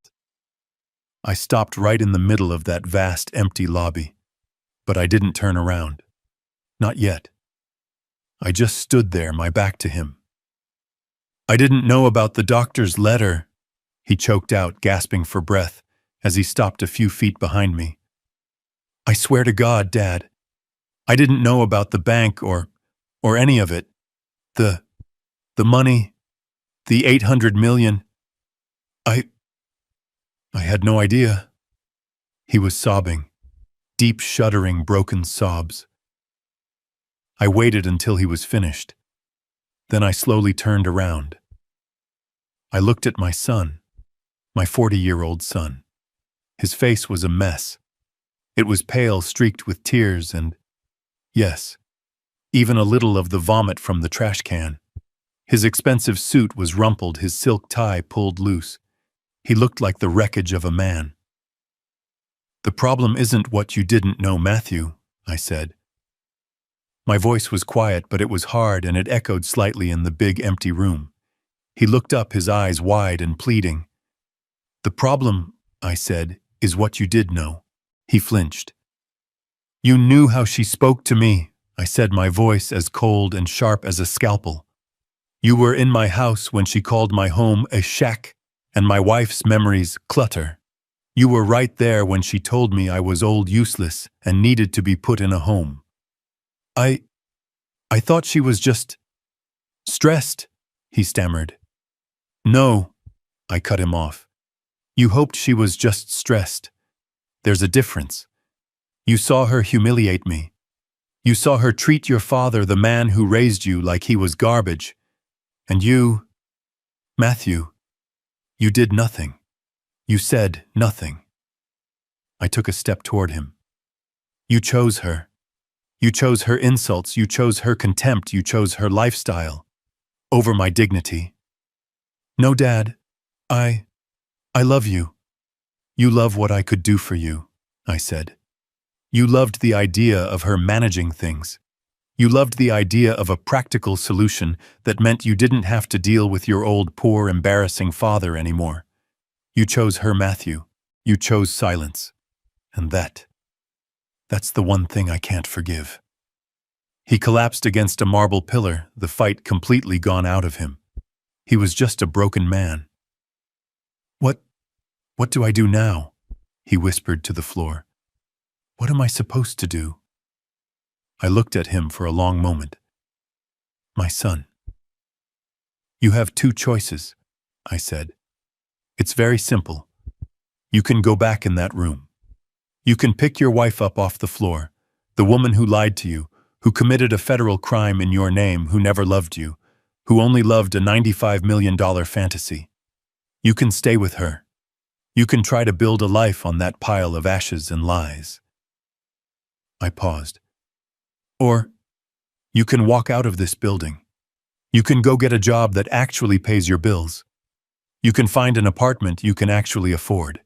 I stopped right in the middle of that vast, empty lobby. But I didn't turn around. Not yet. I just stood there, my back to him. "I didn't know about the doctor's letter," he choked out, gasping for breath, as he stopped a few feet behind me. "I swear to God, Dad, I didn't know about the bank or any of it. The money, the 800 million. I had no idea." He was sobbing, deep, shuddering, broken sobs. I waited until he was finished. Then I slowly turned around. I looked at my son, my 40-year-old son. His face was a mess. It was pale, streaked with tears and, yes, even a little of the vomit from the trash can. His expensive suit was rumpled, his silk tie pulled loose. He looked like the wreckage of a man. "The problem isn't what you didn't know, Matthew," I said. My voice was quiet, but it was hard, and it echoed slightly in the big, empty room. He looked up, his eyes wide and pleading. "The problem," I said, "is what you did know." He flinched. "You knew how she spoke to me," I said, my voice as cold and sharp as a scalpel. "You were in my house when she called my home a shack, and my wife's memories clutter. You were right there when she told me I was old, useless, and needed to be put in a home. I thought she was just stressed," he stammered. "No," I cut him off. You hoped she was just stressed. There's a difference. You saw her humiliate me. You saw her treat your father, the man who raised you, like he was garbage. And you, Matthew, you did nothing. You said nothing. I took a step toward him. You chose her. You chose her insults. You chose her contempt. You chose her lifestyle over my dignity. No, Dad, I love you. You love what I could do for you, I said. You loved the idea of her managing things. You loved the idea of a practical solution that meant you didn't have to deal with your old, poor, embarrassing father anymore. You chose her, Matthew. You chose silence. And that's the one thing I can't forgive. He collapsed against a marble pillar, the fight completely gone out of him. He was just a broken man. What do I do now? He whispered to the floor. What am I supposed to do? I looked at him for a long moment. My son. You have two choices, I said. It's very simple. You can go back in that room. You can pick your wife up off the floor, the woman who lied to you, who committed a federal crime in your name, who never loved you, who only loved a $95 million fantasy. You can stay with her. You can try to build a life on that pile of ashes and lies. I paused. Or you can walk out of this building. You can go get a job that actually pays your bills. You can find an apartment you can actually afford.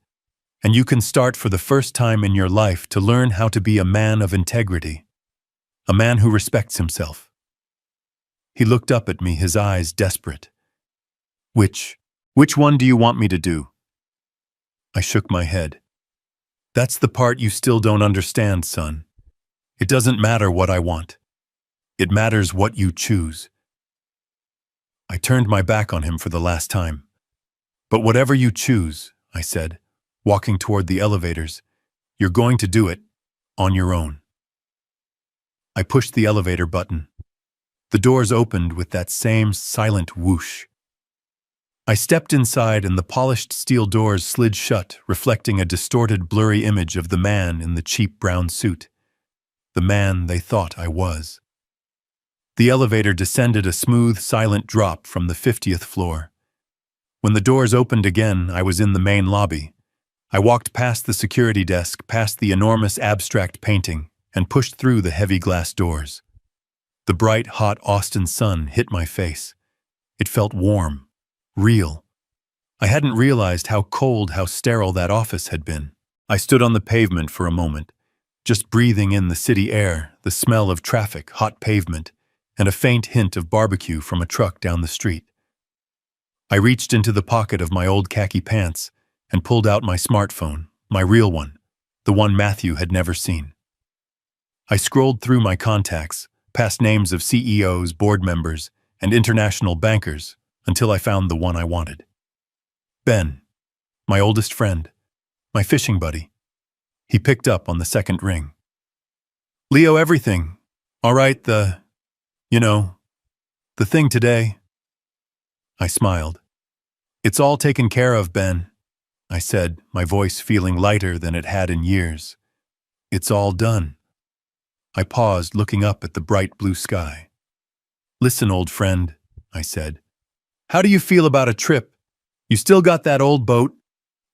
And you can start for the first time in your life to learn how to be a man of integrity. A man who respects himself. He looked up at me, his eyes desperate. Which one do you want me to do? I shook my head. That's the part you still don't understand, son. It doesn't matter what I want. It matters what you choose. I turned my back on him for the last time. But whatever you choose, I said, walking toward the elevators, you're going to do it on your own. I pushed the elevator button. The doors opened with that same silent whoosh. I stepped inside and the polished steel doors slid shut, reflecting a distorted, blurry image of the man in the cheap brown suit. The man they thought I was. The elevator descended a smooth, silent drop from the 50th floor. When the doors opened again, I was in the main lobby. I walked past the security desk, past the enormous abstract painting, and pushed through the heavy glass doors. The bright, hot Austin sun hit my face. It felt warm. Real. I hadn't realized how cold, how sterile that office had been. I stood on the pavement for a moment, just breathing in the city air, the smell of traffic, hot pavement, and a faint hint of barbecue from a truck down the street. I reached into the pocket of my old khaki pants and pulled out my smartphone, my real one, the one Matthew had never seen. I scrolled through my contacts, past names of CEOs, board members, and international bankers, until I found the one I wanted. Ben, my oldest friend, my fishing buddy. He picked up on the second ring. Leo, everything. All right, the thing today. I smiled. It's all taken care of, Ben, I said, my voice feeling lighter than it had in years. It's all done. I paused, looking up at the bright blue sky. Listen, old friend, I said. How do you feel about a trip? You still got that old boat?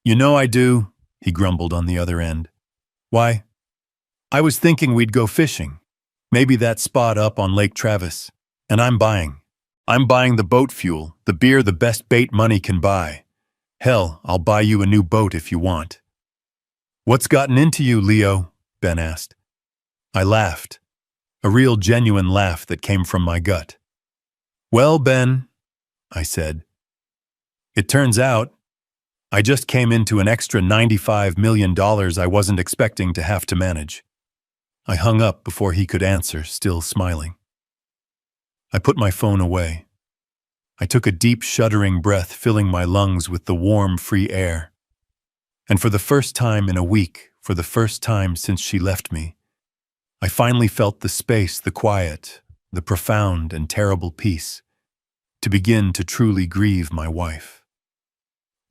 You know I do, he grumbled on the other end. Why? I was thinking we'd go fishing. Maybe that spot up on Lake Travis. And I'm buying the boat fuel, the beer, the best bait money can buy. Hell, I'll buy you a new boat if you want. What's gotten into you, Leo? Ben asked. I laughed. A real genuine laugh that came from my gut. Well, Ben, I said, it turns out I just came into an extra $95 million I wasn't expecting to have to manage. I hung up before he could answer, still smiling. I put my phone away. I took a deep, shuddering breath, filling my lungs with the warm, free air. And for the first time in a week, for the first time since she left me, I finally felt the space, the quiet, the profound and terrible peace, to begin to truly grieve my wife.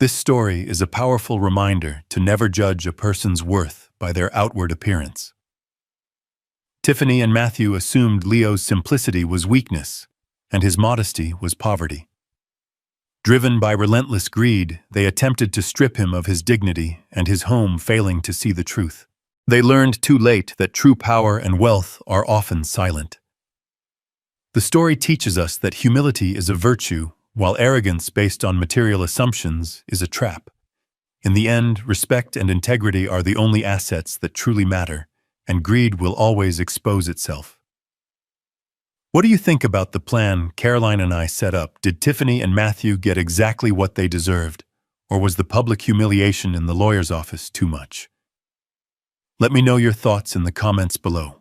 This story is a powerful reminder to never judge a person's worth by their outward appearance. Tiffany and Matthew assumed Leo's simplicity was weakness, and his modesty was poverty. Driven by relentless greed, they attempted to strip him of his dignity and his home, failing to see the truth. They learned too late that true power and wealth are often silent. The story teaches us that humility is a virtue, while arrogance based on material assumptions is a trap. In the end, respect and integrity are the only assets that truly matter, and greed will always expose itself. What do you think about the plan Caroline and I set up? Did Tiffany and Matthew get exactly what they deserved, or was the public humiliation in the lawyer's office too much? Let me know your thoughts in the comments below.